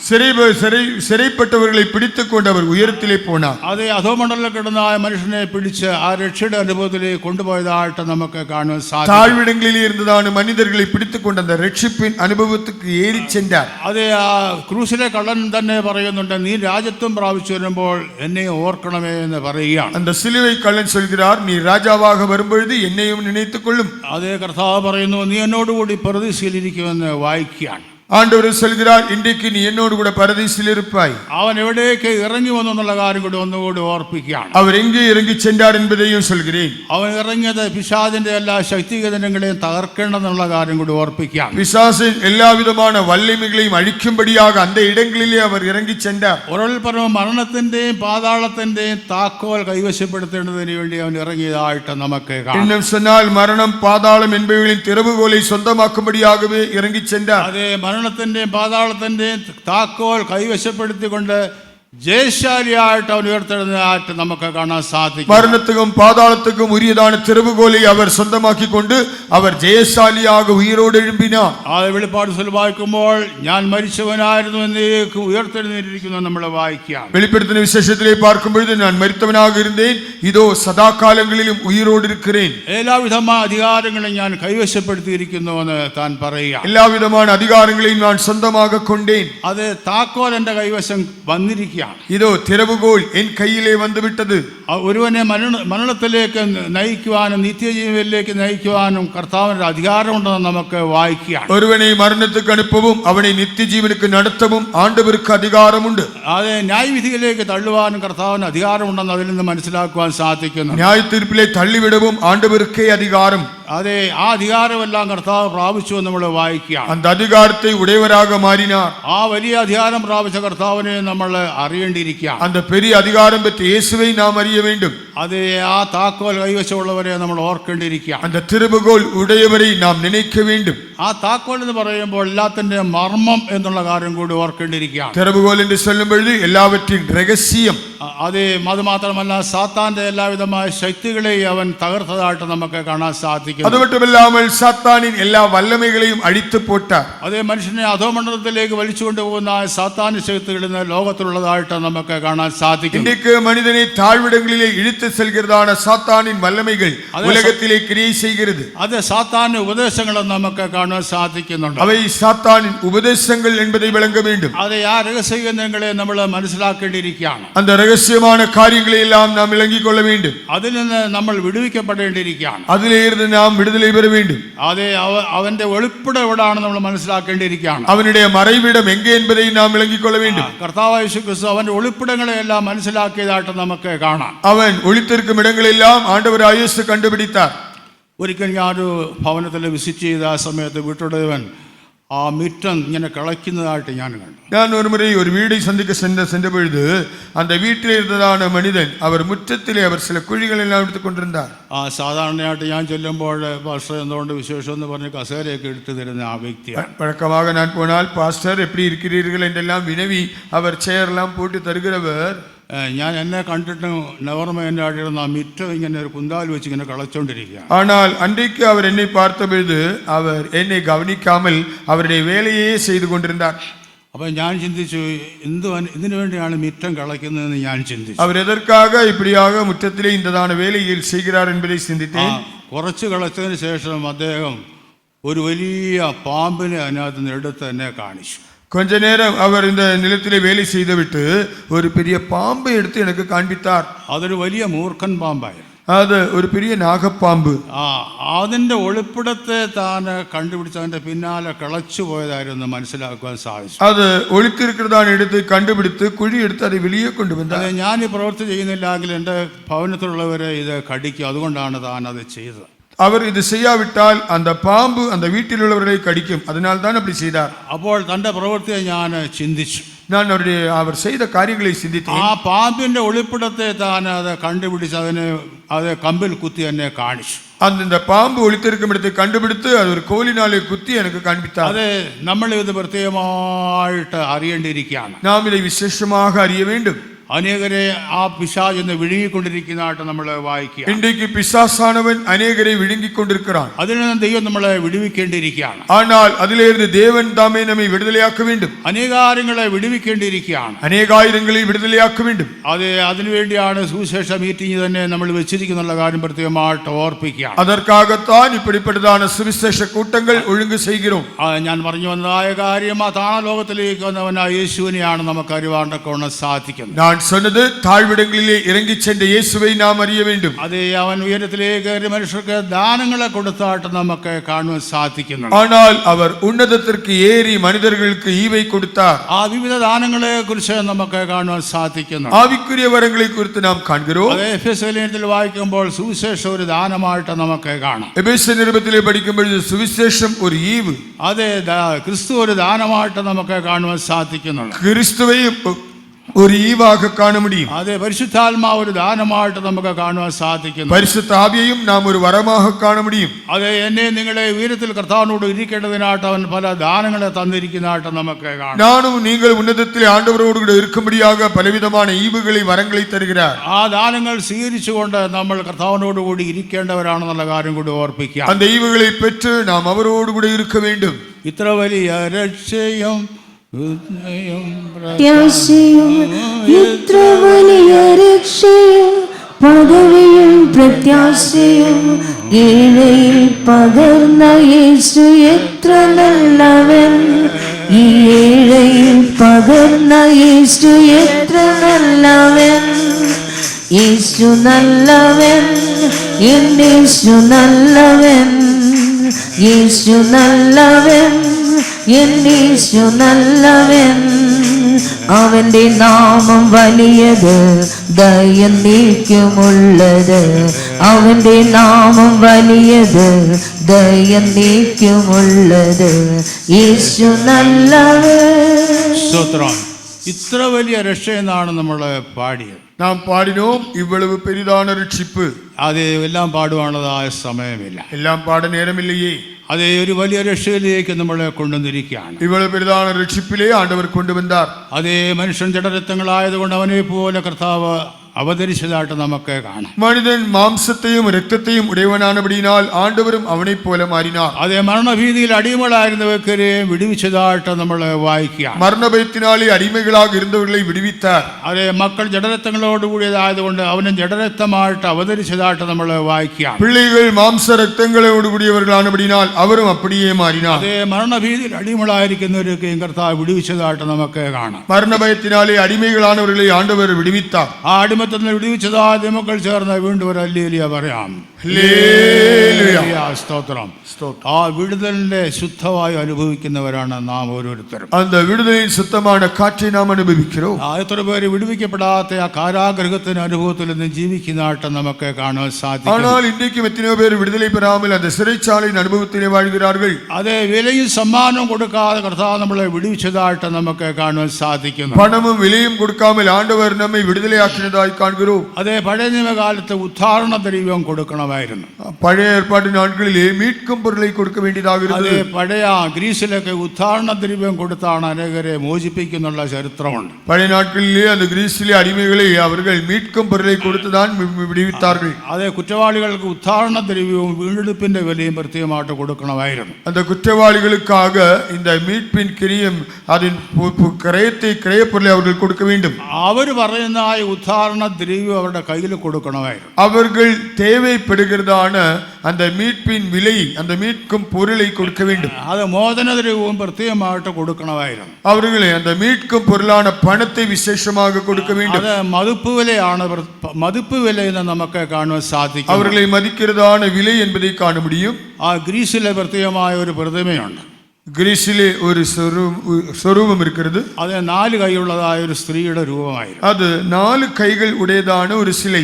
சிறைப்பட்டவர்களை பிடித்துக் கொண்டு அவர் உயரத்திலே போனார். അത് അധോമണ്ഡലത്തിൽ കിടന്ന ആ മനുഷ്യനെ പിടിച്ച് ആ രക്ഷയുടെ അനുഭവത്തിലേക്ക് കൊണ്ടുപോയതായിട്ട് നമുക്ക് കാണുവാൻ സാധിക്കും. தாழ்விடங்களில் இருந்ததான மனிதர்களை பிடித்துக் கொண்டு அந்த ரட்சிப்பின் அனுபவத்துக்கு ஏறி சென்றார். അത് ആ ക്രൂസിലെ കള്ളൻ തന്നെ പറയുന്നുണ്ട്, നീ രാജ്യത്വം പ്രാപിച്ചു വരുമ്പോൾ എന്നെ ഓർക്കണമേ എന്ന് പറയുകയാണ്. அந்த சிலுவை கள்ளன் சொல்கிறார், நீ ராஜாவாக வரும்பொழுது என்னையும் நினைத்துக் கொள்ளும். അതേ കർത്താവ് പറയുന്നു, നീ എന്നോടുകൂടി പരദീസയിലിരിക്കുമെന്ന് വായിക്കുകയാണ്. ஆண்டவர் சொல்கிறார், இன்றைக்கு நீ என்னோடு கூட பரதீசில் இருப்பாய். അവൻ എവിടേക്ക് ഇറങ്ങി വന്നു എന്നുള്ള കാര്യം കൂടി ഒന്നുകൂടി ഓർപ്പിക്കുകയാണ്. அவர் எங்கே இறங்கி சென்றார் என்பதையும் சொல்கிறேன். അവൻ ഇറങ്ങിയത് പിശാചിന്റെ എല്ലാ ശക്തികേന്ദ്രങ്ങളെയും തകർക്കേണ്ടെന്നുള്ള കാര്യം കൂടി ഓർപ്പിക്കുകയാണ്. பிசாசின் எல்லா விதமான வல்லமைகளையும் அழிக்கும்படியாக அந்த இடங்களிலே அவர் இறங்கி சென்றார். ഒരൽ പരമ മരണത്തിന്റെയും പാതാളത്തിന്റെയും താക്കോൽ കൈവശപ്പെടുത്തേണ്ടതിന് വേണ്ടി അവൻ ഇറങ്ങിയതായിട്ട് നമുക്ക് കാണാം. இன்னும் சொன்னால் மரணம் பாதாளம் என்பவைகளின் திறவுகோலை சொந்தமாக்கும்படியாகவே இறங்கி சென்றார். അതേ മരണത്തിന്റെയും പാതാളത്തിന്റെയും താക്കോൽ കൈവശപ്പെടുത്തിക്കൊണ്ട് ജയശാലിയായിട്ട് അവൻ ഉയർത്തെഴുന്നേറ്റ് നമുക്ക് കാണാൻ സാധിക്കും. மரணத்துக்கும் பாதாளத்துக்கும் உரியதான திறவுகோலை அவர் சொந்தமாக்கி கொண்டு அவர் ஜெயசாலியாக உயிரோடு எழும்பினார். ആ വെളിപ്പാട് വായിക്കുമ്പോൾ ഞാൻ മരിച്ചവനായിരുന്നു എന്നേക്ക് ഉയർത്തെഴുന്നേറ്റിരിക്കുന്നു നമ്മൾ വായിക്കാം. வெளிப்படுத்தின விசேஷத்திலே பார்க்கும் பொழுது நான் மரித்தவனாக இருந்தேன், இதோ சதா காலங்களிலும் உயிரோடு இருக்கிறேன். എല്ലാവിധമായ അധികാരങ്ങളും ഞാൻ കൈവശപ്പെടുത്തിയിരിക്കുന്നു എന്ന് താൻ പറയുക. எல்லா விதமான அதிகாரங்களையும் நான் சொந்தமாக கொண்டேன். അത് താക്കോൽ എന്റെ കൈവശം വന്നിരിക്കുക. இதோ திறவுகோல் என் கையிலே வந்துவிட்டது. ഒരുവനെ മരണത്തിലേക്ക് നയിക്കുവാനും നിത്യജീവനിലേക്ക് നയിക്കുവാനും കർത്താവിന്റെ അധികാരമുണ്ടെന്ന് നമുക്ക് വായിക്കാം. ഒരുവനെ മരണத்துக்கு அனுப்பவும் அவனை நித்தியஜீவனுக்கு நடத்தவும் ஆண்டவருக்கு அதிகாரமுண்டு. അതെ, ന്യായവിധിയിലേക്ക് തള്ളുവാനും കർത്താവിന് അധികാരമുണ്ടെന്ന് അതിൽ നിന്ന് മനസ്സിലാക്കുവാൻ സാധിക്കുന്നു. ന്യായത്തീർപ്പിലെ തള്ളിവിടவும் ஆண்டவருக்கே அதிகாரம். അതെ, ആ അധികാരമെല്ലാം കർത്താവ് പ്രാപിച്ചു എന്ന് നമ്മൾ വായിക്കാം. அந்த அதிகாரத்தை உடையவராக மாறினார். ആ വലിയ അധികാരം പ്രാപിച്ച കർത്താവിനെ നമ്മൾ അറിയേണ്ടിയിരിക്കുകയാണ്. அந்த பெரிய அதிகாரம் பெற்ற இயேசுவை நாம் அறிய வேண்டும். അതെ, ആ താക്കോൽ കൈവശമുള്ളവരെ നമ്മൾ ഓർക്കേണ്ടിയിരിക്കുകയാണ്. அந்த திறவுகோல் உடையவரை நாம் நினைக்க வேண்டும். ആ താക്കോൽ എന്ന് പറയുമ്പോൾ എല്ലാത്തിന്റെ മർമ്മം എന്നുള്ള കാര്യം കൂടി ഓർക്കേണ്ടിയിരിക്കുകയാണ്. திறவுகோல் என்று சொல்லும் பொழுது எல்லாவற்றின் ரகசியம். അതെ, അത് മാത്രമല്ല സാത്താന്റെ എല്ലാവിധമായ ശക്തികളെയും അവൻ തകർത്തതായിട്ട് നമുക്ക് കാണാൻ സാധിക്കും. அது மட்டுமில்லாமல் சாத்தானின் எல்லா வல்லமைகளையும் அழித்து போட்டார். അതേ, മനുഷ്യനെ അധോമണ്ഡലത്തിലേക്ക് വലിച്ചുകൊണ്ടുപോകുന്ന സാത്താന്യ ശക്തികളിൽ നിന്ന് ലോകത്തിലുള്ളതായിട്ട് നമുക്ക് കാണാൻ സാധിക്കും. இன்றைக்கு மனிதனை தாழ்விடங்களிலே இழுத்து செல்கிறதான சாத்தானின் வல்லமைகள் உலகத்திலே கிரியை செய்கிறது. അത് സാത്താന്യ ഉപദേശങ്ങളും നമുക്ക് കാണാൻ സാധിക്കുന്നുണ്ട്. அவை சாத்தானின் உபதேசங்கள் என்பதை விளங்க வேண்டும். അതെ, ആ രഹസ്യങ്ങളെ നമ്മൾ മനസ്സിലാക്കേണ്ടിയിരിക്കുകയാണ്. அந்த ரகசியமான காரியங்களை எல்லாம் நாம் விளங்கிக் கொள்ள வேண்டும். അതിൽ നിന്ന് നമ്മൾ വിടുവിക്കപ്പെടേണ്ടിയിരിക്കുകയാണ്. அதிலே இருந்து நாம் விடுதலை பெற வேண்டும். അതെ, അവന്റെ വെളിപ്പെടെ എവിടാണ് നമ്മൾ മനസ്സിലാക്കേണ്ടിയിരിക്കുകയാണ്. அவனுடைய மறைவிடம் எங்கே என்பதை நாம் விளங்கிக் கொள்ள வேண்டும். കർത്താവായ യേശു ക്രിസ്തു അവന്റെ ഒളിപ്പിടങ്ങളെല്ലാം മനസ്സിലാക്കിയതായിട്ട് നമുക്ക് കാണാം. அவன் ஒளித்திருக்கும் இடங்களெல்லாம் ஆண்டவராகிய இயேசு கண்டுபிடித்தார். ഒരിക്കൽ ഞാനൊരു ഭവനത്തിൽ വിസിറ്റ് ചെയ്ത ആ സമയത്ത് വീട്ടുടയവൻ ആ മിറ്റം ഇങ്ങനെ കിളയ്ക്കുന്നതായിട്ട് ഞാൻ കണ്ടു. நான் ஒரு முறை ஒரு வீடை சந்திக்க சென்ற பொழுது அந்த வீட்டில் இருந்ததான மனிதன் அவர் முற்றத்திலே அவர் சில குழிகள் எல்லாம் எடுத்துக் கொண்டிருந்தார். സാധാരണയായിട്ട് ഞാൻ ചെല്ലുമ്പോൾ പാസ്റ്റർ എന്തുകൊണ്ട് വിശേഷം എന്ന് പറഞ്ഞ് കസേരയൊക്കെ എടുത്തു തരുന്ന ആ വ്യക്തിയാണ്. வழக்கமாக நான் போனால் பாஸ்டர் எப்படி இருக்கிறீர்கள் என்றெல்லாம் வினவி அவர் சேரெல்லாம் போட்டு தருகிறவர். ഞാൻ എന്നെ കണ്ടിട്ട് നെവർമേൻ്റെ ആടിയിരുന്ന ആ മിറ്റം ഇങ്ങനെ ഒരു കുന്താൽ വെച്ച് ഇങ്ങനെ കളച്ചോണ്ടിരിക്കുകയാണ്. ஆனால் அன்றைக்கு அவர் என்னை பார்த்த பொழுது அவர் என்னை கவனிக்காமல் அவருடைய வேலையே செய்து கொண்டிருந்தார். അപ്പം ഞാൻ ചിന്തിച്ചു, ഇതിനു വേണ്ടിയാണ് മിറ്റം കളയ്ക്കുന്നതെന്ന് ഞാൻ ചിന്തിച്ചു. அவர் எதற்காக இப்படியாக முற்றத்திலே இந்ததான வேலையில் செய்கிறார் என்பதை சிந்தித்தேன். കുറച്ച് കളച്ചതിന് ശേഷം അദ്ദേഹം ഒരു വലിയ പാമ്പിനെ അതിനകത്ത് നിന്ന് എടുത്ത് എന്നെ കാണിച്ചു. கொஞ்ச நேரம் அவர் இந்த நிலத்திலே வேலை செய்துவிட்டு ஒரு பெரிய பாம்பை எடுத்து எனக்கு காண்பித்தார். അതൊരു വലിയ മൂർഖൻ പാമ്പായിരുന്നു. அது ஒரு பெரிய நாகப்பாம்பு. അതിൻ്റെ ഒളിപ്പിടത്തെ താൻ കണ്ടുപിടിച്ച് അതിൻ്റെ പിന്നാലെ കിളച്ചു പോയതായിരുന്നു മനസ്സിലാക്കുവാൻ സാധിച്ചു. அது ஒளித்திருக்கிறதான இடத்தை கண்டுபிடித்து குழி எடுத்து அதை வெளியே கொண்டு வந்தார். അതെ, ഞാൻ ഈ പ്രവൃത്തി ചെയ്യുന്നില്ലെങ്കിൽ എൻ്റെ ഭവനത്തിലുള്ളവരെ ഇത് കടിക്കും, അതുകൊണ്ടാണ് താൻ അത് ചെയ്തത്. அவர் இது செய்யாவிட்டால் அந்த பாம்பு அந்த வீட்டில் உள்ளவர்களை கடிக்கும், அதனால் தான் அப்படி செய்தார். അപ്പോൾ തൻ്റെ പ്രവൃത്തിയെ ഞാൻ ചിന്തിച്ചു. நான் அவர் செய்த காரியங்களை சிந்தித்தேன். ആ പാമ്പിൻ്റെ ഒളിപ്പിടത്തെ താൻ അത് കണ്ടുപിടിച്ച് അത് കമ്പിൽ കുത്തി എന്നെ കാണിച്ചു. அந்த பாம்பு ஒளித்திருக்கும் இடத்தை கண்டுபிடித்து அது ஒரு கோலினாலே குத்தி எனக்கு காண்பித்தார். അതെ, നമ്മൾ ഇത് പ്രത്യേകമായിട്ട് അറിയേണ്ടിയിരിക്കുകയാണ്. நாம் இதை விசேஷமாக அறிய வேண்டும். അനേകരെ ആ പിശാച് എന്ന് വിഴുങ്ങിക്കൊണ്ടിരിക്കുന്നതായിട്ട് നമ്മൾ വായിക്കുക. இன்றைக்கு பிசாசானவன் அநேகரை விழுங்கிக் கொண்டிருக்கிறான். അതിൽ നിന്ന് ദൈവം നമ്മളെ വിടുവിക്കേണ്ടിയിരിക്കുകയാണ്. ஆனால் அதிலிருந்து தேவன் தாமே நம்மை விடுதலையாக்க வேண்டும். അനേകാര്യങ്ങളെ വിടുവിക്കേണ്ടിയിരിക്കുകയാണ്. അനേകായിരങ്ങളെ വിടുതലയാക്ക வேண்டும். അതെ, അതിനുവേണ്ടിയാണ് സുവിശേഷ മീറ്റിംഗ് തന്നെ നമ്മൾ വെച്ചിരിക്കുന്ന കാര്യം പ്രത്യേകമായിട്ട് ഓർപ്പിക്കുകയാണ്. அதற்காகத்தான் இப்படிப்பட்டதான சுவிசேஷ கூட்டங்கள் ஒழுங்கு செய்கிறோம். ഞാൻ പറഞ്ഞു വന്നതായ കാര്യം ആ താണലോകത്തിലേക്ക് വന്നവനായ യേശുവിനെയാണ് നമുക്ക് അറിവാണ്ടൊക്കെ സാധിക്കുന്നത്. நான் சொன்னது தாழ்விடங்களிலே இறங்கி சென்ற இயேசுவை நாம் அறிய வேண்டும். അതെ, അവൻ ഉയരത്തിലേക്ക് മനുഷ്യർക്ക് ദാനങ്ങളെ കൊടുത്തായിട്ട് നമുക്ക് കാണുവാൻ സാധിക്കുന്നു. ஆனால் அவர் உன்னதத்திற்கு ஏறி மனிதர்களுக்கு ஈவை கொடுத்தார். ആ വിവിധ ദാനങ്ങളെ കുറിച്ച് നമുക്ക് കാണുവാൻ സാധിക്കുന്നു. ஆவிக்குரிய வரங்களை குறித்து நாம் காண்கிறோம். അതെ, എഫെസ്യ ലേഖനത്തിൽ വായിക്കുമ്പോൾ സുവിശേഷം ഒരു ദാനമായിട്ട് നമുക്ക് കാണാം. എഫേസ്യ നിരുപത്തിലെ പഠിക്കുമ്പോൾ സുവിശേഷം ഒരു ഈവ്. അതെ, ക്രിസ്തു ഒരു ദാനമായിട്ട് നമുക്ക് കാണുവാൻ സാധിക്കുന്നു. ക്രിസ്തുവെയും ഒരു ഈവാக കാണ முடியும். അതെ, പരിശുദ്ധാത്മാവ് ഒരു ദാനമായിട്ട് നമുക്ക് കാണുവാൻ സാധിക്കുന്നു. പരിശുദ്ധ ആവിയെയും നാം ഒരു വരமாக കാണ முடியும். അതെ, എന്നെ നിങ്ങളെ ഉയരത്തിൽ കർത്താവിനോട് ഇരിക്കേണ്ടതിനായിട്ട് അവൻ പല ദാനങ്ങളെ തന്നിരിക്കുന്നതായിട്ട് നമുക്ക് കാണാം. நானும் நீங்கள் உன்னதத்திலே ஆண்டவரோடு கூட இருக்கும்படியாக பலவிதமான ஈவுகளை வரங்களை தருகிறார். ആ ദാനങ്ങൾ സ്വീകരിച്ചുകൊണ്ട് നമ്മൾ കർത്താവിനോട് കൂടി ഇരിക്കേണ്ടവരാണെന്നുള്ള കാര്യം കൂടി ഓർപ്പിക്കുക. அந்த ஈவுகளை பெற்று நாம் அவரோடு கூட இருக்க வேண்டும். ഇത്ര വലിയ രക്ഷയും പ്രത്യാശയും ഇത്ര വലിയ രക്ഷയും പദവിയും പ്രത്യാശയും ഏഴയിൽ പകർന്ന യേശു എത്ര നല്ലവൻ. ഈ ഏഴയിൽ പകർന്ന യേശു എത്ര നല്ലവൻ. യേശു നല്ലവൻ, യേശു നല്ലവൻ, യേശു നല്ലവൻ, യേശു നല്ലവൻ. അവന്റെ നാമം വലിയത്, ദയ നീക്കുമുള്ളത്. അവന്റെ നാമം വലിയത്, ദയ നീക്കുമുള്ളത്. യേശു നല്ലവൻ. സ്തോത്രം. ഇത്ര വലിയ രക്ഷ എന്നാണ് നമ്മൾ പാടിയത്. நாம் பாடினோம் இவ்வளவு பெரிதான ரட்சிப்பு. അത് എല്ലാം പാടുവാനുള്ളതായ സമയമില്ല. எல்லாம் பாட நேரமில்லையே. അതേ, ഒരു വലിയ രക്ഷയിലേക്ക് നമ്മളെ കൊണ്ടുവന്നിരിക്കുകയാണ്. இவ்வளவு பெரிதான ரட்சிப்பிலே ஆண்டவர் கொண்டு வந்தார். അതേ, മനുഷ്യൻ ജഡരത്നങ്ങളായതുകൊണ്ട് അവനെ പോലെ കർത്താവ് അവതരിച്ചതായിട്ട് നമുക്ക് കാണാം. மனிதன் மாம்சத்தையும் இரத்தத்தையும் உடையவனானபடியினால் ஆண்டவரும் அவனைப் போல மாறினார். അതേ, മരണഭീതിയിൽ അടിമകളായിരുന്നവർക്കെതിരെ വിടുവിച്ചതായിട്ട് നമ്മൾ വായിക്കുക. மரணபயத்தினாலே அடிமைகளாக இருந்தவர்களை விடுவித்தார். അതേ, മക്കൾ ജഡരത്നങ്ങളോട് കൂടിയതായതുകൊണ്ട് അവനും ജഡരക്തമായിട്ട് അവതരിച്ചതായിട്ട് നമ്മൾ വായിക്കുക. பிள்ளைகள் மாம்ச ரத்தங்களோடு கூடியவர்களானபடியினால் அவரும் அப்படியே மாறினார். അതേ, മരണഭീതിയിൽ അടിമകളായിരിക്കുന്നവരൊക്കെയും കർത്താവ് വിടുവിച്ചതായിട്ട് നമുക്ക് കാണാം. மரணபயத்தினாலே அடிமைகளானவர்களை ஆண்டவர் விடுவித்தார். ആ അടിമത്തത്തിൽ വിടുവിച്ചതായ മക്കൾ ചേർന്ന് വീണ്ടും ഒരു ഹല്ലേലൂയ പറയാം. സ്തോത്രം. ആ വിടുതലിന്റെ ശുദ്ധമായി അനുഭവിക്കുന്നവരാണ് നാം ഓരോരുത്തരും. அந்த விடுதலின் சுத்தமான காற்றை நாம் அனுபவிக்கிறோம். എത്ര പേര് വിടുവിക്കപ്പെടാത്ത ആ കാരാഗ്രഹത്തിന് അനുഭവത്തിൽ നിന്ന് ജീവിക്കുന്നതായിട്ട് നമുക്ക് കാണാൻ സാധിക്കും. ஆனால் இன்றைக்கும் எத்தனையோ பேர் விடுதலை பெறாமல் அந்த சிறைச்சாலையின் அனுபவத்திலே வாழ்கிறார்கள். അതെ, വിലയും സമ്മാനവും കൊടുക്കാതെ കർത്താവ് നമ്മളെ വിടുവിച്ചതായിട്ട് നമുക്ക് കാണാൻ സാധിക്കുന്നു. பணமும் விலையும் கொடுக்காமல் ஆண்டவர் நம்மை விடுதலையாக்கினதாய் காண்கிறோம். അതെ, പഴയ നിയമകാലത്ത് ഉദ്ധാരണ ദ്രവ്യം കൊടുക്കണമായിരുന്നു. பழைய ஏற்பாட்டு நாட்களிலே மீட்கும் பொருளை கொடுக்க வேண்டியதாக അതെ, இருந்தது. പഴയ ഗ്രീസിലൊക്കെ ഉദ്ധാരണ ദ്രവ്യം കൊടുത്താണ് അനേകരെ മോചിപ്പിക്കുന്നുള്ള ചരിത്രമുണ്ട്. பழைய நாட்களிலே அந்த கிரீஸிலே அடிமைகளை அவர்கள் மீட்கும் பொருளை கொடுத்துதான் விடுவித்தார்கள். അതെ, കുറ്റവാളികൾക്ക് ഉദ്ധാരണ ദ്രവ്യവും വീണ്ടെടുപ്പിന്റെ വിലയും പ്രത്യേകമായിട്ട് കൊടുക്കണമായിരുന്നു. அந்த குற்றவாளிகளுக்காக இந்த மீட்பின் கிரியம் அதன் கிரயப்பொருளை அவர்கள் கொடுக்க வேண்டும். അവർ പറയുന്ന ഉദ്ധാരണ ദ്രവ്യം അവരുടെ കയ്യിൽ കൊടുക്കണമായിരുന്നു. அவர்கள் தேவைப்படுகிறதான அந்த மீட்பின் விலை, அந்த மீட்கும் பொருளை கொடுக்க வேண்டும். അത് മോചനദ്രവ്യവും പ്രത്യേകമായിട്ട് കൊടുക്കണമായിരുന്നു. அவர்களை அந்த மீட்கும் பொருளான பணத்தை விசேஷமாக கொடுக்க வேண்டும். അത് മതിപ്പ് വിലയാണ്. മതിപ്പ് വില എന്ന് നമുക്ക് കാണുവാൻ സാധിക്കും. அவர்களை மதிக்கிறதான விலை என்பதை காண முடியும். ആ ഗ്രീസിലെ പ്രത്യേകമായ ഒരു പ്രതിമയുണ്ട്. கிரீஸிலே ஒரு சொரூபம் இருக்கிறது. അത് 4 കൈയുള്ളതായ ഒരു സ്ത്രീയുടെ രൂപമായിരുന്നു. அது 4 கைகள் உடையதான ஒரு சிலை.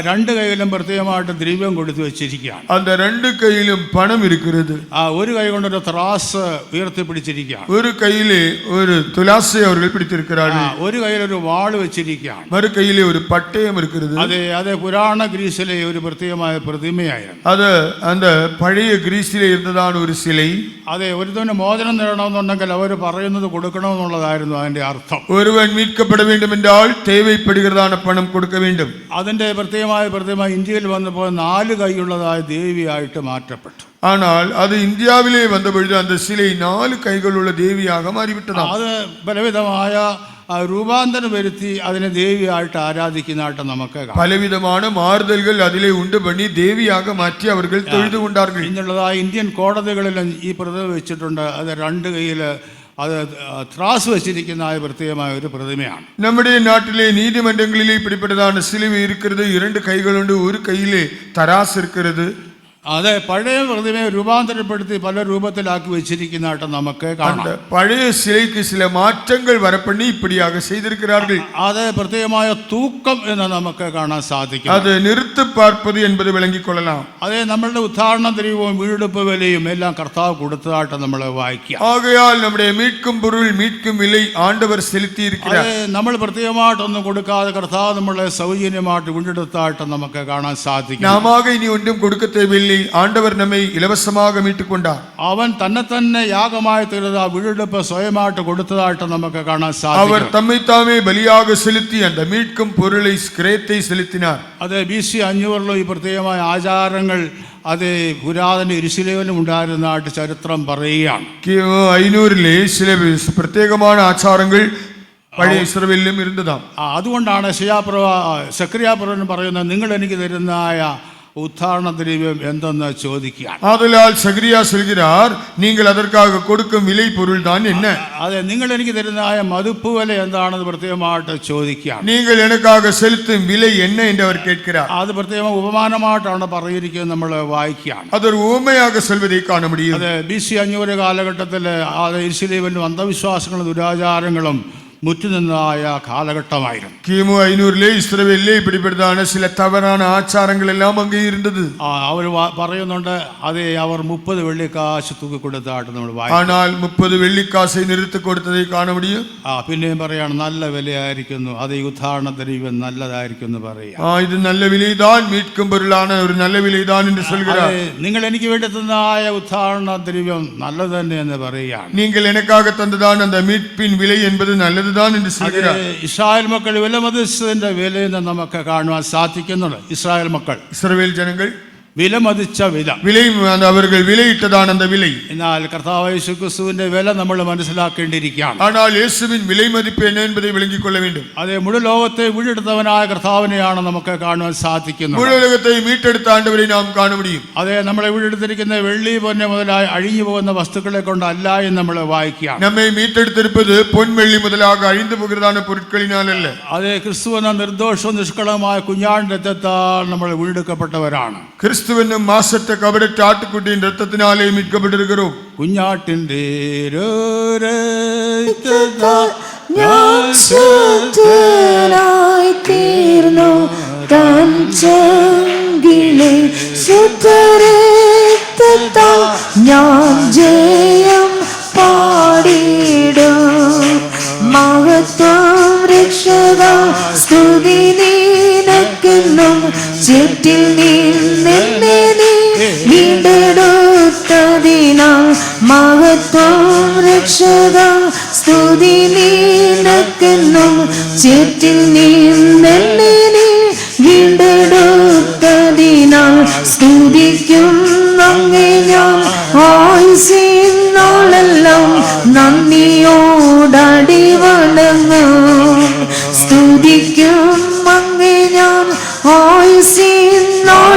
2 കൈയിലും പ്രത്യേകമായിട്ട് ദ്രവ്യം കൊടുത്തു വെച്ചിരിക്കുകയാണ്. அந்த 2 கையிலும் பணம் இருக்கிறது. ഒരു കൈ കൊണ്ടൊരു ത്രാസ് ഉയർത്തി പിടിച്ചിരിക്കുകയാണ്. ஒரு கையிலே ஒரு துலாசை அவர்கள் பிடித்திருக்கிறார்கள். ഒരു കൈയിലൊരു വാൾ വെച്ചിരിക്കുകയാണ്. மறு கையிலே ஒரு பட்டயம் இருக்கிறது. അതെ പുരാണ ഗ്രീസിലെ ഒരു പ്രത്യേകമായ പ്രതിമയായിരുന്നു. அது அந்த பழைய கிரீஸிலே இருந்ததான ஒரு சிலை. അതെ, ഒരുത്തന് മോചനം നേടണമെന്നുണ്ടെങ്കിൽ അവർ പറയുന്നത് കൊടുക്കണമെന്നുള്ളതായിരുന്നു അതിന്റെ അർത്ഥം. ഒരുവൻ மீட்கப்பட வேண்டும் என்றால் தேவைப்படுகிறதான பணம் கொடுக்க வேண்டும். അതിന്റെ പ്രത്യേകമായ ഇന്ത്യയിൽ വന്നപ്പോൾ 4 കൈയുള്ളതായ ദേവിയായിട്ട് മാറ്റപ്പെട്ടു. ஆனால் அது இந்தியாவிலே வந்த பொழுது அந்த சிலை 4 கைകളുள்ள தேவியாக மாறிவிட்டதாம். അത് പലവിധമായ രൂപാന്തരം വരുത്തി അതിനെ ദേവിയായിട്ട് ആരാധിക്കുന്നതായിട്ട് നമുക്ക് കാണാം. പലവിധமான മാറുதல்கள் அதிலே உண்டு பண்ணி தேவியாக மாற்றி அவர்கள் தொழுது கொண்டார்கள். ഇന്നുള്ളതായ ഇന്ത്യൻ കോടതികളിലും ഈ പ്രതിമ വെച്ചിട്ടുണ്ട്. അത് 2 കൈയിൽ അത് ത്രാസ് വെച്ചിരിക്കുന്ന പ്രത്യേകമായ ഒരു പ്രതിമയാണ്. നമ്മുടെ നാട്ടിലെ നീതിമன்றங்களிலே இப்படிப்பட்டதான சிலுவை இருக்கிறது. 2 கைகளுண்டு, ஒரு கையிலே தராசு இருக்கிறது. അതെ, പഴയ പ്രതിമയെ രൂപാന്തരപ്പെടുത്തി പല രൂപത്തിലാക്കി വെച്ചിരിക്കുന്നതായിട്ട് നമുക്ക് കാണാം. പഴയ சிலைக்கு சில மாற்றங்கள் வரப்பண்ணி இப்படியாக செய்திருக்கிறார்கள். അത് പ്രത്യേകമായ തൂക്കം എന്ന് നമുക്ക് കാണാൻ സാധിക്കും. അത് നിർത്തി பார்ப்பது என்பது விளங்கிக் கொள்ளலாம். അതെ, നമ്മളുടെ ഉദ്ധാരണ ദ്രവ്യവും വീണ്ടെടുപ്പ് വിലയും എല്ലാം കർത്താവ് കൊടുത്തതായിട്ട് നമ്മൾ വായിക്കാം. ആകയാൽ നമ്മുടെ மீட்கும் பொருள், மீட்கும் விலை ஆண்டவர் செலுத்தி இருக்கிறார். നമ്മൾ പ്രത്യേകമായിട്ടൊന്നും കൊടുക്കാതെ കർത്താവ് നമ്മളെ സൗജന്യമായിട്ട് വീണ്ടെടുത്തതായിട്ട് നമുക്ക് കാണാൻ സാധിക്കും. നാമാക ഇനി ഒന്നും കൊടുക്ക தேவையில்லை. ஆண்டவர் நம்மை இலவசமாக மீட்டுக் கொண்டார். അവൻ തന്നെ യാഗമായി തീർന്ന വീണ്ടെടുപ്പ് സ്വയമായിട്ട് കൊടുത്തതായിട്ട് നമുക്ക് കാണാൻ സാധിക്കും. அவர் தம்மை தாமே பலியாக செலுத்தி அந்த மீட்கும் பொருளை, கிரயத்தை செலுத்தினார். അത് BC 500 ഈ പ്രത്യേകമായ ആചാരങ്ങൾ അത് പുരാതന യെരുശലേമിലും ഉണ്ടായിരുന്നതായിട്ട് ചരിത്രം പറയുകയാണ്. 500 சில பிரத்யேகமான ஆச்சாரங்கள் പഴയ ഇസ്രായേലിലും ഇരുന്നതാം. അതുകൊണ്ടാണ് സെക്രിയാപ്രവൻ പറയുന്നത്, നിങ്ങൾ എനിക്ക് തരുന്നതായ உத்தாரண திரவியம் എന്തെന്ന് ചോദിക്കുകയാണ്. ஆதலால் சகரியா சொல்கிறார், நீங்கள் அதற்காக கொடுக்கும் விலை பொருள் தான் என்ன? അതെ, നിങ്ങൾ എനിക്ക് തരുന്നതായ മതിപ്പ് വില എന്താണെന്ന് പ്രത്യേകമായിട്ട് ചോദിക്കുകയാണ്. நீங்கள் எனக்காக செலுத்தும் விலை என்ன என்று அவர் கேட்கிறார். അത് പ്രത്യേകം ഉപമാനമായിട്ടാണ് പറഞ്ഞിരിക്കുന്നത്, നമ്മൾ വായിക്കുകയാണ്. അത് ഒരു ഉപമയാக சொல்வதை காண முடியும். അതെ, BC 500 കാലഘട്ടത്തിൽ യെരുശലേമിലും അന്ധവിശ്വാസങ്ങളും ദുരാചാരങ്ങളും മുറ്റുനിന്നതായ കാലഘട്ടമായിരുന്നു. கிமு 500 ഇസ്രായേലിലെ இப்படிப்பட்டதான சில தவறான ஆச்சாரங்கள் எல்லாம் அங்கே இருந்தது. അവർ പറയുന്നുണ്ട്, അതെ, അവർ 30 വെള്ളിക്കാശ് തൂക്കി കൊടുത്തായിട്ട് നമ്മൾ വായിക്കും. ஆனால் 30 വെള്ളിക്കാശை நிறுத்தி கொடுத்ததை காண முடியும். പിന്നെയും പറയാണ്, നല്ല വിലയായിരിക്കുന്നു, അത് ഈ ഉദ്ധാരണ ദ്രവ്യം നല്ലതായിരിക്കുന്നു പറയാം. இது நல்ல விலைதான், மீட்கும் பொருளான ஒரு நல்ல விலைதான் என்று சொல்கிறார். നിങ്ങൾ എനിക്ക് വേണ്ടി തന്നതായ ഉദ്ധാരണ ദ്രവ്യം നല്ലത് തന്നെ എന്ന് പറയുകയാണ്. நீங்கள் எனக்காக தந்ததான அந்த மீட்பின் விலை என்பது நல்லது தான் என்று சொல்கிறார். ഇസ്രായേൽ മക്കൾ വിലമതിച്ചതിന്റെ വിലയെന്ന് നമുക്ക് കാണുവാൻ സാധിക്കുന്നുണ്ട്. ഇസ്രായേൽ മക്കൾ, ഇസ്രായേൽ ജനങ്ങൾ വിലമതിച്ച വില, അവர்கள் വിലയിട്ടതാണ് அந்த விலை. എന്നാൽ കർത്താവ് യേശു ക്രിസ്തുവിന്റെ വില നമ്മൾ മനസ്സിലാക്കേണ്ടിയിരിക്കുകയാണ്. ஆனால் இயேசுவின் விலை மதிப்பு என்ன என்பதை விளங்கிக் கொள்ள வேண்டும். അതെ, മുഴുവൻ ലോകത്തെ വീണ്ടെടുത്തവനായ കർത്താവിനെയാണ് നമുക്ക് കാണുവാൻ സാധിക്കുന്നത്. മുഴുവൻ ലോകത്തെ மீட்டெடுத்த ஆண்டவரை நாம் காண முடியும். അതെ, നമ്മളെ വീണ്ടെടുത്തിരിക്കുന്ന വെള്ളി പൊന്ന് മുതലായി അഴിഞ്ഞു പോകുന്ന വസ്തുക്കളെ കൊണ്ടല്ല എന്ന് നമ്മൾ വായിക്കുകയാണ്. നമ്മെ மீட்டெடுத்திருப்பது பொன் வெள்ளி முதலாக அழிந்து போகிறதான பொருட்களினால் அல்ல. അതെ, ക്രിസ്തു എന്ന നിർദോഷവും നിഷ്കളമായ കുഞ്ഞാടിന്റെ രക്തത്താൽ നമ്മൾ വീണ്ടെടുക്കപ്പെട്ടവരാണ്. ക്രിസ്തുവിനും മാസറ്റ കപടറ്റ ആട്ടുകുട്ടിയുടെ രക്തത്തിനാലേ மீட்கப்பட்டிருக்கிறோம். കുഞ്ഞാട്ടിന്റെ തീർന്നു തൻ ചങ്കിലെ സുതരക്തത്താൽ ഞാൻ ജയം പാടിടും. മഹത്വം രക്ഷക സ്തുതി നിനക്കെന്നും ചേറ്റിൽ നിന്നെ നീ വീണ്ടെടുത്തതിനാൽ. മഹത്വം രക്ഷക സ്തുതി നിനക്കെന്നും ചേറ്റിൽ നിന്നെ നീ വീണ്ടെടുത്തതിനാൽ. സ്തുതിക്കും അങ്ങേ ഞാൻ ആയുസ്സിനാളെല്ലാം നന്ദിയോടടി വണങ്ങും. സ്തുതിക്കും അങ്ങേ ഞാൻ ആയുസ്സിനാളെല്ലാം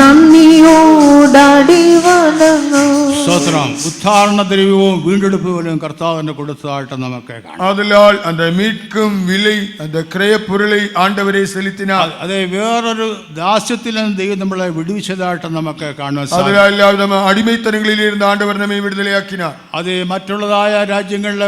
നന്ദിയോടടി വണങ്ങും. സ്തോത്രം. ഉദ്ധാരണ ദ്രവ്യവും വീണ്ടെടുപ്പ് പോലും കർത്താവിന് കൊടുത്തതായിട്ട് നമുക്ക് കാണാം. ஆதலால் அந்த மீட்கும் விலை அந்த கிரய பொருளை ஆண்டவரே செலுத்தினார். അതെ, വേറൊരു ദാസ്യത്തിൽ നിന്ന് ദൈവം നമ്മളെ വിടുവിച്ചതായിട്ട് നമുക്ക് കാണാൻ സാധിക്കും. அதனால் நம்ம அடிமைத்தனங்களில் இருந்த ஆண்டவர் நம்மை விடுதலையாக்கினார். അത് മറ്റുള്ളതായ രാജ്യങ്ങളിൽ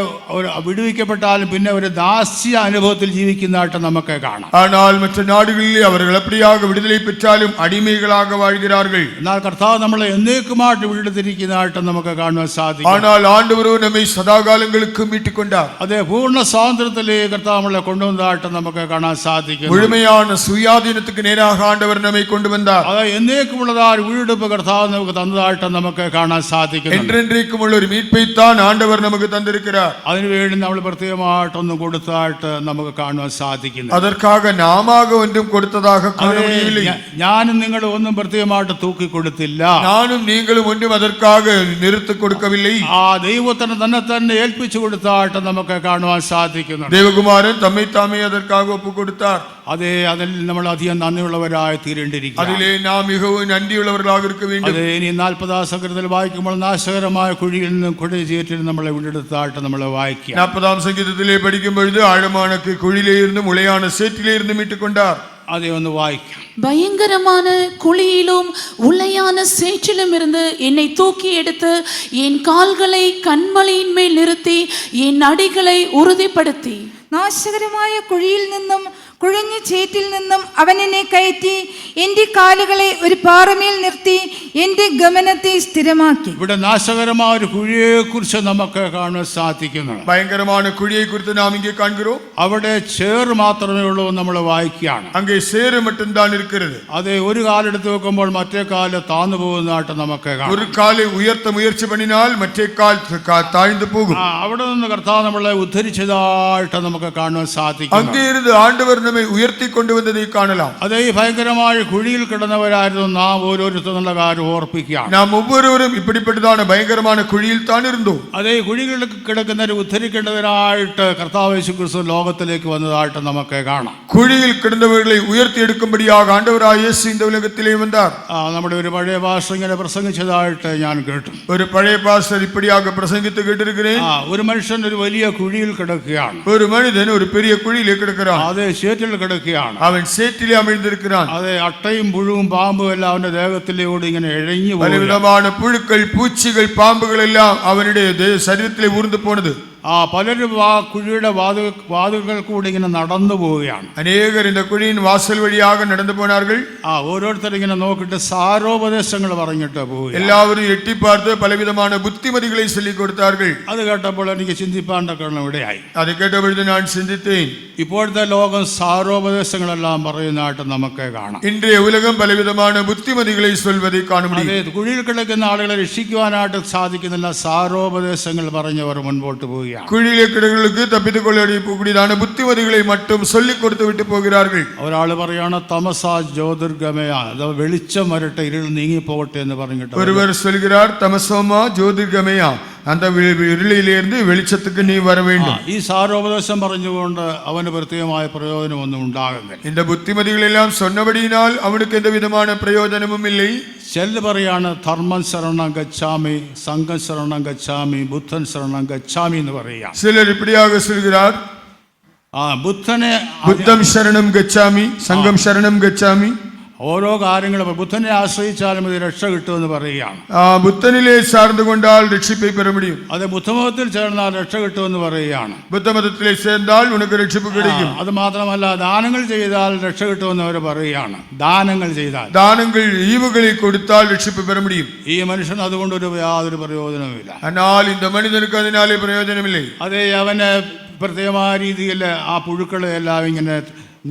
വിടുവിക്കപ്പെട്ടാലും പിന്നെ ഒരു ദാസ്യ അനുഭവത്തിൽ ജീവിക്കുന്നതായിട്ട് നമുക്ക് കാണാം. ஆனால் மற்ற நாடுகளிலே அவர்கள் அப்படியாக விடுதலை பெற்றாலும் அடிமைகளாக வாழ்கிறார்கள். എന്നാൽ കർത്താവ് നമ്മളെ എന്നേക്കുമായിട്ട് വീണ്ടെടുത്തിരിക്കുന്നതായിട്ട് നമുക്ക് കാണുവാൻ സാധിക്കും. ஆனால் ஆண்டவரோ நம்மை சதாகாலங்களுக்கு மீட்டுக் கொண்டார். അതെ, പൂർണ്ണ സ്വാതന്ത്ര്യത്തിലേക്ക് കർത്താവ് നമ്മളെ കൊണ്ടുവന്നതായിട്ട് നമുക്ക് കാണാൻ സാധിക്കും. முழுமையான சுயாதீனத்துக்கு நேராக ஆண்டவர் நம்மை கொண்டு வந்தார். അത് എന്നേക്കുമുള്ളതായ വീണ്ടെടുപ്പ് കർത്താവ് നമുക്ക് തന്നതായിട്ട് നമുക്ക് കാണാൻ സാധിക്കും. என்றென்றைக்கும் உள்ள ஒரு மீட்பைத்தான் ஆண்டவர் நமக்கு தந்திருக்கிறார். അതിനുവേണ്ടി നമ്മൾ പ്രത്യേകമായിട്ടൊന്നും കൊടുത്തതായിട്ട് നമുക്ക് കാണുവാൻ സാധിക്കുന്നു. அதற்காக நாமாக ஒன்றும் கொடுத்ததாக காண முடியவில்லை. ഞാനും നിങ്ങളും ഒന്നും പ്രത്യേകമായിട്ട് തൂക്കി കൊടുത്തില്ല. நானும் நீங்களும் ஒன்றும் அதற்காக நிறுத்திக் கொடுக்கவில்லை. ആ ദൈവത്തിന് തന്നെ ഏൽപ്പിച്ചു കൊടുത്തായിട്ട് നമുക്ക് കാണുവാൻ സാധിക്കുന്നു. தேவகுமாரன் தம்மை தாமே அதற்காக ஒப்பு கொடுத்தார். അതെ, അതിൽ നമ്മൾ അധികം നന്ദിയുള്ളവരായി തീരേണ്ടിയിരിക്കും. அதிலே நாம் மிகவும் நன்றியுள்ளவர்களாக இருக்க வேண்டும். അതെ, ഇനി 40-ാം സങ്കീർത്തനത്തിൽ വായിക്കുമ്പോൾ നാശകരമായ കുഴിയിൽ നിന്നും കുഴിചേറ്റിൽ നമ്മളെ വീണ്ടെടുത്തായിട്ട് നമ്മൾ വായിക്കുക. 40ஆம் சங்கீதத்திலே படிக்கும் பொழுது ஆழமான குழியிலே இருந்து முளையான சேற்றிலே இருந்து மீட்டுக் கொண்டார். അതേ, ഒന്ന് വായിക്കാം. பயங்கரமான குழியிலும் உளையான சேற்றிலும் இருந்து என்னை தூக்கி எடுத்து என் கால்களை கண்மலையின் மேல் நிறுத்தி என் அடிகளை உறுதிப்படுத்தி. നാശകരമായ കുഴിയിൽ നിന്നും കുഴഞ്ഞ ചേറ്റിൽ നിന്നും അവൻ എന്നെ കയറ്റി എൻ്റെ കാലുകളെ ഒരു പാറമേൽ നിർത്തി എൻ്റെ ഗമനത്തെ സ്ഥിരമാക്കി. ഇവിടെ നാശകരമായ ഒരു കുഴിയെക്കുറിച്ച് നമുക്ക് കാണാൻ സാധിക്കുന്നു. பயங்கரமான குழியை குறித்து நாம் இங்கே காண்கிறோம். അവിടെ ചേറ് മാത്രമേ ഉള്ളൂ നമ്മൾ വായിക്കുകയാണ്. அங்கே சேறு மட்டும்தான் இருக்கிறது. അതെ, ഒരു കാലെടുത്ത് വെക്കുമ്പോൾ മറ്റേ കാല് താന്നു പോകുന്നതായിട്ട് നമുക്ക് കാണാം. ஒரு காலை உயர்த்த முயற்சி பண்ணினால் மற்றே கால் தாழ்ந்து போகும். അവിടെ നിന്ന് കർത്താവ് നമ്മളെ ഉദ്ധരിച്ചതായിട്ട് നമുക്ക് കാണാൻ സാധിക്കും. அங்கே இருந்து ஆண்டவர் நம்மை உயர்த்தி கொண்டு வந்ததை காணலாம். അതേ, ഈ ഭയങ്കരമായ കുഴിയിൽ കിടന്നവരായിരുന്നു നാം ഓരോരുത്തരുള്ള കാര്യം ഓർപ്പിക്കുകയാണ്. நாம் ஒவ்வொருவரும் இப்படிப்பட்டதான பயங்கரமான குழியில் தான் இருந்தோம். അതേ, കുഴികളിൽ കിടക്കുന്നവരെ ഉദ്ധരിക്കേണ്ടതിനായിട്ട് കർത്താവ് യേശുക്രിസ്തു ലോകത്തിലേക്ക് വന്നതായിട്ട് നമുക്ക് കാണാം. குழியில் கிடந்தவர்களை உயர்த்தி எடுக்கும்படியாக ஆண்டவராய் இயேசு இந்த உலகத்திலே வந்தார். നമ്മുടെ ഒരു പഴയ ഭാഷ ഇങ്ങനെ പ്രസംഗിച്ചതായിട്ട് ഞാൻ കേട്ടു. ஒரு பழைய பாஸ்டர் இப்படியாக பிரசங்கித்து கேட்டிருக்கிறேன். ഒരു മനുഷ്യൻ ഒരു വലിയ കുഴിയിൽ കിടക്കുകയാണ്. ஒரு மனிதன் ஒரு பெரிய குழியிலே கிடக்கிறான். അതേ, ചേറ്റിൽ കിടക്കുകയാണ്. அவன் சேற்றிலே அமிழ்ந்திருக்கிறான். അതെ, അട്ടയും പുഴുവും പാമ്പും എല്ലാം അവന്റെ ദേഹത്തിലൂടെ ഇങ്ങനെ ഇഴഞ്ഞു പോകും. பலவிதமான புழுக்கள் பூச்சிகள் பாம்புகள் எல்லாம் அவனுடைய ശരീരത്തിലെ ஊர்ந்து போனது. പലരും ആ കുഴിയുടെ വാതിലുകൾ കൂടി ഇങ്ങനെ നടന്നു പോവുകയാണ്. അനേകർ இந்த കുഴിயின் വാസൽ വഴിயாக നടന്നു പോனார்கள். ഓരോരുത്തർ ഇങ്ങനെ നോക്കിയിട്ട് സാരോപദേശങ്ങൾ പറഞ്ഞിട്ട് പോവുക. എല്ലാവരും എട്ടി പാർത്ത് പലവിധமான புத்திமதிகளை சொல்லிக் கொடுத்தார்கள். അത് കേട്ടപ്പോൾ എനിക്ക് ചിന്തിപ്പാണ്ടൊക്കെ ഇവിടെയായി. അത് കേട്ടപ്പോൾ ഞാൻ ചിന്തിத்தேன். ഇപ്പോഴത്തെ ലോകം സാരോപദേശങ്ങളെല്ലാം പറയുന്നതായിട്ട് നമുക്ക് കാണാം. இன்றைய உலகம் பலவிதமான புத்திமதிகளை சொல்வதை காண முடியும். അതെ, കുഴിയിൽ കിടക്കുന്ന ആളുകളെ രക്ഷിക്കുവാനായിട്ട് സാധിക്കുന്നില്ല, സാരോപദേശങ്ങൾ പറഞ്ഞവർ മുൻപോട്ട് പോവുക. குழியிலே கிடங்களுக்கு தப்பித்துக் கொள்ளக்கூடியதான புத்திமதிகளை மட்டும் சொல்லிக் கொடுத்து விட்டு போகிறார்கள். ഒരാൾ പറയാണ് തമസാ ജ്യോതിർഗമയ, അഥവാ വെളിച്ചം വരട്ടെ ഇരുൾ നീങ്ങിപ്പോകട്ടെ എന്ന് പറഞ്ഞിട്ട് ஒருவர் சொல்கிறார் தமசோமா ஜோதிர்கமயா, அந்த இருளிலிருந்து வெளிச்சத்துக்கு நீ வர வேண்டும். ഈ സാരോപദേശം പറഞ്ഞുകൊണ്ട് അവന് പ്രത്യേകമായ പ്രയോജനമൊന്നും ഉണ്ടാകുന്നില്ല. இந்த புத்திமதிகள் எல்லாம் சொன்னபடியினால் அவனுக்கு எந்த விதமான பிரயோஜனமும் இல்லை. ചിലർ പറയാണ് ധർമ്മം ശരണം ഗച്ഛാമി, സംഘം ശരണം ഗച്ഛാമി, ബുദ്ധൻ ശരണം ഗച്ഛാമി എന്ന് പറയുക. சிலர் இப்படியாக சொல்கிறார், புத்தம் சரணம் கச்சாமி, சங்கம் சரணம் கச்சாமி. ഓരോ കാര്യങ്ങളും ബുദ്ധനെ ആശ്രയിച്ചാലും ഇത് രക്ഷ കിട്ടുമെന്ന് പറയുകയാണ്. புத்தனிலே சார்ந்து கொண்டால் ரட்சிப்பை பெற முடியும். അത് ബുദ്ധമതത്തിൽ ചേർന്നാൽ രക്ഷ കിട്ടുമെന്ന് പറയുകയാണ്. புத்த மதத்திலே சேர்ந்தால் உனக்கு ரட்சிப்பு கிடைக்கும். അത് മാത്രമല്ല, ദാനങ്ങൾ ചെയ്താൽ രക്ഷ കിട്ടുമെന്ന് അവർ പറയുകയാണ്. ദാനങ്ങൾ ചെയ്താൽ, தானங்கள் ஈவுகளை கொடுத்தால் ரட்சிப்பு பெற முடியும். ഈ മനുഷ്യൻ അതുകൊണ്ട് യാതൊരു പ്രയോജനവുമില്ല. ஆனால் இந்த மனிதனுக்கு அதனாலே பிரயோஜனம் இல்லை. അതെ, അവന് പ്രത്യേകമായ രീതിയിൽ ആ പുഴുക്കളെ എല്ലാം ഇങ്ങനെ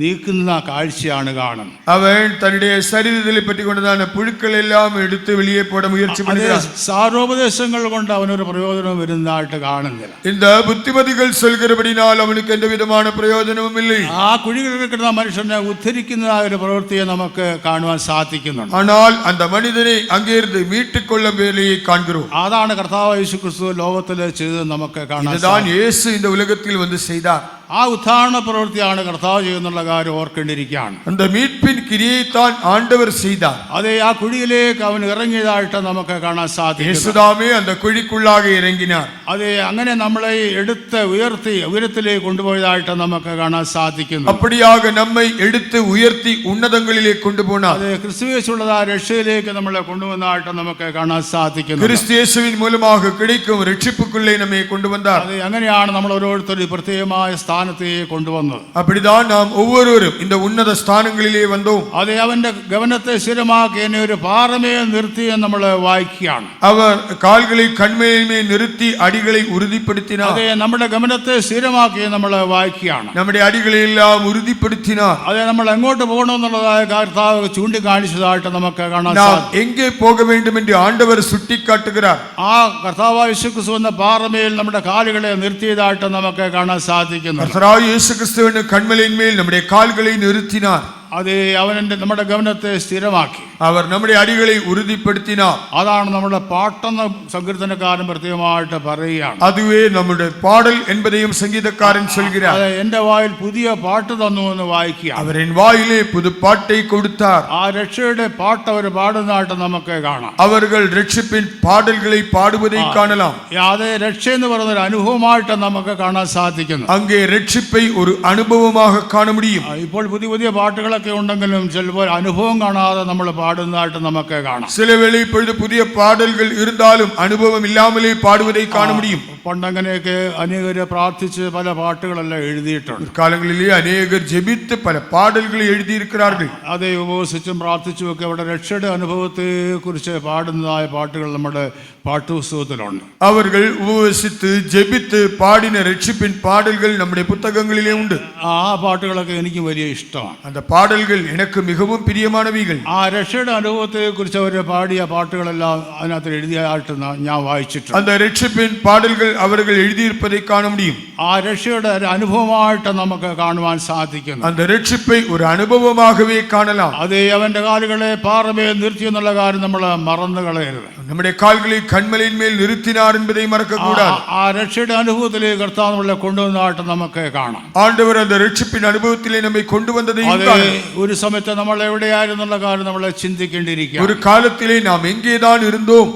നീക്കുന്ന കാഴ്ചയാണ് കാണുന്നത്. அவன் தன்னுடைய சரீரத்தை பற்றி கொண்டதான புழுக்கள் எல்லாம் எடுத்து வெளியே போட முயற்சி பண்ணுகிறான். സാരോപദേശങ്ങൾ കൊണ്ട് അവനൊരു പ്രയോജനം വരുന്നതായിട്ട് കാണുന്നില്ല. இந்த புத்திமதிகள் சொல்கிறபடினால் அவனுக்கு எந்த விதமான பிரயோஜனமும் இல்லை. ആ കുഴികളിൽ കിടക്കുന്ന മനുഷ്യനെ ഉദ്ധരിക്കുന്നതായ ഒരു പ്രവൃത്തിയെ നമുക്ക് കാണുവാൻ സാധിക്കുന്നുണ്ട്. ஆனால் அந்த மனிதனை அங்கிருந்து மீட்டுக் கொள்ளும் வேலையை காண்கிறோம். അതാണ് കർത്താവ് യേശുക്രിസ്തു ലോകത്തിൽ ചെയ്തത് നമുക്ക് കാണാം. இதுதான் இயேசு இந்த உலகத்தில் வந்து செய்தார். ആ ഉത്ഥാന പ്രവൃത്തിയാണ് കർത്താവ് ചെയ്യുന്നുള്ള കാര്യം ഓർക്കേണ്ടിയിരിക്കുകയാണ്. அந்த மீட்பின் கிரியைத்தான் ஆண்டவர் செய்தார். അതെ, ആ കുഴിയിലേക്ക് അവൻ ഇറങ്ങിയതായിട്ട് നമുക്ക് കാണാൻ സാധിക്കും. இயேசுதாமே அந்த குழிக்குள்ளாக இறங்கினார். അതെ, അങ്ങനെ നമ്മളെ എടുത്ത് ഉയരത്തിലേക്ക് കൊണ്ടുപോയതായിട്ട് നമുക്ക് കാണാൻ സാധിക്കുന്നു. அப்படியாக நம்மை எடுத்து உயர்த்தி உன்னதங்களிலே கொண்டு போனார். അതെ, ക്രിസ്തുയേശുള്ളതായ രക്ഷയിലേക്ക് നമ്മളെ കൊണ്ടുവന്നതായിട്ട് നമുക്ക് കാണാൻ സാധിക്കുന്നു. கிறிஸ்து இயேசுவின் மூலமாக கிடைக்கும் ரட்சிப்புக்குள்ளே நம்மை கொண்டு வந்தார். അതെ, അങ്ങനെയാണ് നമ്മൾ ഓരോരുത്തരും പ്രത്യേകമായ സ്ഥാനത്തെ കൊണ്ടുവന്നത്. அப்படிதான் நாம் ஒவ்வொருவரும் இந்த உன்னத ஸ்தானங்களிலே வந்தோம். അതെ, അവന്റെ ഗമനത്തെ സ്ഥിരമാക്കി എന്നെ ഒരു പാറമേൽ നിർത്തി എന്ന് നമ്മൾ വായിക്കുകയാണ്. அவர் கால்களை கண்மையிலே நிறுத்தி அடிகளை உறுதிப்படுத்தினார். അതെ, നമ്മുടെ ഗമനത്തെ സ്ഥിരമാക്കി നമ്മൾ വായിക്കുകയാണ്. நம்முடைய அடிகளை எல்லாம் உறுதிப்படுத்தினார். അതെ, നമ്മൾ എങ്ങോട്ട് പോകണമെന്നുള്ളതായ കർത്താവ് ചൂണ്ടിക്കാണിച്ചതായിട്ട് നമുക്ക് കാണാൻ நாம் സാധിക്കും. எங்கே போக வேண்டும் என்று ஆண்டவர் சுட்டிக்காட்டுகிறார். ആ കർത്താവായ യേശുക്രിസ്തു എന്ന പാറമേൽ നമ്മുടെ കാലുകളെ നിർത്തിയതായിട്ട് നമുക്ക് കാണാൻ സാധിക്കുന്നു. கர்த்தராகிய இயேசு கிறிஸ்துவின் கண்மலையின் மேல் நம்முடைய கால்களை நிறுத்தினார். അതെ, അവൻ നമ്മുടെ ഗമനത്തെ സ്ഥിരമാക്കി. அவர் நம்முடைய அடிகளை உறுதிப்படுத்தினார். അതാണ് നമ്മുടെ പാട്ടെന്ന് സങ്കീർത്തനക്കാരൻ പ്രത്യേകമായിട്ട് പറയുകയാണ്. அதுவே நம்முடைய பாடல் என்பதையும் சங்கீதக்காரன் சொல்கிறார். അതെ, എന്റെ വായിൽ പുതിയ പാട്ട് തന്നു എന്ന് വായിക്കുക. அவர் என் வாயிலே புது பாட்டை கொடுத்தார். ആ രക്ഷയുടെ പാട്ട് അവർ പാടുന്നതായിട്ട് നമുക്ക് കാണാം. அவர்கள் ரட்சிப்பின் பாடல்களை பாடுவதை காணலாம். അതെ, രക്ഷ എന്ന് പറയുന്ന ഒരു അനുഭവമായിട്ട് നമുക്ക് കാണാൻ സാധിക്കുന്നു. அங்கே ரட்சிப்பை ஒரு அனுபவமாக காண முடியும். ഇപ്പോൾ പുതിയ പുതിയ പാട്ടുകളൊക്കെ ഉണ്ടെങ്കിലും ചിലപ്പോൾ അനുഭവം കാണാതെ നമ്മൾ പാടുന്നതായിട്ട് നമുക്ക് കാണാം. சில வேளை இப்பொழுது புதிய பாடல்கள் இருந்தாலும் அனுபவம் இல்லாமலே பாடுவதை காண முடியும். പണ്ടങ്ങനെയൊക്കെ അനേകര് പ്രാർത്ഥിച്ച് പല പാട്ടുകളെല്ലാം എഴുതിയിട്ടുണ്ട്. காலங்களிலே அநேகர் ஜெபித்து பல பாடல்களை எழுதியிருக்கிறார்கள். അതെ, ഉപവസിച്ചും പ്രാർത്ഥിച്ചും ഒക്കെ അവിടെ രക്ഷയുടെ അനുഭവത്തെ കുറിച്ച് പാടുന്നതായ പാട്ടുകൾ നമ്മുടെ പാഠ്യപുസ്തകത്തിലുണ്ട്. அவர்கள் உபவசித்து ஜெபித்து பாடின ரட்சிப்பின் பாடல்கள் நம்முடைய புத்தகங்களிலே உண்டு. ആ പാട്ടുകളൊക്കെ എനിക്ക് വലിയ ഇഷ്ടമാണ്. அந்த பாடல்கள் எனக்கு மிகவும் பிரியமானவைகள். ആ രക്ഷയുടെ അനുഭവത്തെ കുറിച്ച് അവർ പാടിയ പാട്ടുകളെല്ലാം അതിനകത്ത് എഴുതിയായിട്ട് ഞാൻ വായിച്ചിട്ടുണ്ട്. அந்த ரட்சிப்பின் பாடல்கள் அவர்கள் எழுதியிருப்பதை காண முடியும். ആ രക്ഷയുടെ ഒരു അനുഭവമായിട്ട് നമുക്ക് കാണുവാൻ സാധിക്കുന്നു. அந்த ரட்சிப்பை ஒரு அனுபவமாகவே காணலாம். അതേ, അവന്റെ കാലുകളെ പാറമേൽ നിർത്തി എന്നുള്ള കാര്യം നമ്മൾ മറന്നു കളയരുത്. நம்முடைய கால்களை கண்மலையின் மேல் நிறுத்தினார் என்பதை மறக்க கூடாது. ആ രക്ഷയുടെ അനുഭവത്തിലേക്ക് കർത്താവ് നമ്മളെ കൊണ്ടുവന്നതായിട്ട് നമുക്ക് കാണാം. ஆண்டவர் அந்த ரட்சிப்பின் அனுபவத்திலே நம்மை கொண்டு வந்ததை അതെ, ഒരു സമയത്ത് നമ്മൾ എവിടെയായിരുന്നുള്ള കാര്യം നമ്മളെ ചിന്തിക്കേണ്ടിയിരിക്കുക. ஒரு காலத்திலே நாம் எங்கேதான் இருந்தோம்.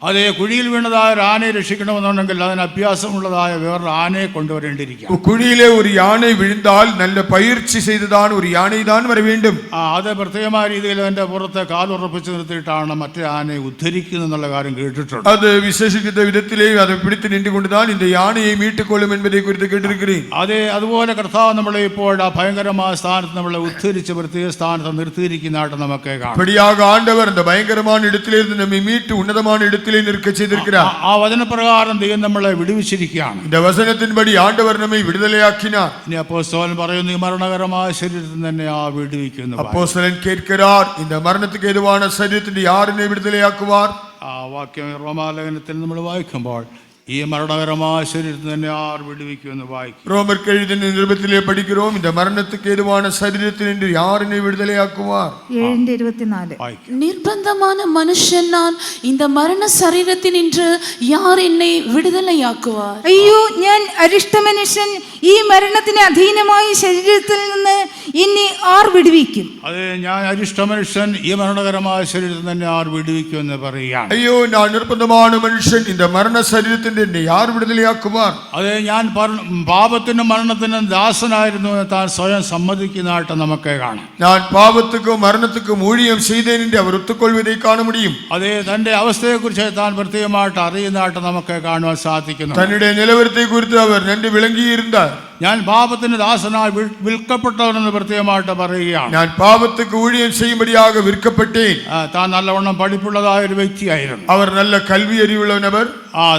അതെ, കുഴിയിൽ വീണതായ ഒരു ആനയെ രക്ഷിക്കണമെന്നുണ്ടെങ്കിൽ അതിന് അഭ്യാസമുള്ളതായ വേറൊരു ആനയെ കൊണ്ടുവരേണ്ടിയിരിക്കുക. குழியிலே ஒரு யானை விழுந்தால் நல்ல பயிற்சி செய்துதான் ஒரு யானை தான் வர வேண்டும். അത് പ്രത്യേകമായ രീതിയിൽ അതിന്റെ പുറത്ത് കാലുറപ്പിച്ച് നിർത്തിയിട്ടാണ് മറ്റേ ആനയെ ഉദ്ധരിക്കുന്നത് എന്നുള്ള കാര്യം കേട്ടിട്ടുണ്ട്. அது விசேஷித்த விதத்திலே அதை பிடித்து நின்று கொண்டுதான் இந்த யானையை மீட்டுக் கொள்ளும் என்பதை குறித்து கேட்டிருக்கிறேன். അതെ, അതുപോലെ കർത്താവ് നമ്മളെ ഇപ്പോൾ ആ ഭയങ്കരമായ സ്ഥാനത്ത് നമ്മളെ ഉദ്ധരിച്ച് പ്രത്യേക സ്ഥാനത്ത് നിർത്തിയിരിക്കുന്നതായിട്ട് നമുക്ക് കാണാം. அப்படியாக ஆண்டவர் அந்த பயங்கரமான இடத்திலிருந்து நம்மை மீட்டு உன்னதமான இடத்தில் நிற்க செய்திருக்கிறார். ആ വചനപ്രകാരം ദൈവം നമ്മളെ വിടുവിച്ചിരിക്കുകയാണ്. இந்த வசனத்தின்படி ஆண்டவர் நம்மை விடுதலையாக்கினார். ഇനി അപ്പോസ്തലൻ പറയുന്നു, ഈ മരണകരമായ ശരീരത്തിൽ തന്നെ ആ വിടുവിക്കുന്നു. அப்போஸ்தலன் கேட்கிறார், இந்த மரணத்துக்கு ஏதுவான சரீரத்தை யார் என்னை விடுதலையாக்குவார்? ആ വാക്യം റോമാലേഖനത്തിൽ നമ്മൾ വായിക്കുമ്പോൾ ഈ മരണകരമായ ശരീരത്തിൽ തന്നെ ആർ വിടുവിക്കുമെന്ന് വായിക്കും. ரோமருக்கு எழுதின நிருபத்திலே படிக்கிறோம், இந்த மரணத்துக்கு ஏதுவான சரீரத்தில் என்று யார் என்னை விடுதலையாக்குவார்? 7:24. വായിക്കും. நிர்பந்தமான மனுஷன் நான், இந்த மரண சரீரத்தினின்று யார் என்னை விடுதலையாக்குவார்? അയ്യോ, ഞാൻ അരിഷ്ട മനുഷ്യൻ, ഈ മരണത്തിന് അധീനമായ ശരീരത്തിൽ നിന്ന് എന്നെ ആർ വിടുവിക്കും? അതെ, ഞാൻ അരിഷ്ട മനുഷ്യൻ, ഈ മരണകരമായ ശരീരത്തിൽ തന്നെ ആർ വിടുവിക്കുമെന്ന് പറയുകയാണ്. ஐயோ, நான் நிர்பந்தமான மனுஷன், இந்த மரண சரீரத்தில் என்னை யார் விடுதலையாக்குவார்? അതെ, ഞാൻ പാപത്തിനും മരണത്തിനും ദാസനായിരുന്നു എന്ന് താൻ സ്വയം സമ്മതിക്കുന്നതായിട്ട് നമുക്ക് കാണാം. நான் பாவத்துக்கும் மரணத்துக்கும் ஊழியம் செய்தேன் என்று அவர் ஒத்துக்கொள்வதை காண முடியும். അതെ, തന്റെ അവസ്ഥയെക്കുറിച്ച് താൻ പ്രത്യേകമായിട്ട് അറിയുന്നതായിട്ട് നമുക്ക് കാണുവാൻ സാധിക്കുന്നു. தன்னுடைய நிலவரத்தை குறித்து அவர் நன்கு விளங்கி இருந்தார். ഞാൻ പാപത്തിന് ദാസനായി വിൽക്കപ്പെട്ടവനെന്ന് പ്രത്യേകമായിട്ട് പറയുകയാണ്. நான் பாவத்துக்கு ஊழியம் செய்யும்படியாக விற்கப்பட்டேன். താൻ നല്ലവണ്ണം പഠിപ്പുള്ളതായ ഒരു വ്യക്തിയായിരുന്നു. அவர் நல்ல கல்வி அறிவுள்ள நபர்.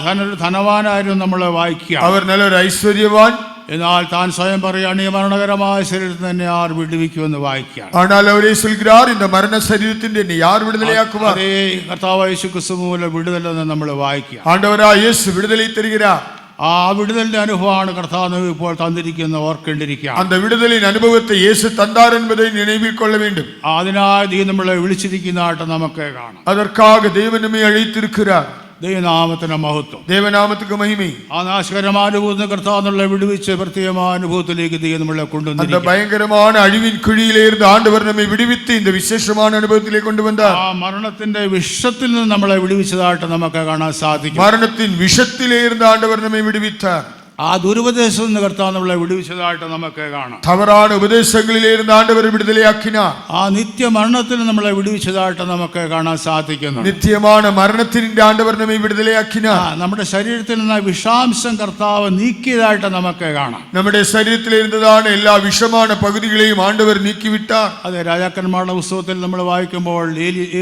താനൊരു ധനവാനായിരുന്നു നമ്മൾ വായിക്കുക. அவர் நல்ல ஒரு ஐஸ்வர்யவான். എന്നാൽ താൻ സ്വയം പറയുകയാണ്, ഈ മരണകരമായ ശരീരത്തിൽ തന്നെ ആർ വിടുവിക്കുമെന്ന് വായിക്കുക. ஆனால் அவரே சொல்கிறார், இந்த மரண சரீரத்தின் என்னை யார் விடுதலையாக்குவார்? അതേ, കർത്താവായ യേശുക്രിസ്തു മൂലം വിടുതലെന്ന് നമ്മൾ വായിക്കുക. ஆண்டவராய் இயேசு விடுதலை தருகிறார். ആ വിടുതലിന്റെ അനുഭവമാണ് കർത്താവ് ഇപ്പോൾ തന്നിരിക്കുന്ന ഓർക്കേണ്ടിരിക്കുക. அந்த விடுதலின் அனுபவத்தை இயேசு தந்தார் என்பதை நினைவில் கொள்ள வேண்டும். അതിനായി ദൈവം നമ്മളെ വിളിച്ചിരിക്കുന്നതായിട്ട് നമുക്ക് കാണാം. அதற்காக தேவன் நம்மை அழைத்திருக்கிறார். ദൈവനാമത്തിന് മഹത്വം. தேவநாமத்துக்கு மகிமை. ആ നാശകരമായ അനുഭവത്തിൽ കർത്താവ് വിടുവിച്ച് പ്രത്യേകമായ അനുഭവത്തിലേക്ക് ദൈവം നമ്മളെ அந்த കൊണ്ടുവന്നിരിക്കുന്നു. பயங்கரமான அழிவின் குழியிலே இருந்து ஆண்டவர் நம்மை விடுவித்து இந்த விசேஷமான அனுபவத்திலே கொண்டு வந்தார். ആ മരണത്തിന്റെ വിഷത്തിൽ നിന്ന് നമ്മളെ വിടുവിച്ചതായിട്ട് നമുക്ക് കാണാൻ സാധിക്കും. மரணத்தின் விஷத்திலே இருந்து ஆண்டவர் நம்மை விடுவித்தார். ആ ദുരുപദേശത്തിൽ നിന്ന് കർത്താവ് നമ്മളെ വിടുവിച്ചതായിട്ട് നമുക്ക് കാണാം. தவறான உபதேசங்களிலே இருந்து ஆண்டவர் விடுதலையாக்கினார். ആ നിത്യമരണത്തിൽ നമ്മളെ വിടുവിച്ചതായിട്ട് നമുക്ക് കാണാൻ സാധിക്കുന്നു. நித்தியமான மரணத்தின் ஆண்டவர் நம்மை விடுதலையாக்கினார். നമ്മുടെ ശരീരത്തിൽ നിന്ന് വിഷാംശം കർത്താവ് നീക്കിയതായിട്ട് നമുക്ക് കാണാം. நம்முடைய சரீரத்தில் இருந்ததான எல்லா விஷமான பகுதிகளையும் ஆண்டவர் நீக்கிவிட்டார். അതെ, രാജാക്കന്മാരുടെ പുസ്തകത്തിൽ നമ്മൾ വായിക്കുമ്പോൾ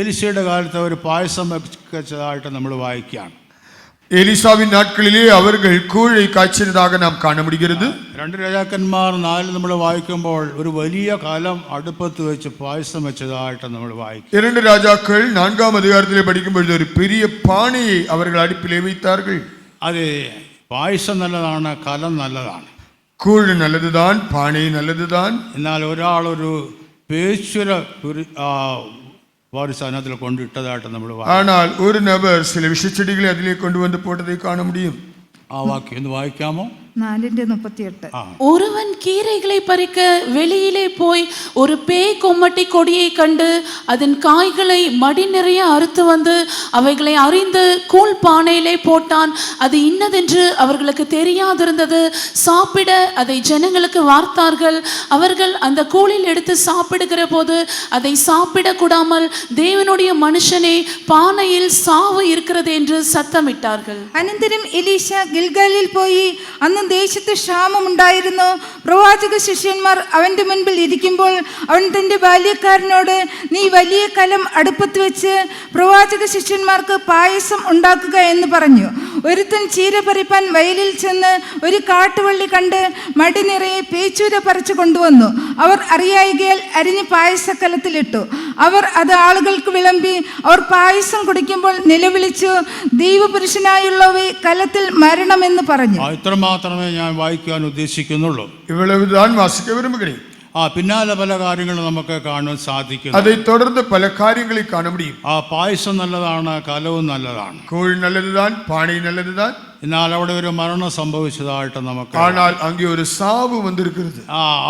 ഏലിശയുടെ കാലത്ത് ഒരു പായസം വെച്ചതായിട്ട് നമ്മൾ വായിക്കുകയാണ്. எலிசாவின் நாட்களிலே அவர்கள் கூழை காய்ச்சினதாக நாம் காண முடிகிறது. 2 രാജാക്കന്മാർ 4 നമ്മൾ വായിക്കുമ്പോൾ ഒരു വലിയ കലം അടുപ്പത്ത് വെച്ച് പായസം വെച്ചതായിട്ട് നമ്മൾ വായിക്കും. 2 ராஜாக்கள் 4ஆம் அதிகாரத்திலே படிக்கும்போது ஒரு பெரிய பானையை அவர்கள் அடுப்பிலே வைத்தார்கள். അതെ, പായസം നല്ലതാണ്, കലം നല്ലതാണ്. கூழ் நல்லதுதான், பானை நல்லதுதான். എന്നാൽ ഒരാളൊരു പേശ്വര வாரிசு അതിനകത്തിൽ കൊണ്ടിട്ടതായിട്ട് നമ്മൾ ஆனால் ஒரு நபர் சில விஷச்செடிகளை அதிலே கொண்டு வந்து போட்டதை காண முடியும். ആ വാക്യം ഒന്ന് വായിക്കാമോ? 4:38. ஒருவன் கீரைகளை பறிக்க வெளியிலே போய் ஒரு பேய் கொம்மட்டி கொடியை கண்டு அதன் காய்களை மடி நிறைய அறுத்து வந்து அவைகளை அறிந்து கூழ் பானையிலே போட்டான். அது இன்னதென்று அவர்களுக்கு தெரியாதிருந்தது. சாப்பிட அதை ஜனங்களுக்கு வார்த்தார்கள். அவர்கள் அந்த கூழில் எடுத்து சாப்பிடுகிற போது அதை சாப்பிடக்கூடாமல் தேவனுடைய மனுஷனே, பானையில் சாவு இருக்கிறது என்று சத்தமிட்டார்கள். അനന്തരം എലീശ ഗിൽഗാലിൽ പോയി അന്ന് ദേശത്ത് ക്ഷാമമുണ്ടായിരുന്നു. പ്രവാചക ശിഷ്യന്മാർ അവന്റെ മുൻപിൽ ഇരിക്കുമ്പോൾ അവൻ തന്റെ ബാല്യക്കാരനോട്, നീ വലിയ കലം അടുപ്പത്ത് വെച്ച് പ്രവാചക ശിഷ്യന്മാർക്ക് പായസം ഉണ്ടാക്കുക എന്ന് പറഞ്ഞു. ഒരുത്തൻ ചീര പറിപ്പാൻ വയലിൽ ചെന്ന് ഒരു കാട്ടുവള്ളി കണ്ട് മടി നിറയെ പേച്ചൂര പറിച്ചു കൊണ്ടുവന്നു. അവർ അറിയായികയാൽ അരിഞ്ഞ് പായസക്കലത്തിലിട്ടു. അവർ അത് ആളുകൾക്ക് വിളമ്പി. അവർ പായസം കുടിക്കുമ്പോൾ നിലവിളിച്ചു, ദൈവപുരുഷനായുള്ളവേ, കലത്തിൽ മരണമെന്ന് പറഞ്ഞു. ഇത്ര മാത്രമേ ഞാൻ വായിക്കാൻ ഉദ്ദേശിക്കുന്നുള്ളൂ. இவ்வளவுதான் வாசிக்க விரும்புகிறேன். പിന്നാലെ പല കാര്യങ്ങളും നമുക്ക് കാണാൻ സാധിക്കും. அதை தொடர்ந்து பல காரியங்களை காண முடியும். ആ പായസം നല്ലതാണ്, കലവും നല്ലതാണ്. கூழ் நல்லதுதான், பானை நல்லதுதான். എന്നാൽ അവിടെ ഒരു മരണം സംഭവിച്ചതായിട്ട് നമുക്ക്. ஆனால் அங்கே ஒரு சாவு வந்திருக்கிறது.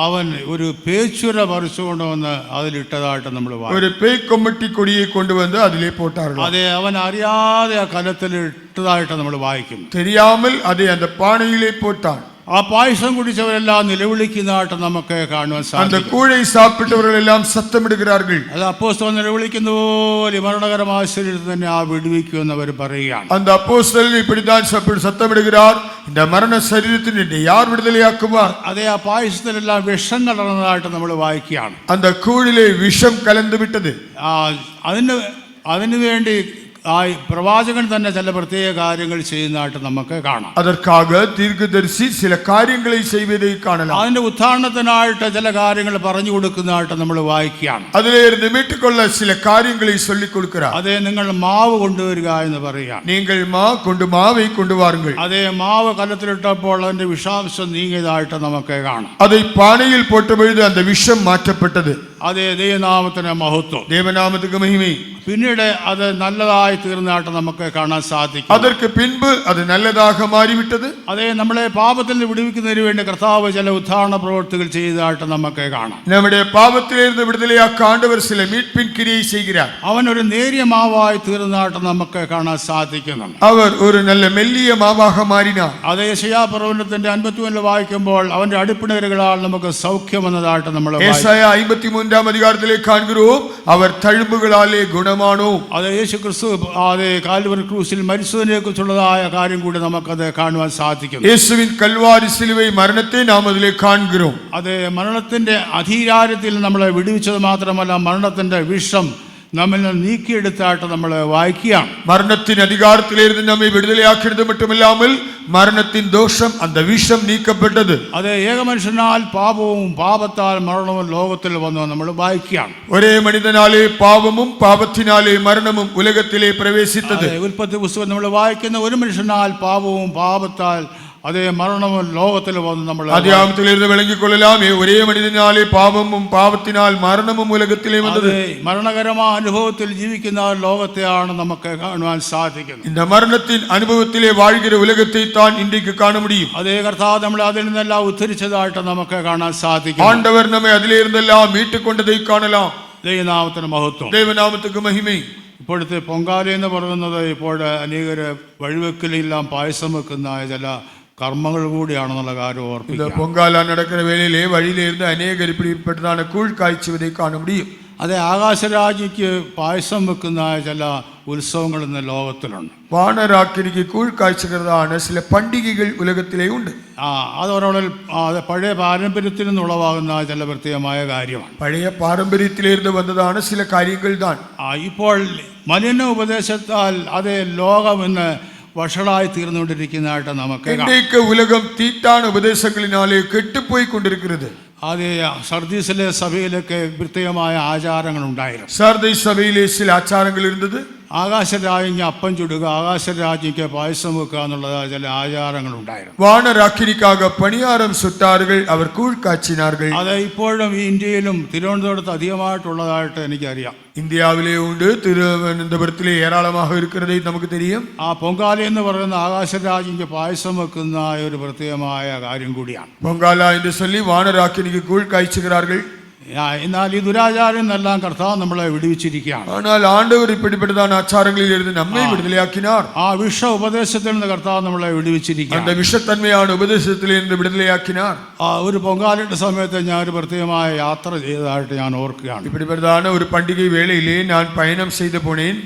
അവൻ ഒരു പേച്ചുര പറിച്ചുകൊണ്ട് വന്ന് അതിലിട്ടതായിട്ട് നമ്മൾ ஒரு பேய் கொம்மட்டி கொடியை கொண்டு வந்து அதிலே போட்டார்கள். അതെ, അവൻ അറിയാതെ ആ കലത്തിൽ ഇട്ടതായിട്ട് നമ്മൾ വായിക്കുന്നു. தெரியாமல் அதை அந்த பானையிலே போட்டான். ആ പായസം കുടിച്ചവരെല്ലാം നിലവിളിക്കുന്നതായിട്ട് നമുക്ക് കാണുവാൻ அந்த സാധിക്കും. கூழை சாப்பிட்டவர்கள் எல்லாம் சத்தமிடுகிறார்கள். അത് അപ്പോസ്തലൻ നിലവിളിക്കുന്ന പോലെ മരണകരമായ ശരീരത്തിൽ തന്നെ ആ വിടുവിക്കുമെന്ന് അവർ പറയുകയാണ്. அந்த அப்போஸ்தலன் இப்படித்தான் சத்தமிடுகிறார், இந்த மரண சரீரத்தினை யார் விடுதலையாக்குவார்? അതേ, ആ പായസത്തിലെല്ലാം വിഷം കലർന്നതായിട്ട് നമ്മൾ വായിക്കുകയാണ്. அந்த கூழிலே விஷம் கலந்து விட்டது. അതിനു വേണ്ടി ആ പ്രവാചകൻ തന്നെ ചില പ്രത്യേക കാര്യങ്ങൾ ചെയ്യുന്നതായിട്ട് നമുക്ക് കാണാം. அதற்காக தீர்க்கதரிசி சில காரியங்களை செய்வதை காணலாம். അതിന്റെ ഉദ്ധാരണത്തിനായിട്ട് ചില കാര്യങ്ങൾ പറഞ്ഞു കൊടുക്കുന്നതായിട്ട് നമ്മൾ വായിക്കുകയാണ്. அதிலே இருந்து மீட்டுக்கொள்ள சில காரியங்களை சொல்லிக் கொடுக்கிறார். അതേ, നിങ്ങൾ മാവ് കൊണ്ടുവരിക എന്ന് പറയുകയാണ്. நீங்கள் மாவை கொண்டு வாருங்கள். അതേ, മാവ് കലത്തിലിട്ടപ്പോൾ അതിന്റെ വിഷാംശം നീങ്ങിയതായിട്ട് നമുക്ക് കാണാം. அதை பானையில் போட்ட பொழுது அந்த விஷம் மாற்றப்பட்டது. അതേ, ദൈവനാമത്തിന് മഹത്വം. தேவநாமத்துக்கு மகிமை. പിന്നീട് അത് നല്ലതായി തീർന്നതായിട്ട് നമുക്ക് കാണാൻ സാധിക്കും. அதற்கு பின்பு அது நல்லதாக மாறிவிட்டது. അതേ, നമ്മളെ പാപത്തിൽ നിന്ന് വിടുവിക്കുന്നതിന് വേണ്ടി കർത്താവ് ചില ഉദ്ധാരണ പ്രവൃത്തികൾ ചെയ്തതായിട്ട് നമുക്ക് കാണാം. நம்முடைய பாவத்திலிருந்து விடுதலையாக்க ஆண்டவர் சில மீட்பின் கிரியை செய்கிறார். അവൻ ഒരു നേരിയ മാവായി തീർന്നതായിട്ട് നമുക്ക് കാണാൻ സാധിക്കുന്നുണ്ട്. அவர் ஒரு நல்ல மெல்லிய மாவாக மாறினார். അതേ, യെശയ്യാപ്രവചനത്തിന്റെ 53 വായിക്കുമ്പോൾ അവന്റെ അടിപ്പിണരുകളാൽ നമുക്ക് സൗഖ്യം വന്നതായിട്ട് നമ്മൾ ஏசாயா 53ஆம் அதிகாரத்திலே காண்கிறோம், அவர் தழும்புகளாலே குணமானோம். അത് യേശു ക്രിസ്തു കാൽവരി ക്രൂസിൽ മരിച്ചതിനെ കുറിച്ചുള്ളതായ കാര്യം കൂടി നമുക്കത് കാണുവാൻ സാധിക്കും. இயேசுவின் கல்வாரி சிலுவை மரணத்தை நாம் அதிலே காண்கிறோம். അത് മരണത്തിന്റെ അധികാരത്തിൽ നമ്മളെ വിടുവിച്ചത് മാത്രമല്ല, മരണത്തിന്റെ വിഷം നമ്മിൽ നിന്ന് നീക്കിയെടുത്തായിട്ട് നമ്മൾ വായിക്കുകയാണ്. மரணத்தின் அதிகாரத்திலிருந்து நம்மை விடுதலையாக்கினது மட்டுமில்லாமல் மரணத்தின் தோஷம், அந்த விஷம் நீக்கப்பட்டது. അത് ഏകമനുഷ്യനാൽ പാപവും പാപത്താൽ മരണവും ലോകത്തിൽ വന്നു നമ്മൾ വായിക്കുകയാണ്. ஒரே மனிதனாலே பாவமும் பாவத்தினாலே மரணமும் உலகத்திலே பிரவேசித்தது. ഉൽപ്പത്തി പുസ്തകം നമ്മൾ വായിക്കുന്ന ഒരു മനുഷ്യനാൽ പാപവും പാപത്താൽ അതേ മരണവും ലോകത്തിൽ വന്ന് നമ്മൾ ആദ്യാമത്തിലിരുന്ന് വിളങ്ങിക്കൊള്ളലാമേ ഒരേ മനിതനാലേ പാപമും പാപത്തിനാൽ മരണമും ഉലകത്തിലേ വന്നത്. മരണകരമായ അനുഭവത്തിൽ ജീവിക്കുന്ന ലോകത്തെയാണ് നമുക്ക് കാണുവാൻ സാധിക്കുന്നത്. இந்த மரணத்தின் அனுபவத்திலே வாழ்கிற உலகத்தை தான் இன்றைக்கு காண முடியும். അതേ കർത്താവ് നമ്മളെ അതിൽ നിന്നെല്ലാം ഉദ്ധരിച്ചതായിട്ട് നമുക്ക് കാണാൻ സാധിക്കും. ஆண்டவர் நம்மை அதிலே இருந்தெல்லாம் மீட்டுக் கொண்டதை காணலாம். ദൈവനാമത്തിന് മഹത്വം. தேவநாமத்துக்கு மகிமை. ഇപ്പോഴത്തെ പൊങ്കാല എന്ന് പറയുന്നത് ഇപ്പോൾ അനേകര് വഴിവെക്കലെല്ലാം പായസം വെക്കുന്ന ചില കർമ്മങ്ങൾ കൂടിയാണെന്നുള്ള കാര്യം இந்த ഓർപ്പിക്കുക. பொங்காலா நடக்கிற வேளையிலே வழியிலே இருந்து அநேகர் இப்படிப்பட்டதான கூழ் காய்ச்சுவதை காண முடியும். അതെ ആകാശരാജിക്ക് പായസം വെക്കുന്ന ചില ഉത്സവങ്ങൾ ഇന്ന് ലോകത്തിലുണ്ട്. வானராக்கினிக்கு கூழ் காய்ச்சுகிறதான சில பண்டிகைகள் உலகத்திலே உண்டு. അതോരോളിൽ പഴയ പാരമ്പര്യത്തിൽ നിന്നുളവാകുന്ന ചില പ്രത്യേകമായ കാര്യമാണ്. பழைய பாரம்பரியத்திலிருந்து வந்ததான சில காரியங்கள் தான். ഇപ്പോൾ മലിന ഉപദേശത്താൽ അതേ ലോകം ഇന്ന് വഷളായി തീർന്നുകൊണ്ടിരിക്കുന്നതായിട്ട് നമുക്ക് இன்றைக்கு உலகம் தீட்டான உபதேசங்களினாலே கெட்டுப்போய் கொண்டிருக்கிறது. അതേ സർദീസിലെ സഭയിലൊക്കെ പ്രത്യേകമായ ആചാരങ്ങൾ ഉണ്ടായിരുന്നു. சார்தை சபையிலே சில ஆச்சாரங்கள் இருந்தது. ആകാശരാജിക്ക് അപ്പം ചുടുക, ആകാശരാജിക്ക് പായസം വെക്കുക എന്നുള്ള ചില ആചാരങ്ങൾ ഉണ്ടായിരുന്നു. வானராக்கினிக்காக பணியாரம் சுட்டார்கள், அவர் கூழ் காய்ச்சினார்கள். അത് ഇപ്പോഴും ഈ ഇന്ത്യയിലും തിരുവനന്തപുരത്ത് അധികമായിട്ടുള്ളതായിട്ട് എനിക്കറിയാം. இந்தியாவிலே உண்டு, திருவனந்தபுரத்திலே ஏராளமாக இருக்கிறதை நமக்கு தெரியும். ആ പൊങ്കാല എന്ന് പറയുന്ന ആകാശരാജിക്ക് പായസം വെക്കുന്ന ഒരു പ്രത്യേകമായ കാര്യം കൂടിയാണ്. பொங்காலா என்று சொல்லி வானராக்கினிக்கு கூழ் காய்ச்சுகிறார்கள். എന്നാൽ ഈ ദുരാചാരം എന്നെല്ലാം കർത്താവ് നമ്മളെ വിടുവിച്ചിരിക്കുകയാണ്. ஆனால் ஆண்டவர் இப்படிப்பட்டதான ஆச்சாரங்களில் இருந்து நம்மை விடுதலையாக்கினார். ആ വിഷ ഉപദേശത്തിൽ നിന്ന് കർത്താവ് നമ്മളെ വിടുവിച്ചിരിക്കുകയാണ്. அந்த விஷத்தன்மையான உபதேசத்தில் இருந்து விடுதலையாக்கினார். ഒരു പൊങ്കാലയുടെ സമയത്ത് ഞാൻ ഒരു പ്രത്യേകമായ യാത്ര ചെയ്തതായിട്ട് ഞാൻ ഓർക്കുകയാണ്. இப்படிப்பட்டதான ஒரு பண்டிகை வேளையிலே நான் பயணம் செய்து போனேன்.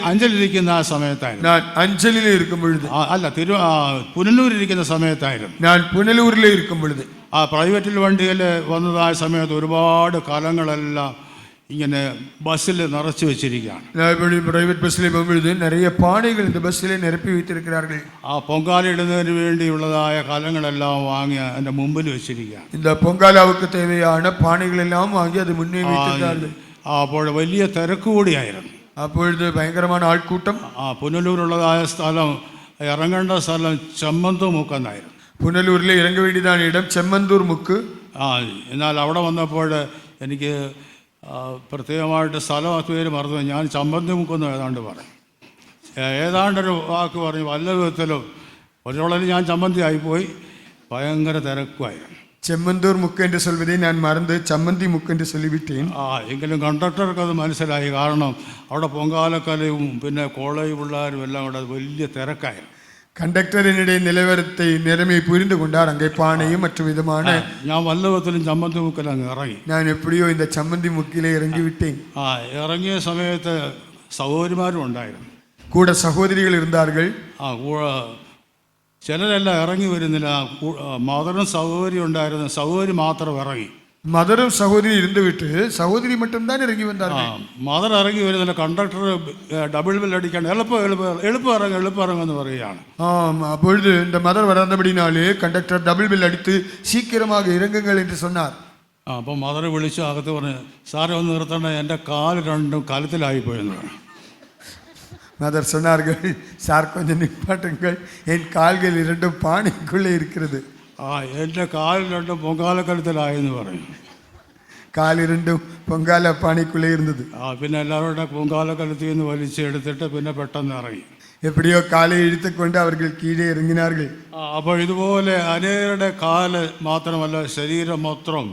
അഞ്ചലിരിക്കുന്ന സമയത്തായിരുന്നു. நான் அஞ்சலில் இருக்கும் பொழுது അല്ല പുനലൂരിരിക്കുന്ന സമയത്തായിരുന്നു. நான் புனலூரிலே இருக்கும் பொழுது പ്രൈവറ്റിൽ വണ്ടിയിൽ വന്നതായ സമയത്ത് ഒരുപാട് കലങ്ങളെല്ലാം ഇങ്ങനെ ബസ്സിൽ നിറച്ചു വെച്ചിരിക്കുകയാണ്. பிரைவேட் பஸ்ஸில் போகும்பொழுது நிறைய பானைகள் இந்த பஸ்ஸிலே நிரப்பி வைத்திருக்கிறார்கள். പൊങ്കാല ഇടുന്നതിന് വേണ്ടിയുള്ളതായ കലങ്ങളെല്ലാം വാങ്ങി എൻ്റെ മുമ്പിൽ വെച്ചിരിക്കുകയാണ്. இந்த பொங்காலாவுக்கு தேவையான பானைகள் எல்லாம் வாங்கி அது முன்னே வைத்திருக்கிறார்கள். അപ്പോൾ വലിയ തിരക്ക് കൂടിയായിരുന്നു. அப்பொழுது பயங்கரமான ஆட்கூட்டம். പുനലൂരുള്ളതായ സ്ഥലം, ഇറങ്ങേണ്ട സ്ഥലം ചെമ്മന്തു മുക്കെന്നായിരുന്നു. പുനലൂരിലെ ഇറങ്ങ വേണ്ടിയതാണ് ഇടം ചെമ്മന്തൂർ മുക്ക്. എന്നാൽ അവിടെ വന്നപ്പോൾ എനിക്ക് പ്രത്യേകമായിട്ട് സ്ഥലം പേര് മറന്നു. ഞാൻ ചമ്മന്തി മുക്കെന്ന് ഏതാണ്ട് പറയും, ഏതാണ്ടൊരു വാക്ക് പറഞ്ഞു. വല്ല വിധത്തിലും ഒരാളിൽ ഞാൻ ചമ്മന്തി ആയിപ്പോയി. ഭയങ്കര തിരക്കുമായിരുന്നു. ചെമ്മന്തൂർ മുക്ക് എന്ന് சொல்வதை நான் മറந்து ചമ്മന്തി മുക്ക് എന്ന് சொல்லிவிட்டேன். എങ്കിലും കണ്ടക്ടർക്ക് അത് മനസ്സിലായി. കാരണം അവിടെ പൊങ്കാലക്കലയും പിന്നെ കോളേജ് പിള്ളേരും എല്ലാം കൂടെ വലിയ തിരക്കായിരുന്നു. கண்டக்டர் என்னுடைய நிலவரத்தை நிலைமை புரிந்து கொண்டார். அங்கே பானையும் மற்ற விதமான ഞാൻ വല്ല വിധത്തിലും ചമ്മന്തി മുക്കിൽ അങ്ങ് ഇറങ്ങി. ഞാൻ എപ്പോഴോ இந்த ചമ്മന്തി മുക്കിലെ ഇറങ്ങി വിട്ടேன். ഇറങ്ങിയ സമയത്ത് സഹോദരിമാരും ഉണ്ടായിരുന്നു. கூட சகோதரிகள் இருந்தார்கள். ചിലരെല്ലാം ഇറങ്ങി വരുന്നില്ല. മദറും സഹോദരി ഉണ്ടായിരുന്നു. സഹോദരി മാത്രം ഇറങ്ങി. மதரும் சகோதரி இருந்துவிட்டு சகோதரி மட்டும்தான் இறங்கி வந்தார்கள். മദർ ഇറങ്ങി വരുന്നില്ല. കണ്ടക്ടർ ഡബിൾ ബെൽ അടിക്കാൻ എളുപ്പം ഇറങ്ങുമെന്ന് പറയുകയാണ്. அப்பொழுது இந்த மதர் வராதபடினாலே கண்டக்டர் டபுள் பெல் அடித்து சீக்கிரமாக இறங்குங்கள் என்று சொன்னார். അപ്പം മദർ വിളിച്ചു അകത്ത് പറഞ്ഞു, സാറെ ഒന്ന് നിർത്തണ്ട, എൻ്റെ കാല് രണ്ടും കലത്തിലായി പോയെന്ന് പറഞ്ഞു. மதர் சொன்னார்கள், சார் கொஞ்சம் நிப்பாட்டுங்கள், என் கால்கள் இரண்டும் பானைக்குள்ளே இருக்கிறது. എൻ്റെ കാൽ രണ്ടും പൊങ്കാലക്കലത്തിലായെന്ന് പറയും. കാൽ രണ്ടും പൊങ്കാല പാണിക്കുള്ളേ ഇരുന്നത്. പിന്നെ എല്ലാവരുടെ പൊങ്കാലക്കലത്തിൽ നിന്ന് വലിച്ചെടുത്തിട്ട് പിന്നെ പെട്ടെന്ന് ഇറങ്ങി. എപ്പോഴോ കാലെ എഴുത്തിക്കൊണ്ട് അവർ കീഴേ ഇറങ്ങിനാர்கள். അപ്പോൾ ഇതുപോലെ അനേകരുടെ കാല് മാത്രമല്ല ശരീരം മൊത്തം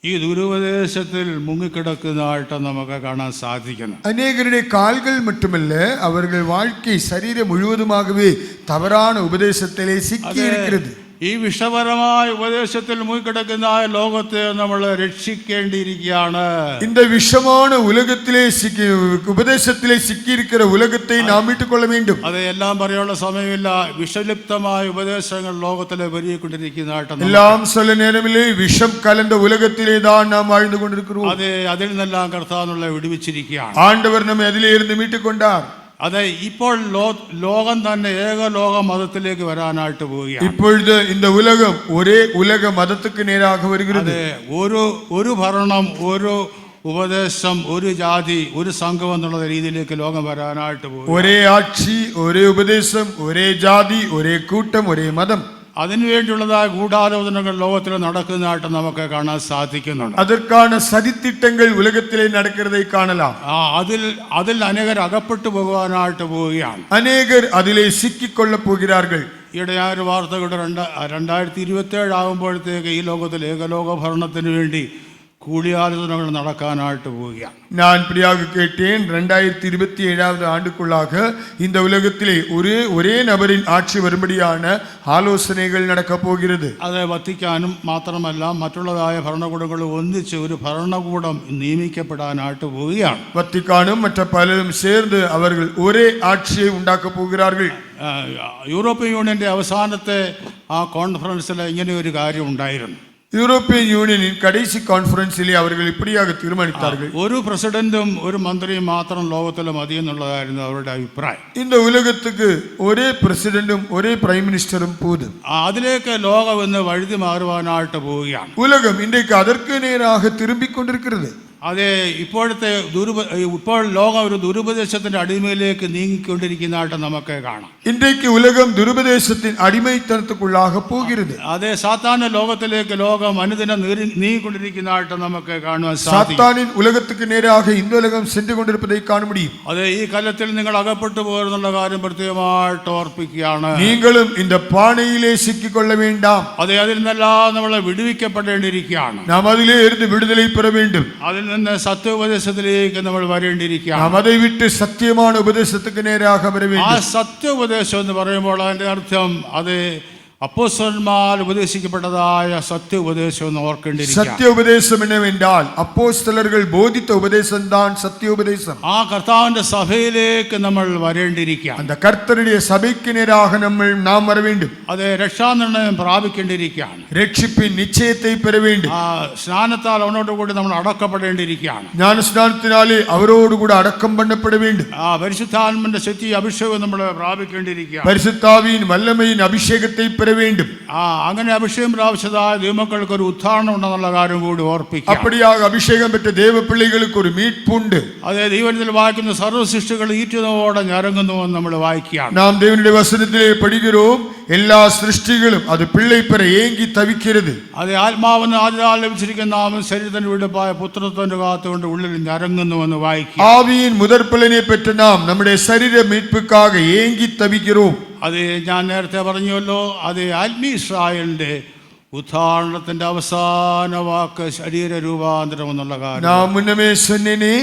ഈ ദുരുപദേശത്തിൽ മുങ്ങിക്കിടക്കുന്നതായിട്ട് നമുക്ക് കാണാൻ സാധിക്കുന്നു. അനേകരുടെ കാൽകൾ மட்டுமல்ல, அவர்கள் வாழ்க்கை சரீரம் முழுவதுமாகவே தவறான உபதேசத்திலே சிக்கி இருக்கிறது. ഈ വിഷപരമായ ഉപദേശത്തിൽ മുങ്ങിക്കിടക്കുന്ന ലോകത്തെ നമ്മൾ രക്ഷിക്കേണ്ടിയിരിക്കുകയാണ്. இந்த விஷமான உலகத்திலே ഉപദേശത്തിലെ சிக்கியிருக்கிற உலகத்தை நாம் மீட்டுக் கொள்ள வேண்டும். അത് എല്ലാം പറയാനുള്ള സമയമില്ല. വിഷലിപ്തമായ ഉപദേശങ്ങൾ ലോകത്തിലെ പെരുകിക്കൊണ്ടിരിക്കുന്നതായിട്ട് എല്ലാം சொல்ல நேரமில்லை. விஷம் கலந்த உலகத்திலே தான் நாம் வாழ்ந்து கொண்டிருக்கிறோம். അതെ, അതിൽ നിന്നെല്ലാം കർത്താവ് നമ്മളെ വിടുവിച്ചിരിക്കുകയാണ്. ஆண்டவர் நம்மை அதிலே இருந்து மீட்டுக் கொண்டார். അതെ, ഇപ്പോൾ ലോകം തന്നെ ഏകലോക മതത്തിലേക്ക് വരാനായിട്ട് പോവുകയാണ്. இப்பொழுது இந்த உலகம் ஒரே உலக மதத்துக்கு நேராக வருகிறது. ഒരു ഭരണം, ഉപദേശം, ഒരു ജാതി, ഒരു സംഘം എന്നുള്ള രീതിയിലേക്ക് ലോകം വരാനായിട്ട് പോകും. ഒരേ ആட்சி, ഒരേ ഉപദേശം, ഒരേ ജാതി, ഒരേ കൂട്ടം, ഒരേ മതം. അതിനുവേണ്ടിയുള്ളതായ ഗൂഢാലോചനകൾ ലോകത്തിൽ നടക്കുന്നതായിട്ട് നമുക്ക് കാണാൻ സാധിക്കുന്നുണ്ട്. அதற்கான சதித்திட்டங்கள் உலகத்திலே நடக்கிறதை காணலாம். അതിൽ അനേകർ അകപ്പെട്ടു പോകുവാനായിട്ട് പോവുകയാണ്. அநேகர் அதிலே சிக்கிக்கொள்ளப் போகிறார்கள். ഈയിടെയായ ഒരു വാർത്ത കേട്ട് 2027 ആകുമ്പോഴത്തേക്ക് ഈ ലോകത്തിൽ ഏകലോക ഭരണത്തിന് വേണ്ടി കൂടിയാലോചനകൾ നടക്കാനായിട്ട് പോവുകയാണ്. நான் இப்படியாக கேட்டேன். 2027 ஆண்டுக்குள்ளாக இந்த உலகத்திலே ஒரே நபரின் ஆட்சி வரும்படியான ஆலோசனைகள் நடக்கப் போகிறது. അത് വത്തിക്കാനും മാത്രമല്ല മറ്റുള്ളതായ ഭരണകൂടങ്ങൾ ഒന്നിച്ച് ഒരു ഭരണകൂടം നിയമിക്കപ്പെടാനായിട്ട് പോവുകയാണ്. வத்திக்கானும் மற்ற பலரும் சேர்ந்து அவர்கள் ஒரே ஆட்சியை உண்டாக்கப் போகிறார்கள். യൂറോപ്യൻ യൂണിയന്റെ അവസാനത്തെ ആ കോൺഫറൻസിൽ ഇങ്ങനെ ഒരു കാര്യം ഉണ്ടായിരുന്നു. யூரோப்பியன் யூனியனின் கடைசி கான்ஃபரன்ஸிலே அவர்கள் இப்படியாக தீர்மானித்தார்கள். ഒരു പ്രസിഡന്റും ഒരു മന്ത്രിയും മാത്രം ലോകത്തിൽ മതി എന്നുള്ളതായിരുന്നു അവരുടെ അഭിപ്രായം. இந்த உலகத்துக்கு ஒரே பிரசிடென்டும் ஒரே பிரைம் மினிஸ்டரும் போதும். അതിലേക്ക് ലോകം ഇന്ന് വഴുതി മാറുവാനായിട്ട് പോവുകയാണ്. உலகம் இன்றைக்கு அதற்கு நேராக திரும்பிக் கொண்டிருக்கிறது. അതെ, ഇപ്പോൾ ലോകം ഒരു ദുരുപദേശത്തിന്റെ അടിമയിലേക്ക് നീങ്ങിക്കൊണ്ടിരിക്കുന്നതായിട്ട് നമുക്ക് കാണാം. இன்றைக்கு உலகம் துருபதேசத்தின் அடிமைத்தனத்துக்குள்ளாக போகிறது. അതെ, സാത്താന്റെ ലോകത്തിലേക്ക് ലോകം അനുദിനം നീങ്ങിക്കൊണ്ടിരിക്കുന്നതായിട്ട് നമുക്ക് കാണുവാൻ സാധിക്കും. சாத்தானின் உலகத்துக்கு நேராக இந்த உலகம் சென்று கொண்டிருப்பதை காண முடியும். അതെ, ഈ കലത്തിൽ നിങ്ങൾ അകപ്പെട്ടു പോകരുന്നുള്ള കാര്യം പ്രത്യേകമായിട്ട് ഓർപ്പിക്കുകയാണ്. நீங்களும் இந்த பானையிலே சிக்கிக்கொள்ள வேண்டாம். അതെ, അതിൽ നിന്നെല്ലാം നമ്മൾ വിടുവിക്കപ്പെടേണ്ടിയിരിക്കുകയാണ്. நாம் அதிலே இருந்து விடுதலை பெற வேண்டும். അതിൽ നിന്ന് സത്യോപദേശത്തിലേക്ക് നമ്മൾ വരേണ്ടിയിരിക്കുകയാണ്. நாம் அதை விட்டு சத்தியமான உபதேசத்துக்கு நேராக வர ആ வேண்டும். സത്യോപദേശം എന്ന് പറയുമ്പോൾ അതിന്റെ അർത്ഥം അത് അപ്പോസ്തലന്മാർ ഉപദേശിക്കപ്പെട്ടതായ സത്യ ഉപദേശം എന്ന് ഓർക്കേണ്ടിയിരിക്കുന്നു. சத்திய உபதேசம் என்னவென்றால் அப்போஸ்தலர்கள் போதித்த உபதேசம் தான் சத்திய உபதேசம். ആ കർത്താവിന്റെ സഭയിലേക്ക് നമ്മൾ വരേണ്ടിയിരിക്കുകയാണ്. அந்த கர்த்தருடைய சபைக்கு நேராக நாம் வர வேண்டும். അത് രക്ഷാനിർണയം പ്രാപിക്കേണ്ടിയിരിക്കുകയാണ്. രക്ഷിപ്പിൻ നിശ്ചയத்தை பெற வேண்டும். ആ സ്നാനത്താൽ അവനോടുകൂടി നമ്മൾ അടക്കപ്പെടേണ്ടിയിരിക്കുകയാണ്. ஞானஸ்நானத்தினாலே அவரோடு கூட அடக்கம் பண்ணப்பட வேண்டும். ആ പരിശുദ്ധാത്മന്റെ ശക്തി അഭിഷേകം നമ്മൾ പ്രാപിക്കേണ്ടിയിരിക്കുകയാണ്. பரிசுத்தாவியின் வல்லமையின் அபிஷேகத்தை பெற வேண்டும். അങ്ങനെ അഭിഷേകം പ്രാപിച്ചതായ ദൈവമക്കൾക്ക് ഒരു ഉത്ഥാനം ഉണ്ടെന്നുള്ള കാര്യം കൂടി ഓർപ്പിക്കുക. அப்படியாக அபிஷேகம் பெற்ற தேவ பிள்ளைகளுக்கு ஒரு மீட்பு உண்டு. അതേ, ദൈവത്തിൽ വായിക്കുന്ന സർവ്വ സൃഷ്ടികൾ ഈറ്റുന്നതോടെ ഞരങ്ങുന്നുവെന്ന് നമ്മൾ വായിക്കുകയാണ്. நாம் தேவனுடைய வசனத்திலே படிக்கிறோம், எல்லா சிருஷ்டிகளும் அது பிள்ளை பெற ஏங்கி தவிக்கிறது. അതെ, ആത്മാവെന്ന് ആദ്യകാലം ലഭിച്ചിരിക്കുന്ന നാമം ശരീരത്തിന് വിടുപ്പായ പുത്രത്വന്റെ കാത്തുകൊണ്ട് ഉള്ളിൽ ഞരങ്ങുന്നുവെന്ന് വായിക്കുക. ஆவியின் முதற் பலனை பெற்ற நாம் நம்முடைய சரீர மீட்புக்காக ஏங்கி தவிக்கிறோம். അത് ഞാൻ നേരത്തെ പറഞ്ഞല്ലോ, അത് ആത്മീയ ഇസ്രായേലിന്റെ ഉദ്ധാരണത്തിന്റെ അവസാന വാക്ക് ശരീര രൂപാന്തരം എന്നുള്ള കാര്യം நான் முன்னமே சொன்னேனே,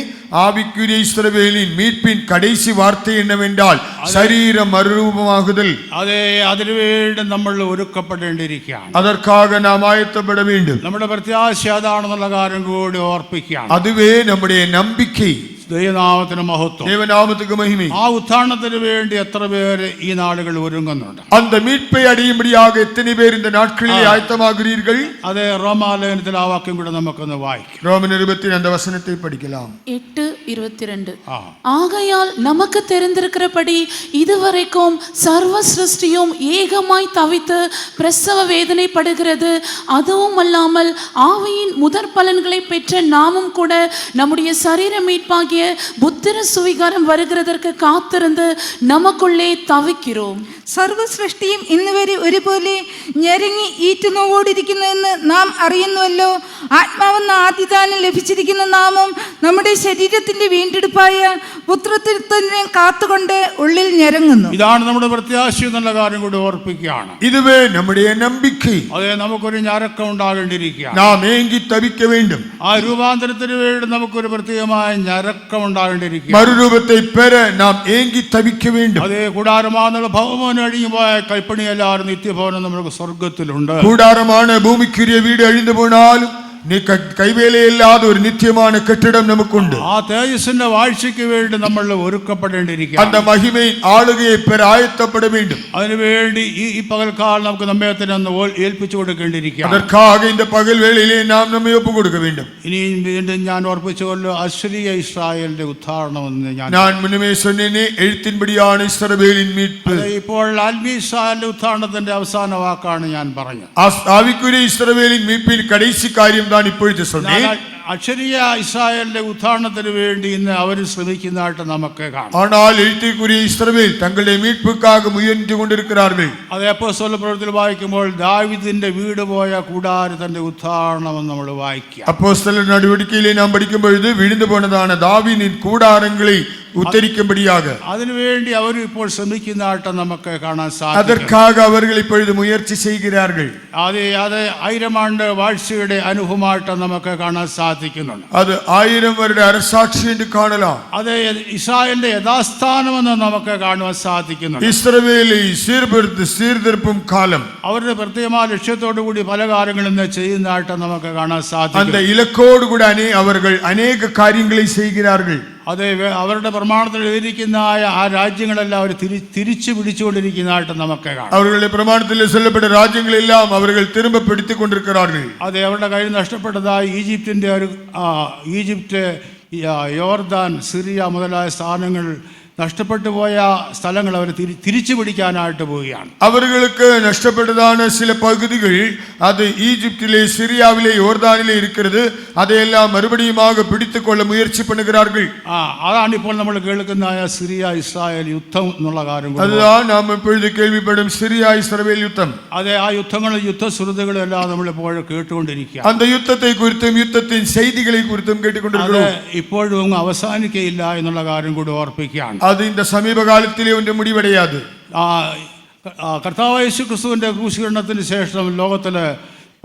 ஆவிக்குரிய இஸ்ரவேலின் மீட்பின் கடைசி வார்த்தை என்னவென்றால் சரீர மறுரூபமாகுதல். അതെ, അതിനുവേണ്ടി നമ്മൾ ഒരുക്കപ്പെടേണ്ടിയിരിക്കുകയാണ്. அதற்காக நாம் ஆயத்தப்பட வேண்டும். നമ്മുടെ പ്രത്യാശ അതാണെന്നുള്ള കാര്യം കൂടി ഓർപ്പിക്കുകയാണ്. அதுவே நம்முடைய நம்பிக்கை. ദൈവനാമത്തിന് മഹത്വം, தேவநாமத்துக்கு மகிமை. ആ ഉത്ഥാനത്തിന് വേണ്ടി എത്ര പേര് ഈ നാടുകൾ ഒരുങ്ങുന്നുണ്ട്? அந்த மீட்பை அடையும்படியாக எத்தனை பேர் இந்த நாட்களில் ஆயத்தமாகிறீர்கள்? അതെ, റോമാലേഖനത്തിൽ ആ വാക്യം കൂടെ നമുക്കൊന്ന് വായിക്കാം. ரோமர் 10 அந்த வசனத்தை படிக்கலாம். 8:22 ஆகையால் நமக்கு தெரிந்திருக்கிறபடி இதுவரைக்கும் சர்வ சிருஷ்டியும் ஏகமாய் தவித்து பிரசவ வேதனைப்படுகிறது. அதுவும் அல்லாமல் ஆவியின் முதற் பலன்களை பெற்ற நாமும் கூட நம்முடைய சரீர மீட்பாகிய புத்திர சுவிகாரம் வருகிறதற்கு காத்திருந்து நமக்குள்ளே തവിக்கிறோം. സർവ്വ സൃഷ്ടിയും ഇന്നുവരെ ഒരുപോലെ ഞെരങ്ങി ഈറ്റുനോവോടിരിക്കുന്നുവെന്ന് നാം അറിയുന്നുവല്ലോ. ആത്മാവെന്ന ആദിദാനം ലഭിച്ചിരിക്കുന്ന നാമം നമ്മുടെ ശരീരത്തിന്റെ വീണ്ടെടുപ്പായ പുത്രത്വത്തിനെ കാത്തുകൊണ്ട് ഉള്ളിൽ ഞെരങ്ങുന്നു. ഇതാണ് നമ്മുടെ പ്രത്യാശ എന്നുള്ള കാര്യം കൂടി ഓർപ്പിക്കുകയാണ്. இதுவே நம்முடைய நம்பிக்கை. അതെ, നമുക്കൊരു ഞരക്കം ഉണ്ടാകേണ്ടിയിരിക്കുകയാണ്. நாம் ஏங்கி தவிக்க வேண்டும். ആ രൂപാന്തരത്തിന് വേണ്ടി നമുക്കൊരു പ്രത്യേകമായ ഞരക്കം ഉണ്ടാകേണ്ടിയിരിക്കുക. மறுரூபத்தை பெற நாம் ஏங்கி தவிக்க வேண்டும். അതെ, കൂടാരമാകുന്ന ഭവനം അഴിഞ്ഞുപോയ കൈപ്പണിയല്ലാതെ നിത്യഭവനം നമുക്ക് സ്വർഗത്തിലുണ്ട്. கூடாரமான பூமிக்குரிய வீடு அழிந்து போனாலும் കൈവേലയില്ലാത്ത ഒരു നിത്യமான കെട്ടിടം നമുക്കുണ്ട്. ആ തേജസ്സിന്റെ വാഴ്ചയ്ക്ക് വേണ്ടി നമ്മൾ ഒരുക്കപ്പെടേണ്ടിയിരിക്കുക. அந்த மகிமையின் ஆளுகையை பெற ஆயத்தப்பட வேண்டும். അതിനുവേണ്ടി ഈ പകൽക്കാലം നമുക്ക് നമ്മെ തന്നെ ഏൽപ്പിച്ചു കൊടുക്കേണ്ടിയിരിക്കുക. அதற்காக இந்த பகல் வேளையிலே நாம் நம்மை ஒப்பு கொடுக்க வேண்டும். ഇനിയും വീണ്ടും ഞാൻ ഓർപ്പിച്ചുകൊല്ലോ, അശ്വരീയ ഇസ്രായേലിന്റെ ഉദ്ധാരണം എന്ന് நான் முன்னமே சொன்னேனே, எழுத்தின்படியான இஸ்ரவேலின் மீட்பு. ഇപ്പോൾ ആത്മീയ ഇസ്രായേലിന്റെ ഉദ്ധാരണത്തിന്റെ അവസാന വാക്കാണ് ഞാൻ പറഞ്ഞത്. ஆவிக்குரிய இஸ்ரவேலின் மீட்பின் கடைசி காரியம் தான் இப்பொழுது சொன்னேன். അക്ഷരീയ ഇസ്രായേലിന്റെ ഉത്ഥാനത്തിന് വേണ്ടി ഇന്ന് അവർ ശ്രമിക്കുന്നതായിട്ട് നമുക്ക് കാണാം. ஆனால் எழுத்துக்குரிய இஸ்ரவேல் தங்களுடைய மீட்புக்காக முயன்று கொண்டிருக்கிறார்கள். അത് അപ്പോസ്തല പ്രവൃത്തിയിൽ വായിക്കുമ്പോൾ ദാവീദിന്റെ വീട് പോയ കൂടാരത്തിന്റെ ഉത്ഥാനം എന്ന് നമ്മൾ വായിക്കുക. அப்போஸ்தலர் நடவடிக்கையிலே நாம் படிக்கும் பொழுது விழுந்து போனதான தாவீதின் கூடாரங்களை உத்தரிக்கும்படியாக അതിനുവേണ്ടി അവർ ഇപ്പോൾ ശ്രമിക്കുന്നതായിട്ട് നമുക്ക് കാണാൻ സാധിക്കും. அதற்காக அவர்கள் இப்பொழுது முயற்சி செய்கிறார்கள். അത് 1000 ആണ്ട് വാഴ്ചയുടെ അനുഭവമായിട്ട് നമുക്ക് കാണാൻ സാധിക്കുന്നുണ്ട്. அது 1000 வருட அரசாட்சி என்று காணலாம். അത് ഇസ്രായേലിന്റെ യഥാസ്ഥാനമെന്ന് നമുക്ക് കാണുവാൻ സാധിക്കുന്നുണ്ട്. இஸ்ரவேலை சீர்திருப்பும் காலம். അവരുടെ പ്രത്യേകമായ ലക്ഷ്യത്തോടു കൂടി പല കാര്യങ്ങളും ഇന്ന് ചെയ്യുന്നതായിട്ട് നമുക്ക് കാണാൻ സാധിക്കും. அந்த இலக்கோடு கூட அவர்கள் அநேக காரியங்களை செய்கிறார்கள். അത് അവരുടെ പ്രമാണത്തിൽ എഴുതിയിരിക്കുന്ന ആ രാജ്യങ്ങളെല്ലാം അവർ തിരിച്ചു പിടിച്ചുകൊണ്ടിരിക്കുന്നതായിട്ട് നമുക്ക് കാണാം. അവരുടെ പ്രമാണത്തിൽ சொல்லப்பட்ட രാജ്യങ്ങളെല്ലാം അവர்கள் திரும்ப പിടിച്ചു കൊണ്ടിരിക്കുകയാர்கள். അത് അവരുടെ കയ്യിൽ നഷ്ടപ്പെട്ടതായി ഈജിപ്റ്റ്, യോർദാൻ, സിറിയ മുതലായ സ്ഥാനങ്ങൾ നഷ്ടപ്പെട്ടു പോയ സ്ഥലങ്ങൾ അവർ തിരിച്ചു പിടിക്കാനായിട്ട് പോവുകയാണ്. அவர்களுக்கு நஷ்டப்பட்டதான சில பகுதிகள் அது ஈஜிப்திலே, சிரியாவிலே, யோர்தானிலே இருக்கிறது. அதையெல்லாம் மறுபடியுமாக பிடித்துக் கொள்ள முயற்சி பண்ணுகிறார்கள். അതാണ് ഇപ്പോൾ നമ്മൾ കേൾക്കുന്ന സിറിയ ഇസ്രായേൽ യുദ്ധം എന്നുള്ള കാര്യം. அதுதான் நாம் இப்பொழுது கேள்விப்படும் சிரியா இஸ்ரவேல் யுத்தம். അതെ, ആ യുദ്ധങ്ങളും യുദ്ധശ്രുതികളും എല്ലാം നമ്മളിപ്പോൾ കേട്ടുകൊണ്ടിരിക്കുക. அந்த யுத்தத்தை குறித்தும் யுத்தத்தின் செய்திகளை குறித்துം കേട്ടുകൊണ്ടിരിക്കുന്നു. ഇപ്പോഴും അവസാനിക്കയില്ല എന്നുള്ള കാര്യം കൂടി ഓർപ്പിക്കുകയാണ്. அது இந்த சமீப காலத்திலே ஒன்று முடிவடையாது. കർത്താവ് യേശു ക്രിസ്തുവിന്റെ ക്രൂശീകരണത്തിന് ശേഷം ലോകത്തില്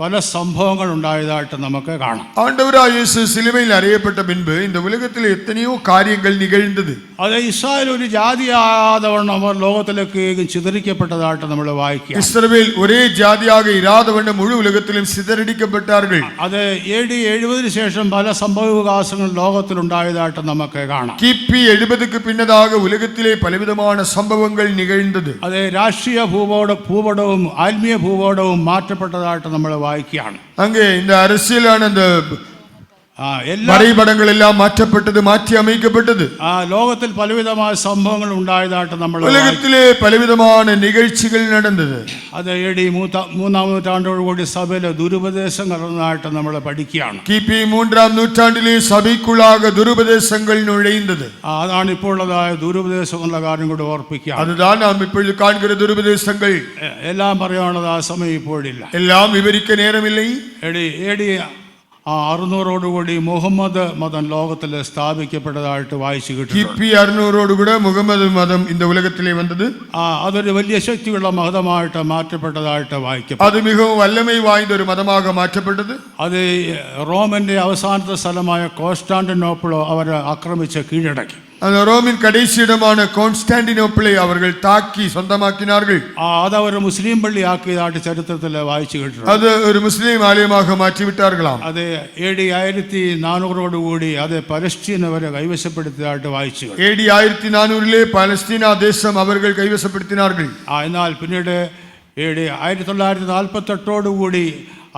പല സംഭവങ്ങൾ ഉണ്ടായതായിട്ട് നമുക്ക് കാണാം. ஆண்டவராய் இயேசு சிலுவையில் அறையப்பட்ட பின்பு இந்த உலகத்தில் எத்தனையோ காரியங்கள் நிகழ்ந்தது. അത് ഇസ്രായേൽ ഒരു ജാതിയാതവണ്ണം അവർ ലോകത്തിലേക്ക് ചിതറിക്കപ്പെട്ടതായിട്ട് നമ്മൾ വായിക്കുക. இஸ்ரவேல் ஒரே ஜாதியாக இராதவண்ணம் முழு உலகத்திலும் சிதறடிக்கப்பட்டார்கள். അത് AD 70 ശേഷം പല സംഭവവികാസങ്ങൾ ലോകത്തിലുണ്ടായതായിട്ട് നമുക്ക് കാണാം. கிபி 70க்கு பின்னதாக உலகத்திலே பலவிதமான சம்பவங்கள் நிகழ்ந்தது. അത് രാഷ്ട്രീയ ഭൂപടവും ആത്മീയ ഭൂപടവും മാറ്റപ്പെട്ടതായിട്ട് നമ്മൾ വായിക്കുകയാണ്. அங்கே இந்த அரசியலான அந்த வரைபடங்கள் எல்லாம் மாற்றப்பட்டது, மாற்றி அமைக்கப்பட்டது. ലോകത്തിൽ പലവിധമായ സംഭവങ്ങൾ ഉണ്ടായതായിട്ട് നമ്മൾ உலகத்திலே பலவிதமான நிகழ்ச்சிகள் நடந்தது. അത് AD 3-ാം നൂറ്റാണ്ടോടുകൂടി സഭയിലെ ദുരുപദേശം നടന്നതായിട്ട് നമ്മൾ പഠിക്കുകയാണ്. கிபி 3-ാം നൂറ്റാണ്ടിലെ സഭയ്ക്കുള്ളാക ദുരുപദേശങ്ങൾ நுழைந்தது. അതാണ് ഇപ്പോൾ ഉള്ളതായ ദുരുപദേശം എന്നുള്ള കാര്യം കൂടി ഓർപ്പിക്കുക. அதுதான் நாம் இப்பொழுது காண்கிற துருபதேசங்கள். എല്ലാം പറയാനുള്ളത് ആ സമയം ഇപ്പോഴില്ല. எல்லாம் விவரிக்க நேரமில்லை. AD 600 മുഹമ്മദ് മതം ലോകത്തിൽ സ്ഥാപിക്കപ്പെട്ടതായിട്ട് വായിച്ചു കിട്ടി. கிபி 600 கூட முகமது மதம் இந்த உலகத்திலே வந்தது. അതൊരു വലിയ ശക്തിയുള്ള മതമായിട്ട് മാറ്റപ്പെട്ടതായിട്ട് വായിക്കും. அது மிகவும் வல்லமை வாய்ந்த ஒரு மதமாக மாற்றப்பட்டது. അത് റോമന്റെ അവസാനത്തെ സ്ഥലമായ കോൺസ്റ്റാന്റിനോപ്പിളോ അവർ ആക്രമിച്ച് കീഴടക്കി. அந்த ரோமின் கடைசி இடமான കോൺസ്റ്റാന്റിനോപ്പിളை അവர்கள் தாக்கி சொந்தமாக்கினார்கள். അത് അവർ മുസ്ലിം പള്ളി ആക്കിയതായിട്ട് ചരിത്രത്തിൽ വായിച്ചു കേട്ടിട്ടുണ്ട്. அது ஒரு முஸ்லிம் ஆலயமாக மாற்றி விட்டார்களாம். അത് AD 1400 അത് പലസ്തീൻ അവരെ കൈവശപ്പെടുത്തിയതായിട്ട് വായിച്ചു. AD 1400 പലസ്തീന ദേശം അവர்கள் கைவசப்படுத்தினார்கள். എന്നാൽ പിന്നീട് AD 1948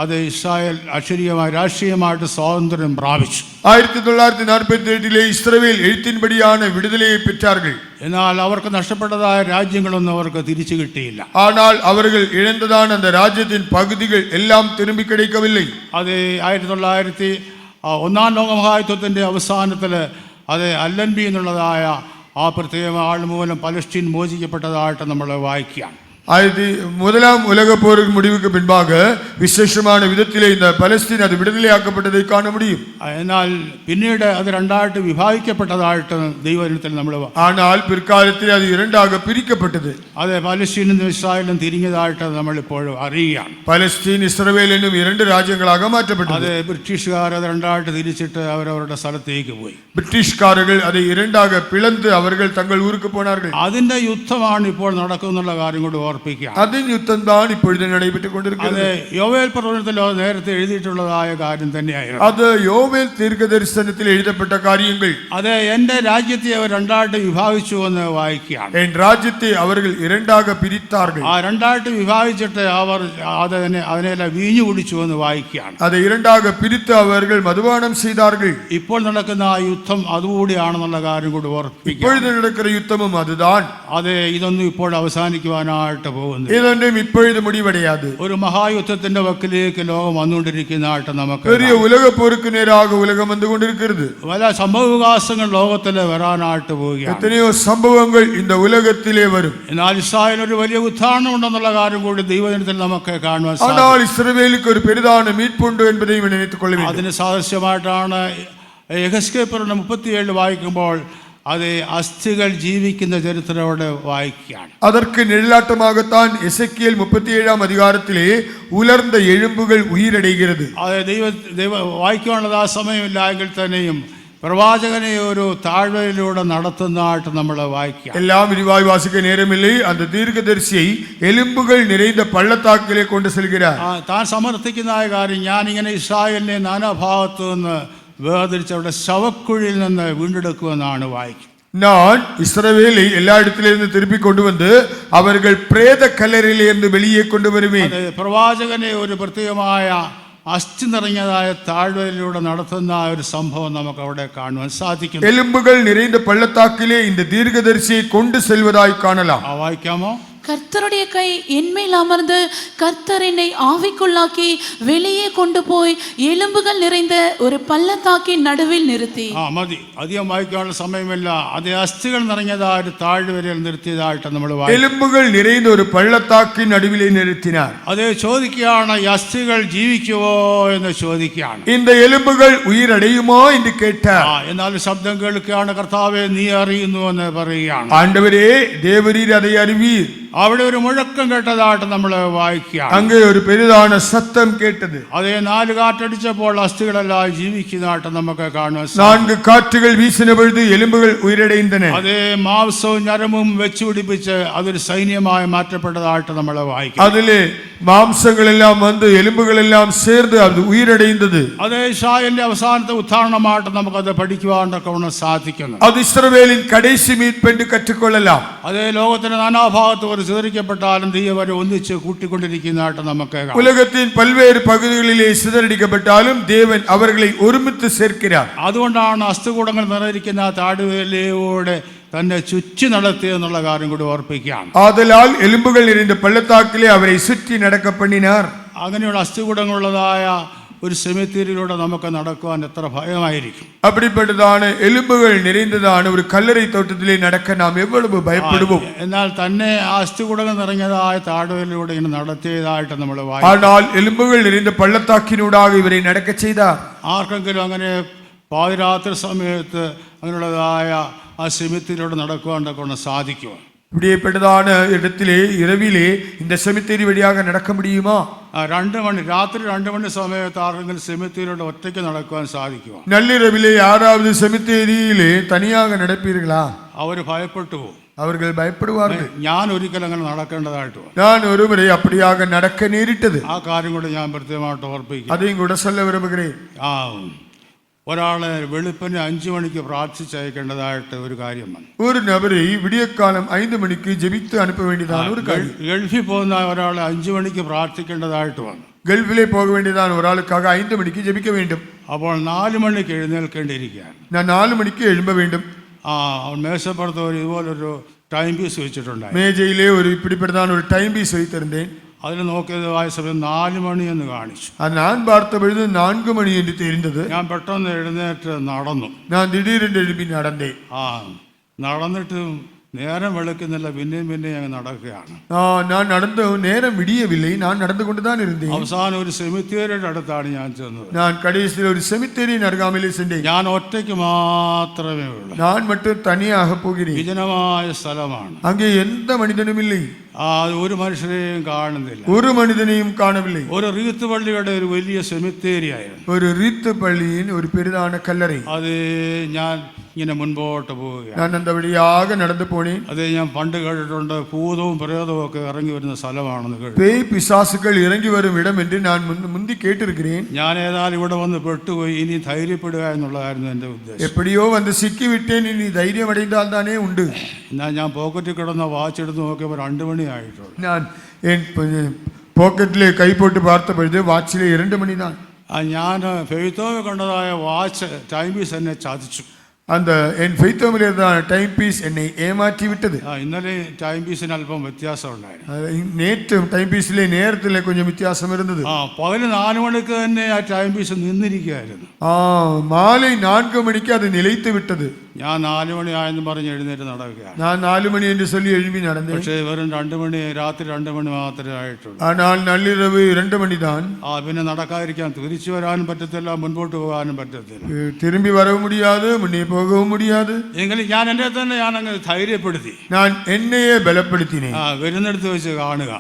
അത് ഇസ്രായേൽ അക്ഷരീയമായി രാഷ്ട്രീയമായിട്ട് സ്വാതന്ത്ര്യം പ്രാപിച്ചു. 1948 ഇസ്രായേൽ എഴുത്തിൻപടിயான വിടുതലയെ பெற்றார்கள். എന്നാൽ അവർക്ക് നഷ്ടപ്പെട്ടതായ രാജ്യങ്ങളൊന്നും അവർക്ക് തിരിച്ചു കിട്ടിയില്ല. ஆனால் அவர்கள் இழந்ததான அந்த ராஜ்யத்தின் பகுதிகள் எல்லாம் திரும்பி கிடைக்கவில்லை. അത് 1901-ാം ലോകമഹായുദ്ധത്തിന്റെ അവസാനത്തിൽ അത് അല്ലൻബി എന്നുള്ളതായ ആ പ്രത്യേക ആൾ മൂലം പലസ്തീൻ മോചിക്കപ്പെട്ടതായിട്ട് നമ്മൾ വായിക്കുകയാണ്. முதலாம் உலக போருக்கு முடிவுக்கு பின்பாக விசேஷமான விதத்திலே இந்த பலஸ்தீன் அது விடுதலையாக்கப்பட்டதை காண முடியும். എന്നാൽ പിന്നീട് അത് രണ്ടായിട്ട് വിഭാഗിക്കപ്പെട്ടതായിട്ട് ദൈവവചനത്തിൽ നമ്മൾ. ஆனால் பிற்காலத்தில் அது இரண்டாக பிரிக்கப்பட்டது. അത് പലസ്തീനും ഇസ്രായേലും തിരിഞ്ഞതായിട്ട് നമ്മൾ ഇപ്പോൾ അറിയുകയാണ്. പലസ്തീൻ ഇസ്രായേൽ എന്നും രണ്ട് രാജ്യങ്ങളാக മാറ്റപ്പെട്ടു. അത് ബ്രിട്ടീഷുകാർ അത് രണ്ടായിട്ട് തിരിച്ചിട്ട് അവരവരുടെ സ്ഥലത്തേക്ക് പോയി. ബ്രിട്ടീഷുകാരകൾ அதை இரண்டாக பிளந்து அவர்கள் தங்கள் ஊருக்கு போனார்கள். അതിന്റെ യുദ്ധമാണ് ഇപ്പോൾ നടക്കുന്നുള്ള കാര്യം കൂടി ഓർപ്പിക്കുക. അതിൻ യുദ്ധം தான் இப்பொழுது நடைபெற்றுக் கொண்டிருக்கிறது. അത് യോവേൽ പ്രവചനത്തിൽ നേരത്തെ എഴുതിയിട്ടുള്ളതായ കാര്യം തന്നെയായിരുന്നു. അത് യോവേൽ ദീർഘദർശനത്തിൽ എഴുതപ്പെട്ട കാര്യങ്ങൾ. അത് എന്റെ രാജ്യത്തെ അവർ രണ്ടായിട്ട് വിഭാഗിച്ചു എന്ന് വായിക്കുകയാണ്. എൻ രാജ്യത്തെ അവர்கள் இரண்டாக பிரித்தார்கள். ആ രണ്ടായിട്ട് വിഭാഗിച്ചിട്ട് അവർ അതിനെല്ലാം വീഞ്ഞു കുടിച്ചു എന്ന് വായിക്കുകയാണ്. அதை இரண்டாக பிரித்து அவர்கள் மதுபானம் செய்தார்கள். ഇപ്പോൾ നടക്കുന്ന ആ യുദ്ധം അതുകൂടിയാണെന്നുള്ള കാര്യം കൂടി ഓർപ്പിക്കുക. இப்பொழுது நடக்கிற யுத்தமும் அதுதான். അത് ഇതൊന്നും ഇപ്പോൾ അവസാനിക്കുവാനായിട്ട് തീരുന്നതായിട്ട് പോകുന്നു. ഇതൊന്നും ഇപ്പോഴും മുടിവടയാതെ ഒരു മഹായുദ്ധത്തിന്റെ വക്കിലേക്ക് ലോകം വന്നുകൊണ്ടിരിക്കുന്നതായിട്ട് നമുക്ക് பெரிய உலக போருக்கு நேராக உலகம் வந்து கொண்டிருக்கிறது. പല സംഭവവികാസങ്ങൾ ലോകത്തിൽ വരാനായിട്ട് പോവുകയാണ്. எத்தனையோ சம்பவங்கள் இந்த உலகத்திலே வரும். എന്നാൽ ഇസ്രായേലിന് ഒരു വലിയ ഉത്ഥാനം ഉണ്ടെന്നുള്ള കാര്യം കൂടി ദൈവജനത്തിൽ നമുക്ക് കാണുവാൻ സാധിക്കും. ஆனால் இஸ்ரவேலுக்கு ஒரு பெரிதான மீட்புண்டு என்பதையும் நினைத்துக் கொள்ள வேண்டும். അതിന് സാദൃശ്യമായിട്ടാണ് യെഹെസ്കേൽ 37 വായിക്കുമ്പോൾ അത് അസ്ഥികൾ ജീവിക്കുന്ന ചരിത്രം അവിടെ വായിക്കുകയാണ്. அதற்கு நிழலாட்டமாகத்தான் எசேக்கியேல் 37 அதிகாரத்திலே உலர்ந்த எலும்புகள் உயிரடைகிறது. അത് ദൈവ വായിക്കാനുള്ളത് ആ സമയമില്ല എങ്കിൽ തന്നെയും പ്രവാചകനെ ഒരു താഴ്വരയിലൂടെ നടത്തുന്നതായിട്ട് നമ്മൾ വായിക്കുക. எல்லாம் விரிவாய் வாசிக்க நேரமில்லை. அந்த தீர்க்கதரிசியை எலும்புகள் நிறைந்த பள்ளத்தாக்கிலே கொண்டு செல்கிறார். താൻ സമർത്ഥിക്കുന്നതായ കാര്യം ഞാനിങ്ങനെ ഇസ്രായേലിനെ നാനാഭാഗത്തു നിന്ന് വേർതിരിച്ച് അവരുടെ ശവക്കുഴിയിൽ നിന്ന് വീണ്ടെടുക്കുമെന്നാണ് വായിക്കുന്നത്. நான் இஸ்ரவேலை எல்லா இடத்திலிருந்து திருப்பி கொண்டு வந்து அவர்கள் பிரேத கல்லறையிலிருந்து வெளியே கொண்டு வருவேன். പ്രവാചകനെ ഒരു പ്രത്യേകമായ അസ്ഥി നിറഞ്ഞതായ താഴ്വരയിലൂടെ നടത്തുന്ന ഒരു സംഭവം നമുക്ക് അവിടെ കാണുവാൻ സാധിക്കും. எலும்புகள் நிறைந்த பள்ளத்தாக்கிலே இந்த தீர்க்கதரிசியை கொண்டு செல்வதாய் காணலாம். വായിക്കാമോ? கர்த்தருடைய கை என்மேல் அமர்ந்து கர்த்தர் என்னை ஆவிக்குள்ளாக்கி வெளியே கொண்டு போய் எலும்புகள் நிறைந்த ஒரு பள்ளத்தாக்கின் நடுவில் நிறுத்தி. മതി, അധികം വായിക്കാനുള്ള സമയമില്ല. അത് അസ്ഥികൾ നിറഞ്ഞതായ ഒരു താഴ്വരയിൽ നിർത്തിയതായിട്ട് നമ്മൾ எலும்புகள் நிறைந்த ஒரு பள்ளத்தாக்கின் நடுவிலே நிறுத்தினார். അത് ചോദിക്കുകയാണ്, ഈ അസ്ഥികൾ ജീവിക്കുവോ എന്ന് ചോദിക്കുകയാണ്. இந்த எலும்புகள் உயிரடையுமா என்று கேட்டார். എന്നാൽ ശബ്ദം കേൾക്കുകയാണ്, കർത്താവേ നീ അറിയുന്നു എന്ന് പറയുകയാണ്. ஆண்டவரே தேவரீர் அதை அறிவீர். അവിടെ ഒരു മുഴക്കം കേട്ടതായിട്ട് നമ്മൾ വായിക്കുകയാണ്. அங்கே ஒரு பெரிதான சத்தம் கேட்டது. അതേ 4 കാറ്റടിച്ചപ്പോൾ അസ്ഥികളെല്ലാം ജീവിക്കുന്നതായിട്ട് നമുക്ക് കാണുവാൻ സാധിക്കും. 4 காற்றுகள் வீசின பொழுது எலும்புகள் உயிரடைந்தன. അതേ മാംസവും ഞരമ്പും വെച്ച് പിടിപ്പിച്ച് അതൊരു സൈന്യമായി മാറ്റപ്പെട്ടതായിട്ട് നമ്മൾ വായിക്കും. அதிலே மாம்சங்கள் எல்லாம் வந்து எலும்புகள் எல்லாம் சேர்ந்து அது உயிரடைந்தது. അതേ ഇസ്രായേലിന്റെ അവസാനത്തെ ഉത്ഥാനമായിട്ട് നമുക്കത് പഠിക്കുവാനൊക്കെ സാധിക്കുന്നു. அது இஸ்ரவேலின் கடைசி மீட்பென்று கற்றுக்கொள்ளலாம். അതേ ലോകത്തിന്റെ നാനാഭാഗത്ത് ഒരു ചിതറിക്കപ്പെട്ടാലും ദൈവം അവരെ ഒന്നിച്ച് കൂട്ടിക്കൊണ്ടിരിക്കുന്നതായിട്ട് നമുക്ക് കാണാം. உலகத்தின் பல்வேறு பகுதிகளிலே சிதறடிக்கப்பட்டாலும் தேவன் அவர்களை ஒருமித்து சேர்க்கிறார். അതുകൊണ്ടാണ് അസ്ഥികൂടങ്ങൾ നിറഞ്ഞിരിക്കുന്ന താഴ്വരയിലൂടെ തന്നെ ചുറ്റി നടത്തിയെന്നുള്ള കാര്യം കൂടി ഓർപ്പിക്കുകയാണ്. ஆதலால் எலும்புகள் நிறைந்த பள்ளத்தாக்கிலே அவரை சுற்றி நடக்க பண்ணினார். അങ്ങനെയുള്ള അസ്ഥികൂടങ്ങളുള്ളതായ ഒരു സെമിത്തേരിയിലൂടെ നമുക്ക് നടക്കുവാൻ എത്ര ഭയമായിരിക്കും. அப்படிப்பட்டதான எலும்புகள் நிறைந்ததான ஒரு கல்லறை தோட்டத்திலே நடக்க நாம் எவ்வளவு பயப்படுவோம். എന്നാൽ തന്നെ ആ അസ്ഥികൂടങ്ങൾ നിറഞ്ഞതായ താഴ്വരയിലൂടെ ഇങ്ങനെ നടത്തിയതായിട്ട് നമ്മൾ ஆனால் எலும்புகள் நிறைந்த பள்ளத்தாக்கினூடாக இவரை நடக்க செய்தார். ആർക്കെങ്കിലും അങ്ങനെ പാതിരാത്രി സമയത്ത് അങ്ങനെയുള്ളതായ ആ സെമിത്തേരിയിലൂടെ നടക്കുവാനൊക്കെ സാധിക്കുമോ? இப்படிப்பட்டதான இடத்திலே இரவிலே இந்த செமிത്തേரி வழியாக நடக்க முடியுமா? 2 മണി രാത്രി 2 മണി സമയത്ത് ആർക്കെങ്കിലും സെമിത്തേരിയിലൂടെ ഒറ്റയ്ക്ക് നടക്കുവാൻ സാധിക്കുമോ? நள்ளிரவிலே யாராவது செமிത്തേரியிலே தனியாக நடப்பீர்களா? അവർ ഭയപ്പെട്ടു പോകും. அவர்கள் பயப்படுவார்கள். ഞാൻ ഒരിക്കലും അങ്ങനെ നടക്കേണ്ടതായിട്ട് വന്നു. நான் ஒருமுறை அப்படியாக நடக்க நேரிட்டது. ആ കാര്യം കൂടെ ഞാൻ പ്രത്യേകമായിട്ട് ഓർപ്പിക്കും. அதையும் கூட சொல்ல விரும்புகிறேன். ഒരാളെ വെളുപ്പിന് 5 മണിക്ക് പ്രാർത്ഥിച്ചയക്കേണ്ടതായിട്ട് ഒരു കാര്യം വന്നു. ஒரு நபரை விடியற்காலம் 5 மணிக்கு ஜெபித்து அனுப்ப வேண்டியதான ஒரு காரியம். ഗൾഫിൽ പോകുന്ന ഒരാളെ 5 മണിക്ക് പ്രാർത്ഥിക്കേണ്ടതായിട്ട് വന്നു. கல்ஃபிலே போக வேண்டியதான ஒரு ஆளுக்காக 5 மணிக்கு ஜெபிக்க வேண்டும். അപ്പോൾ 4 മണിക്ക് എഴുന്നേൽക്കേണ്ടിയിരിക്കുകയാണ്. நான் 4 மணிக்கு எழும்ப வேண்டும். അവൻ മേശപ്പുറത്ത് ഇതുപോലൊരു ടൈം പീസ് വെച്ചിട്ടുണ്ടായി. மேஜையிலே ஒரு இப்படிப்பட்டதான ஒரு டைம் பீஸ் வைத்திருந்தேன். അതിൽ നോക്കിയതായ സമയം 4 മണി എന്ന് കാണിച്ചു. அது நான் பார்த்த பொழுது 4 மணி என்று தெரிந்தது. ഞാൻ പെട്ടെന്ന് എഴുന്നേറ്റ് നടന്നു. நான் திடீரென்று எழுப்பி நடந்தேன். നടന്നിട്ട് നേരം വെളുക്കുന്നില്ല, പിന്നെയും അങ്ങ് നടക്കുകയാണ്. நான் நடந்த நேரம் விடியவில்லை. நான் நடந்து கொண்டுதான் இருந்தேன். അവസാനം ഒരു സെമിത്തേരിയുടെ അടുത്താണ് ഞാൻ ചെന്നത്. நான் கடைசியில் ஒரு செமித்தேரியின் அருகாமையிலே சென்றேன். ഞാൻ ഒറ്റയ്ക്ക് മാത്രമേ ഉള്ളൂ. நான் மட்டும் தனியாக போகிறேன். വിജനമായ സ്ഥലമാണ്. அங்கே எந்த மனிதனும் இல்லை. ഒരു മനുഷ്യരെയും കാണുന്നില്ല. ஒரு மனிதனையும் காணவில்லை. ഒരു റീത്ത് പള്ളിയുടെ ഒരു വലിയ സെമിത്തേരി ആയിരുന്നു. ஒரு ரீத்து பள்ளியின் ஒரு பெரிதான கல்லறை. അത് ഞാൻ ഇങ്ങനെ മുൻപോട്ട് പോവുകയാണ്. நான் அந்த வழியாக நடந்து போனேன். അത് ഞാൻ പണ്ട് കേട്ടിട്ടുണ്ട്, ഭൂതവും പ്രേതവും ഒക്കെ ഇറങ്ങി വരുന്ന സ്ഥലമാണെന്ന് കേട്ടു. பேய் பிசாசுகள் இறங்கி வரும் இடம் என்று நான் முந்தி கேட்டிருக்கிறேன். ഞാൻ ഏതായാലും ഇവിടെ വന്ന് പെട്ടുപോയി, ഇനി ധൈര്യപ്പെടുക എന്നുള്ളതായിരുന്നു എൻ്റെ ഉദ്ദേശം. எப்படியோ வந்து சிக்கிவிட்டேன், இனி தைரியம் அடைந்தால் தானே உண்டு. എന്നാൽ ഞാൻ പോക്കറ്റിൽ കിടന്ന വാച്ച് എടുത്ത് നോക്കിയപ്പോൾ 2 മണി ആയിട്ടുള്ളൂ. நான் என் പോക്കറ്റിലെ കൈ പോട്ട് பார்த்த பொழுது വാച്ചിലെ 2 മണി தான். ഞാൻ ഫെയ്ത്തോവ് കണ്ടതായ വാച്ച് ടൈം പീസ് എന്നെ ചതിച്ചു. அந்த என் ஃபெய்த்தோமில் இருந்த டைம் பீஸ் என்னை ஏமாற்றி விட்டது. ഇന്നലെ ടൈം പീസിന് അല്പം വ്യത്യാസം ഉണ്ടായിരുന്നു. நேற்றும் டைம் பீஸிலே நேரத்தில் கொஞ்சம் வித்தியாசம் இருந்தது. പകല് 4 മണിക്ക് തന്നെ ആ ടൈം പീസ് നിന്നിരിക്കുകയായിരുന്നു. மாலை 4 மணிக்கு அது நிலைத்து விட்டது. ഞാൻ 4 മണിയായെന്ന് പറഞ്ഞ് എഴുന്നേറ്റ് നടക്കുകയാണ്. நான் 4 மணி என்று சொல்லி எழுப்பி நடந்தேன். പക്ഷേ വെറും 2 മണി, രാത്രി 2 മണി മാത്രമേ ആയിട്ടുള്ളൂ. ஆனால் நள்ளிரவு 2 மணி தான். പിന്നെ നടക്കാതിരിക്കാൻ, തിരിച്ചു വരാനും പറ്റത്തില്ല, മുൻപോട്ട് പോകാനും പറ്റത്തില്ല. திரும்பி வரவும் முடியாது, முன்னே போகவும் முடியாது. എങ്കിലും ഞാൻ എന്നെ തന്നെ അങ്ങ് ധൈര്യപ്പെടുത്തി. நான் என்னையே பலப்படுத்தினேன். വരുന്നിടത്ത് വെച്ച് കാണുക,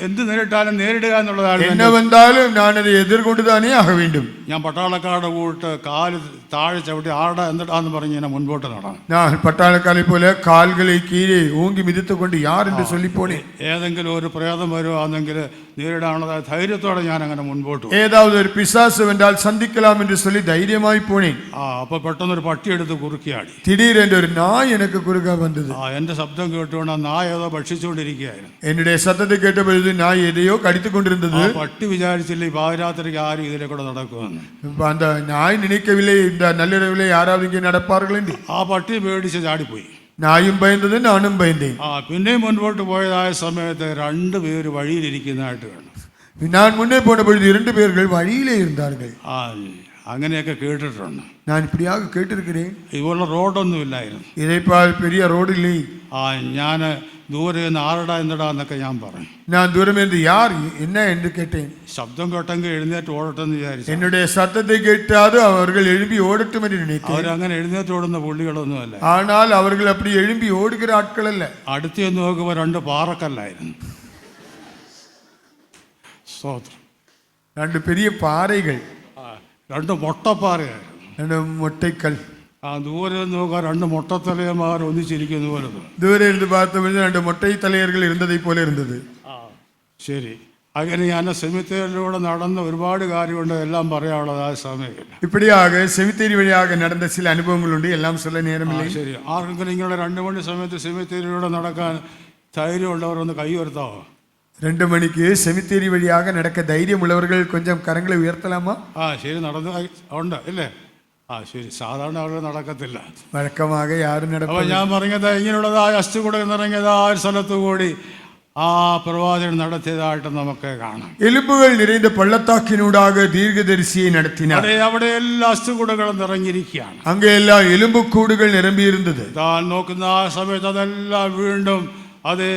എന്ത് നേരിട്ടാലും നേരിടുക എന്നുള്ളതാണ്. என்ன வந்தாலும் நான் அதை எதிர்கொண்டுதானே ஆக வேண்டும். ഞാൻ പട്ടാളക്കാരുടെ കൂട്ട് കാല് താഴെ ചവിട്ടി ആടെ എന്നിട്ടാന്ന് പറഞ്ഞ് ഞാൻ മുൻപോട്ട് നടന്നു. நான் பட்டாளக்காரை போல கால்களை கீழே ஓங்கி மிதித்துக் கொண்டு யார் என்று சொல்லி போனேன். ഏതെങ്കിലും ഒരു പ്രേതം വരുവാണെങ്കിൽ നേരിടാനുള്ള ധൈര്യത്തോടെ ഞാൻ അങ്ങനെ മുൻപോട്ട്. ஏதாவது ஒரு பிசாசு வந்தால் சந்திக்கலாம் என்று சொல்லி தைரியமாய் போனேன். അപ്പൊ പെട്ടെന്നൊരു പട്ടി എടുത്ത് കുറുക്കിയാടി. திடீரென்று ஒரு நாய் எனக்கு குறுக்க வந்தது. എന്റെ ശബ്ദം കേട്ടുകൊണ്ട് ആ നായ ഏതോ ഭക്ഷിച്ചുകൊണ്ടിരിക്കുകയായിരുന്നു. என்னுடைய சத்தத்தை கேட்ட பொழுது நாய் எதையோ கடித்துக் கொண்டிருந்தது. പട്ടി വിചാരിച്ചില്ല ഈ പാതിരാത്രിക്ക് ആരും ഇതിലെ കൂടെ നടക്കുമെന്ന്. அந்த நாய் நினைக்கவில்லை இந்த நள்ளிரவிலே யாராவது இங்கே நடப்பார்கள் என்று. ആ പട്ടി പേടിച്ച് ചാടിപ്പോയി. நாயும் பயந்தது, நானும் பயந்தேன். പിന്നെയും മുൻപോട്ട് പോയതായ സമയത്ത് 2 പേര് വഴിയിലിരിക്കുന്നതായിട്ട് കാണും. நான் முன்னே போன பொழுது 2 பேர்கள் வழியிலே இருந்தார்கள். അങ്ങനെയൊക്കെ കേട്ടിട്ടുണ്ട്. நான் இப்படியாக கேட்டிருக்கிறேன். ഇതുപോലെ റോഡൊന്നും ഇല്ലായിരുന്നു. இதைப்பால் பெரிய ரோடு இல்லை. ഞാൻ ദൂരെ നിന്ന് ആരടാ എന്നടാ എന്നൊക്കെ ഞാൻ പറഞ്ഞു. நான் தூரம் இருந்து யார் என்ன என்று கேட்டேன். ശബ്ദം കേട്ടെങ്കിൽ എഴുന്നേറ്റ് ഓടട്ടെന്ന് വിചാരിച്ചു. என்னுடைய சத்தத்தை கேட்டாது அவர்கள் எழும்பி ஓடட்டும் என்று நினைத்தேன். അവരങ്ങനെ എഴുന്നേറ്റ് ഓടുന്ന പുള്ളികളൊന്നുമല്ല. ஆனால் அவர்கள் அப்படி எழும்பி ஓடுகிற ஆட்கள் அல்ல. അടുത്ത് ചെന്ന് നോക്കുമ്പോൾ 2 പാറക്കല്ലായിരുന്നു. സ്തോത്രം. 2 பெரிய பாறைகள், 2 മൊട്ടപ്പാറയായിരുന്നു. 2 மொட்டைக்கல். ദൂരെ നിന്ന് നോക്കാൻ 2 മൊട്ടത്തലയന്മാർ ഒന്നിച്ചിരിക്കുന്ന പോലെ. தூരെ இருந்து பார்த்தபொழுது 2 மொட்டை தலையர்கள் இருந்ததை போல இருந்தது. ശരി, അങ്ങനെ ഞാൻ സെമിത്തേരിലൂടെ നടന്ന ഒരുപാട് കാര്യമുണ്ട്, എല്ലാം പറയാനുള്ളതായ സമയമില്ല. இப்படியாக செமித்தேரி வழியாக நடந்த சில அனுபவங்கள் உண்டு, எல்லாம் சொல்ல நேரமில்லை. ശരി, ആർക്കെങ്കിലും ഇങ്ങനെ 2 മണി സമയത്ത് സെമിത്തേരിലൂടെ നടക്കാൻ ധൈര്യമുള്ളവർ ഒന്ന് കൈ ഉയർത്താവോ? 2 மணிக்கு செமித்தேரி வழியாக நடக்க தைரியம் உள்ளவர்கள் கொஞ்சம் கரங்களை உயர்த்தலாமா? ശരി, നടന്ന് ഉണ്ട് ഇല്ലേ? ശരി, സാധാരണ ആളുകൾ നടക്കത്തില്ല. വഴക്കமாக யாரும் അപ്പൊ நடப்ப. ഞാൻ പറഞ്ഞത് ഇങ്ങനെയുള്ളതായ അസ്ഥികൂടം നിറങ്ങിയതായ സ്ഥലത്തു കൂടി ആ പ്രവാചകൻ നടത്തിയതായിട്ട് നമുക്ക് കാണാം. எலும்புகள் நிறைந்த பள்ளத்தாக்கினூடாக தீர்க்கதரிசியை நடத்தினார். അതെ, അവിടെ എല്ലാ അസ്ഥികൂടങ്ങളും നിറഞ്ഞിരിക്കുകയാണ്. அங்கே எல்லாம் எலும்புக்கூடுகள் நிரம்பி இருந்தது. താൻ നോക്കുന്ന ആ സമയത്ത് അതെല്ലാം വീണ്ടും അതേ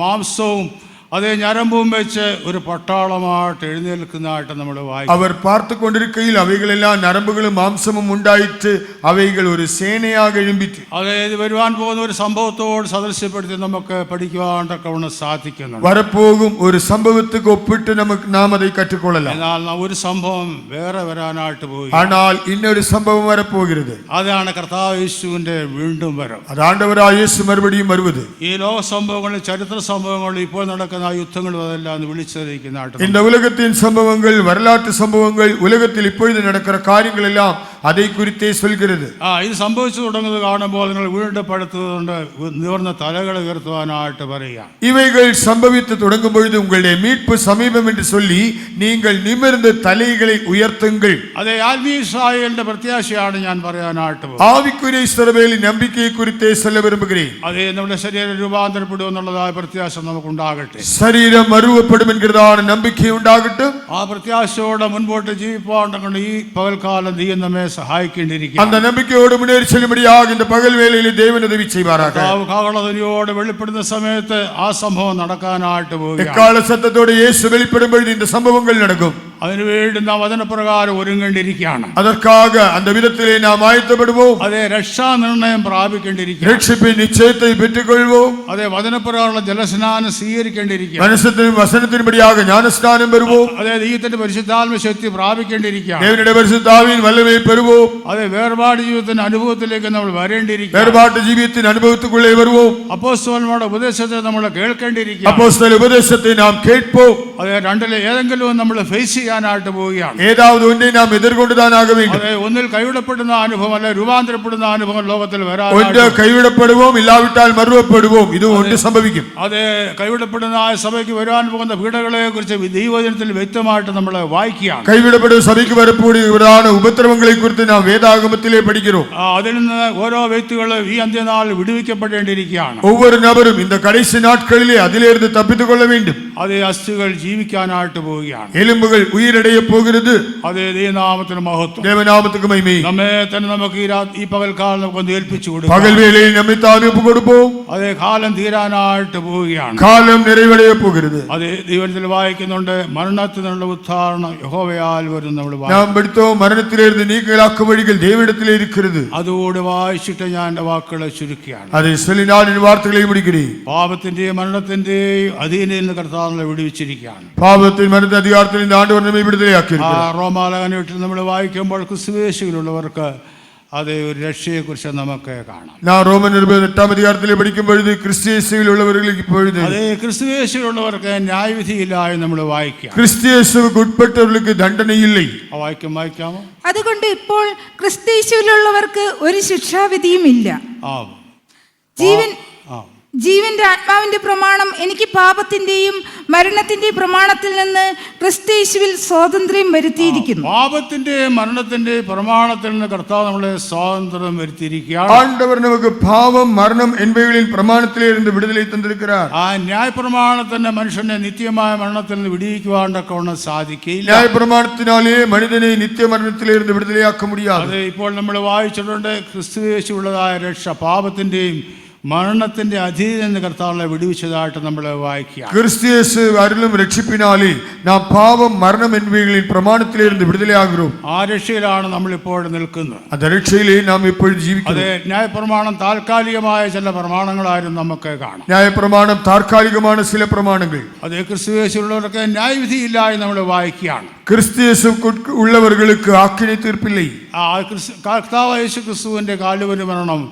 മാംസവും അതേ ഞരമ്പും വെച്ച് ഒരു പട്ടാളമായിട്ട് എഴുന്നേൽക്കുന്നതായിട്ട് നമ്മൾ വായിക്കും. அவர் பார்த்து கொண்டிருக்கையில் அவைகளெல்லாம் நரம்புகளும் மாம்சமும் உண்டாயிற்று, அவைகள் ஒரு சேனையாக எழும்பிற்று. അതായത് വരുവാൻ പോകുന്ന ഒരു സംഭവത്തോട് സദൃശ്യപ്പെടുത്തി നമുക്ക് പഠിക്കുവാനൊക്കെ സാധിക്കുന്നു. வரப்போகும் ஒரு சம்பவத்துக்கு ஒப்பிட்டு நாம் அதை கற்றுக்கொள்ளலாம். എന്നാൽ ഒരു സംഭവം വേറെ വരാനായിട്ട് പോയി. ஆனால் இன்னொரு சம்பவம் வரப்போகிறது. അതാണ് കർത്താവ് യേശുവിന്റെ വീണ്ടും വരവ്. அது ஆண்டவராகிய இயேசு மறுபடியும் வருவது. ഈ ലോക സംഭവങ്ങളും ചരിത്ര സംഭവങ്ങളും ഇപ്പോൾ നടക്കുന്ന യുദ്ധങ്ങളും അതെല്ലാം വിളിച്ചിരിക്കുന്നതായിട്ട്. இந்த உலகத்தின் சம்பவங்கள், வரலாற்று சம்பவங்கள், உலகத்தில் இப்பொழுது நடக்கிற காரியங்கள் எல்லாம் அதை குறித்தே சொல்கிறது. ഇത് സംഭവിച്ചു തുടങ്ങുന്നത് കാണുമ്പോൾ നിങ്ങൾ വീണ്ടും പടുത്തുകൊണ്ട് നിവർന്ന തലകൾ ഉയർത്തുവാനായിട്ട് പറയുക. இவைகள் சம்பவித்து தொடங்கும் பொழுது உங்களுடைய மீட்பு சமீபம் என்று சொல்லி நீங்கள் நிமிர்ந்து தலைகளை உயர்த்துங்கள். അതെ, ആത്മീയ ഇസ്രായേലിന്റെ പ്രത്യാശയാണ് ഞാൻ പറയാനായിട്ട്. ஆவிக்குரிய இஸ்ரவேலின் நம்பிக்கையை குறித்தே சொல்ல விரும்புகிறேன். അതെ, നമ്മുടെ ശരീരം രൂപാന്തരപ്പെടും എന്നുള്ളതായ പ്രത്യാശ നമുക്ക് ഉണ്ടാകട്ടെ. சரீரம் அருவப்படும் என்கிறதான நம்பிக்கை உண்டாகட்டும். ആ പ്രത്യാശയോടെ മുൻപോട്ട് ജീവിപ്പാണ്ടെങ്കിൽ ഈ പകൽക്കാലം നീ നമ്മെ സഹായിക്കേണ്ടിയിരിക്കും. அந்த நம்பிக்கையோடு முன்னேறி செல்லும்படியாக இந்த பகல் வேளையில் தேவன் உதவி செய்வாராக. കാഹളധ്വനിയോടെ വെളിപ്പെടുന്ന സമയത്ത് ആ സംഭവം നടക്കാനായിട്ട് പോകും. எக்கால சத்தத்தோடு இயேசு வெளிப்படும் பொழுது இந்த சம்பவங்கள் நடக்கும். അതിനുവേണ്ടി നാം വചനപ്രകാരം ഒരുങ്ങേണ്ടിയിരിക്കുകയാണ്. அதற்காக அந்த விதத்திலே நாம் ஆயத்தப்படுவோம். അതെ, രക്ഷാ നിർണയം പ്രാപിക്കേണ്ടിയിരിക്കും. ரட்சிப்பின் நிச்சயத்தை பெற்றுக்கொள்வோம். അതെ, വചനപ്രകാരമുള്ള ജലസ്നാനം സ്വീകരിക്കേണ്ടിയിരിക്കും. வசனத்தின்படியாக ஞானஸ்நானம் பெறுவோம். അതെ, ദൈവത്തിന്റെ പരിശുദ്ധാത്മ ശക്തി പ്രാപിക്കേണ്ടിയിരിക്കുകയാണ്. தேவனுடைய பரிசுத்த ஆவியின் வல்லமையை பெறுவோம். അതെ, വേർപാട് ജീവിതത്തിന്റെ അനുഭവത്തിലേക്ക് നമ്മൾ വരേണ്ടിയിരിക്കും. வேறுபாட்டு ஜீவியத்தின் அனுபவத்துக்குள்ளே வருவோம். അപ്പോസ്തലന്മാരുടെ ഉപദേശത്തെ നമ്മൾ കേൾക്കേണ്ടിയിരിക്കും. அப்போஸ்தலர் உபதேசத்தை நாம் கேட்போம். അതെ, രണ്ടിലെ ഏതെങ്കിലും നമ്മൾ ഫേസ് ചെയ്യാൻ ചെയ്യാനായിട്ട് പോവുകയാണ്. ஏதாவது ஒன்றை நாம் எதிர்கொண்டுதான் ஆக வேண்டும். അതെ, ഒന്നിൽ കൈവിടപ്പെടുന്ന അനുഭവം അല്ലെ രൂപാന്തരപ്പെടുന്ന അനുഭവം ലോകത്തിൽ വരാൻ. ஒன்று கைவிடப்படுவோம், இல்லாவிட்டால் மறுவப்படுவோம். இது ஒன்று சம்பவிக்கும். അതെ, കൈവിടപ്പെടുന്ന ആ സഭയ്ക്ക് വരാൻ പോകുന്ന പീഡകളെ കുറിച്ച് ദൈവവചനത്തിൽ വ്യക്തമായിട്ട് നമ്മൾ വായിക്കുകയാണ്. கைவிடப்படும் சபைக்கு வரக்கூடியவரான உபத்திரவங்களை குறித்து நாம் வேதாகமத்திலே படிக்கிறோம். അതിൽ നിന്ന് ഓരോ വ്യക്തികളും ഈ അന്ത്യനാൾ വിടുവിക്കപ്പെടേണ്ടിയിരിക്കുകയാണ്. ஒவ்வொரு நபரும் இந்த கடைசி நாட்களிலே அதிலிருந்து தப்பித்துக் கொள்ள வேண்டும். അതേ, അസ്ഥികൾ ജീവിക്കാനായിട്ട് പോവുകയാണ്. எலும்புகள் உயிரடைய போகிறது. അതേ, ദൈവനാമത്തിന് മഹത്വം. தேவநாமத்துக்கு மகிமை. നമ്മെ തന്നെ നമുക്ക് ഈ പകൽക്കാലം നമുക്കൊന്ന് ഏൽപ്പിച്ചു കൊടുക്കാം. பகல் வேளையில் நம்மை தாமே ஒப்புக் கொடுப்போம். അതേ, കാലം തീരാനായിട്ട് പോവുകയാണ്. காலம் நிறைவடைய போகிறது. അതേ, ദൈവത്തിൽ വായിക്കുന്നുണ്ട്, മരണത്തിൽ നിന്നുള്ള ഉദ്ധാരണം യഹോവയാൽ വരും. നമ്മൾ நாம் படித்தோம், மரணத்திலிருந்து நீங்களாக்கும் வழிகள் தேவனிடத்திலே இருக்கிறது. അതുകൂടി വായിച്ചിട്ട് ഞാൻ എൻ്റെ വാക്കുകളെ ചുരുക്കുകയാണ്. அதை சொல்லி நான் என் வார்த்தைகளை முடிக்கிறேன். പാപത്തിന്റെയും മരണത്തിന്റെയും അധീനയിൽ നിന്ന് കർത്താവിനെ വിടുവിച്ചിരിക്കുകയാണ്. பாவத்தின் மரண அதிகாரத்தில் இந்த ஆண்டவர் நம்மை விடுதலையாக்கி இருக்கிறார். റോമാലേഖനത്തിൽ നമ്മൾ വായിക്കുമ്പോൾ ക്രിസ്തുവേശുവിലുള്ളവർക്ക് അതേ ഒരു രക്ഷയെക്കുറിച്ച് നമുക്ക് കാണാം. நான் ரோமன் 8 அதிகாரத்திலே படிக்கும் பொழுது கிறிஸ்தியேசுவில் உள்ளவர்களுக்கு இப்பொழுது അതേ, ക്രിസ്തുവേശുവിലുള്ളവർക്ക് ന്യായവിധിയില്ല എന്ന് നമ്മൾ വായിക്കാം. கிறிஸ்தியேசுவுக்கு உட்பட்டவர்களுக்கு தண்டனை இல்லை. വായിക്കാമോ? അതുകൊണ്ട് ഇപ്പോൾ ക്രിസ്തീശുവിലുള്ളവർക്ക് ഒരു ശിക്ഷാവിധിയും ഇല്ല. ആ ജീവൻ ആ ജീവന്റെ ആത്മാവിന്റെ പ്രമാണം എനിക്ക് പാപത്തിന്റെയും മരണത്തിന്റെയും പ്രമാണത്തിൽ നിന്ന് ക്രിസ്തീശുവിൽ സ്വാതന്ത്ര്യം വരുത്തിയിരിക്കുന്നു. പാപത്തിന്റെയും മരണത്തിന്റെയും പ്രമാണത്തിൽ നിന്ന് കർത്താവ് നമ്മളെ സ്വാതന്ത്ര്യം വരുത്തിയിരിക്കുകയാണ്. ஆண்டவர் நமக்கு பாவம் மரணம் என்பவைகளின் பிரமாணத்திலே இருந்து விடுதலை தந்திருக்கிறார். ആ ന്യായപ്രമാണത്തിന്റെ മനുഷ്യനെ നിത്യമായ മരണത്തിൽ നിന്ന് വിടുവിക്കുവാണ്ടൊക്കെ സാധിക്കില്ല. நியாய பிரமாணத்தினாலே மனிதனை நித்திய மரணத்திலே இருந்து விடுதலையாக்க முடியாது. അത് ഇപ്പോൾ നമ്മൾ വായിച്ചിട്ടുണ്ട്. ക്രിസ്തുയേശുവുള്ളതായ രക്ഷ പാപത്തിന്റെയും മരണത്തിന്റെ അധീനതയിൽ നിന്ന് കർത്താവിനെ വിടുവിച്ചതായിട്ട് നമ്മൾ വായിക്കുക. கிறிஸ்தியேசு அருளும் ரட்சிப்பினாலே நாம் பாவம் மரணம் என்பவைகளின் பிரமாணத்திலே இருந்து விடுதலையாகிறோம். ആ രക്ഷയിലാണ് നമ്മൾ ഇപ്പോൾ നിൽക്കുന്നത്. அந்த രക്ഷയിலே நாம் இப்பொழுது ജീവിക്കുന്നത്. അതെ, ന്യായപ്രമാണം താൽക്കാലികമായ ചില പ്രമാണങ്ങളായിരുന്നു നമുക്ക് കാണാം. நியாயப்பிரமாணம் தற்காலிகமான சில பிரமாணங்கள். അതേ, ക്രിസ്തുയേശുള്ളവർക്ക് ന്യായവിധിയില്ല എന്ന് നമ്മൾ വായിക്കുകയാണ്. கிறிஸ்தியேசுவுக்கு உள்ளவர்களுக்கு ஆக்கினை தீர்ப்பில்லை. കർത്താവ് യേശു ക്രിസ്തുവിന്റെ കാലുവരി മരണം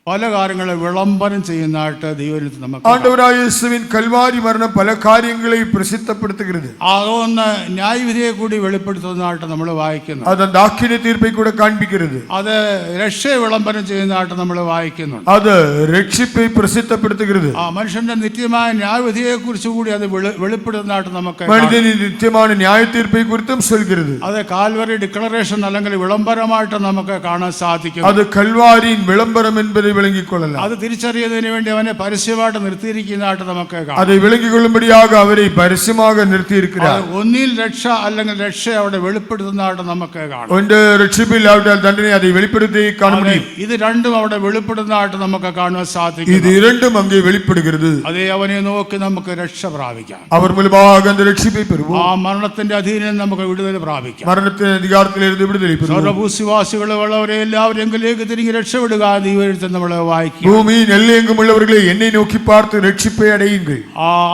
പല കാര്യങ്ങളെ വിളംബരം ചെയ്യുന്നതായിട്ട് ദൈവത്തിൽ നമുക്ക് ஆண்டவராகிய இயேசுவின் கல்வாரி மரணம் பல காரியங்களை பிரசித்தப்படுத்துகிறது. അതൊന്ന് ന്യായവിധിയെ കൂടി വെളിപ്പെടുത്തുന്നതായിട്ട് നമ്മൾ വായിക്കുന്നു. அது அந்த ஆக்கினை தீர்ப்பை கூட காண்பிக்கிறது. അത് രക്ഷയെ വിളംബരം ചെയ്യുന്നതായിട്ട് നമ്മൾ വായിക്കുന്നുണ്ട്. அது ரட்சிப்பை பிரசித்தப்படுத்துகிறது. ആ മനുഷ്യന്റെ നിത്യമായ ന്യായവിധിയെ കുറിച്ച് കൂടി അത് വെളിപ്പെടുത്തുന്നതായിട്ട് നമുക്ക് மனிதனின் நித்தியமான நியாய தீர்ப்பை குறித்தும் சொல்கிறது. അത് കാൽവരി ഡിക്ലറേഷൻ അല്ലെങ്കിൽ വിളംബരമായിട്ട് നമുക്ക് കാണാൻ സാധിക്കും. அது கல்வாரியின் விளம்பரம் என்பதை விளங்கிக் கொள்ளலாம். അത് തിരിച്ചറിയുന്നതിന് വേണ്ടി അവനെ പരസ്യമായിട്ട് നിർത്തിയിരിക്കുന്നതായിട്ട് നമുക്ക് കാണാം. அதை விளங்கிக் கொள்ளும்படியாக அவரை பரிசுமாக நிறுத்தி இருக்கிறார். ഒന്നിൽ രക്ഷ അല്ലെങ്കിൽ രക്ഷ അവിടെ വെളിപ്പെടുത്തുന്നതായിട്ട് നമുക്ക് കാണാം. ஒன்று ரட்சிப்பில் ஆவிட்டால் தண்டனை அதை வெளிப்படுத்தி காண முடியும். ഇത് രണ്ടും അവിടെ വെളിപ്പെടുന്നതായിട്ട് നമുക്ക് കാണാൻ സാധിക്കും. இது இரண்டும் அங்கே வெளிப்படுகிறது. അതേ, അവനെ നോക്കി നമുക്ക് രക്ഷ പ്രാപിക്കാം. அவர் மூலமாக அந்த ரட்சிப்பை பெறுவோம். ആ മരണത്തിന്റെ അധീനം നമുക്ക് വിടുതൽ പ്രാപിക്കാം. மரணத்தின் அதிகாரத்திலிருந்து விடுதலை பெறுவோம். സർവഭൂസിവാസികളുള്ളവരെ എല്ലാവരും എങ്കിലേക്ക് തിരിഞ്ഞ് രക്ഷപ്പെടുക ദൈവത്തിൽ നമ്മൾ വായിക്കും. பூமியின் எல்லையெங்கும் உள்ளவர்களை என்னை நோக்கி பார்த்து ரட்சிப்பை அடையுங்கள்.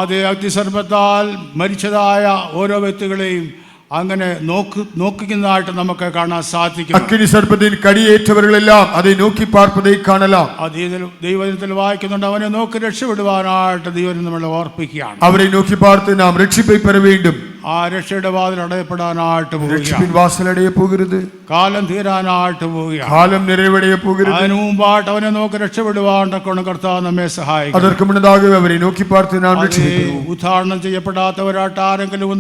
അതേ, അഗ്നിസർപ്പത്താൽ മരിച്ചതായ ഓരോ വ്യക്തികളെയും അങ്ങനെ നോക്കുന്നതായിട്ട് നമുക്ക് കാണാൻ സാധിക്കും. அக்கினி சர்ப்பத்தின் கடியேற்றவர்கள் எல்லாம் அதை நோக்கி பார்ப்பதை காணலாம். ദൈവത്തിൽ വായിക്കുന്നുണ്ട്, അവനെ നോക്കി രക്ഷപ്പെടുവാനായിട്ട് ദൈവം നമ്മളെ ഓർപ്പിക്കുകയാണ്. அவரை நோக்கி பார்த்து நாம் ரட்சிப்பை பெற வேண்டும். ആ രക്ഷയുടെ വാതിൽ അടയപ്പെടാനായിട്ട് ரட்சிப்பின் வாசல் அடைய போகிறது. കാലം തീരാനായിട്ട് പോവുകയാണ്. காலம் நிறைவடைய போகிறது. അതിനു മുമ്പായിട്ട് അവനെ നോക്കി രക്ഷപ്പെടുവാണ്ടൊക്കെ കർത്താവ് നമ്മെ സഹായിക്കും. அதற்கு முன்னதாக அவரை நோக்கி பார்த்து நாம் ரட்சிப்பை ഉദ്ധാരണം ചെയ്യപ്പെടാത്തവരായിട്ട് ആരെങ്കിലും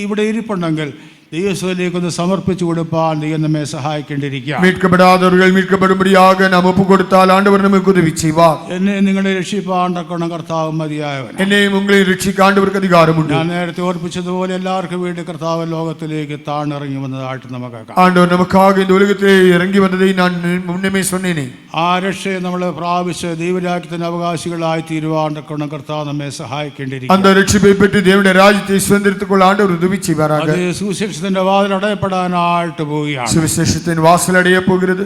ഇവിടെ ഇരിപ്പുണ്ടെങ്കിൽ ദൈവത്തിലേക്കൊന്ന് സമർപ്പിച്ചു കൊടുപ്പാൻ ദൈവം നമ്മെ സഹായിക്കേണ്ടിയിരിക്കുക. மீட்கப்படாதவர்கள் மீட்கப்படும்படியாக நாம் ஒப்பு கொடுத்தால் ஆண்டவர் நமக்கு உதவி செய்வார். എന്നെ നിങ്ങളെ രക്ഷിപ്പാണ്ടൊക്കെ കർത്താവ് മതിയായവൻ. என்னையும் உங்களையும் ரட்சிக்க ஆண்டவருக்கு அதிகாரம் உண்டு. ഞാൻ നേരത്തെ ഓർപ്പിച്ചതുപോലെ എല്ലാവർക്കും വേണ്ടി കർത്താവ് ലോകത്തിലേക്ക് താണിറങ്ങി വന്നതായിട്ട് നമുക്ക് കാണാം. ஆண்டவர் நமக்காக இந்த உலகத்திலே இறங்கி வந்ததை நான் முன்னமே சொன்னேனே. ആ രക്ഷയെ നമ്മൾ പ്രാപിച്ച് ദൈവരാജ്യത്തിന് അവകാശികളായി തീരുവാണ്ടൊക്കെ കർത്താവ് നമ്മെ സഹായിക്കേണ്ടിയിരിക്കും. அந்த ரட்சிப்பை பெற்று தேவனுடைய ராஜ்யத்தை சுதந்திரித்துக் கொள்ள ஆண்டவர் உதவி செய்வாராக. സുവിശേഷത്തിന്റെ വാതിൽ അടയപ്പെടാനായിട്ട് പോവുകയാണ്. சுவிசேஷத்தின் வாசல் அடைய போகிறது.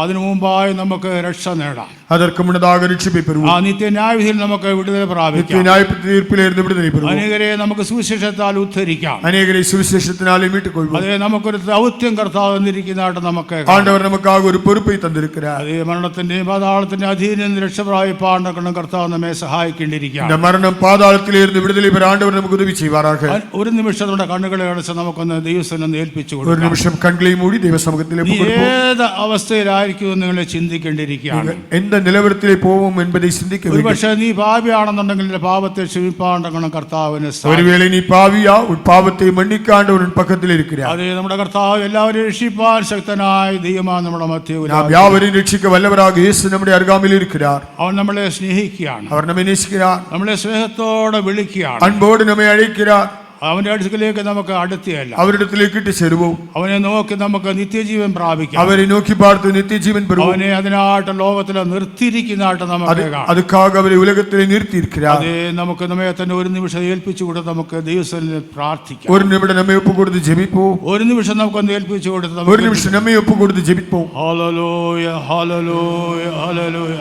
അതിനു മുമ്പായി നമുക്ക് രക്ഷ നേടാം. அதற்கு முன்னதாக ரட்சிப்பை பெறுவோம். നിത്യന്യായവിധിയിൽ നമുക്ക് വിടുതൽ പ്രാപിക്കാം. நியாய தீர்ப்பிலிருந்து விடுதலை பெறுவோம். അനേകരെ നമുക്ക് സുവിശേഷത്താൽ ഉദ്ധരിക്കാം. அநேகரை சுவிசேஷத்தினாலே மீட்டுக் கொள்வோம். അതേ നമുക്കൊരു ദൗത്യം കർത്താവ് തന്നിരിക്കുന്നതായിട്ട് നമുക്ക് ஆண்டவர் நமக்காக ஒரு பொறுப்பை தந்திருக்கிறார். അതേ മരണത്തിന്റെയും പാതാളത്തിന്റെ അധീനത്തിൽ നിന്ന് രക്ഷ പ്രാപിപ്പാൻ കർത്താവ് നമ്മെ സഹായിക്കേണ്ടിയിരിക്കുകയാണ്. இந்த மரணம் பாதாளத்திலே இருந்து விடுதலை பெற ஆண்டவர் நமக்கு உதவி செய்வாராக. ഒരു നിമിഷം നമ്മുടെ കണ്ണുകളെ അടച്ച് നമുക്കൊന്ന് ദൈവസ്ഥനെ ഏൽപ്പിച്ചു ஒரு കൊടുക്കാം. நிமிஷம் கண்களை மூடி தெய்வ சமூகத்திலே ஒப்புக்கொடுப்போம். ഏത് അവസ്ഥയിലായിരിക്കും നിങ്ങളെ ചിന്തിക്കേണ്ടിയിരിക്കുകയാണ്. எந்த நிலவரத்திலே போவோம் என்பதை சிந்திக்க வேண்டும். ഒരുപക്ഷെ നീ പാപിയാണെന്നുണ്ടെങ്കിൽ നിന്റെ പാപത്തെ ക്ഷമിപ്പാൻ കർത്താവിന് ஒருவேளை நீ பாவியா உன் பாவத்தை மன்னிக்க ஆண்டவர் உன் பக்கத்தில் இருக்கிறார். അതേ നമ്മുടെ കർത്താവ് എല്ലാവരെയും രക്ഷിപ്പാൻ ശക്തനായ ദൈവമാണ് നമ്മുടെ മധ്യത്തിൽ. நாம் யாவரையும் ரட்சிக்க வல்லவராக இயேசு நம்முடைய அருகாமையில் இருக்கிறார். അവൻ നമ്മളെ സ്നേഹിക്കുകയാണ്. அவர் நம்மை நேசிக்கிறார். നമ്മളെ സ്നേഹത്തോടെ വിളിക്കുകയാണ്. அன்போடு நம்மை அழைக்கிறார். അവന്റെ അടുക്കലേക്ക് നമുക്ക് അടുത്തിയല്ല, அவரிடத்திലേക്ക് கிட்டு சேருவோம். അവനെ നോക്കി നമുക്ക് നിത്യജീവൻ പ്രാപിക്കാം. அவரை நோக்கி பார்த்து நித்திய ஜீவன் பெறுவோம். അവനെ അതിനായിട്ട് ലോകത്തിൽ നിർത്തിയിരിക്കുന്നതായിട്ട് നമുക്ക് കാണാം. அதுக்காக அவரை உலகத்திலே நிறுத்தி இருக்கிறார். അതേ നമുക്ക് നമ്മെ തന്നെ ഒരു നിമിഷം ഏൽപ്പിച്ചു കൊടുത്ത് നമുക്ക് ദൈവസന്നിധിയിൽ പ്രാർത്ഥിക്കാം. ஒரு நிமிடம் நம்மை ஒப்பு கொடுத்து ஜெபிப்போம். ഒരു നിമിഷം നമുക്കൊന്ന് ഏൽപ്പിച്ചു കൊടുത്ത് ஒரு நிமிஷம் நம்மை ஒப்பு கொடுத்து ஜெபிப்போம். Hallelujah hallelujah hallelujah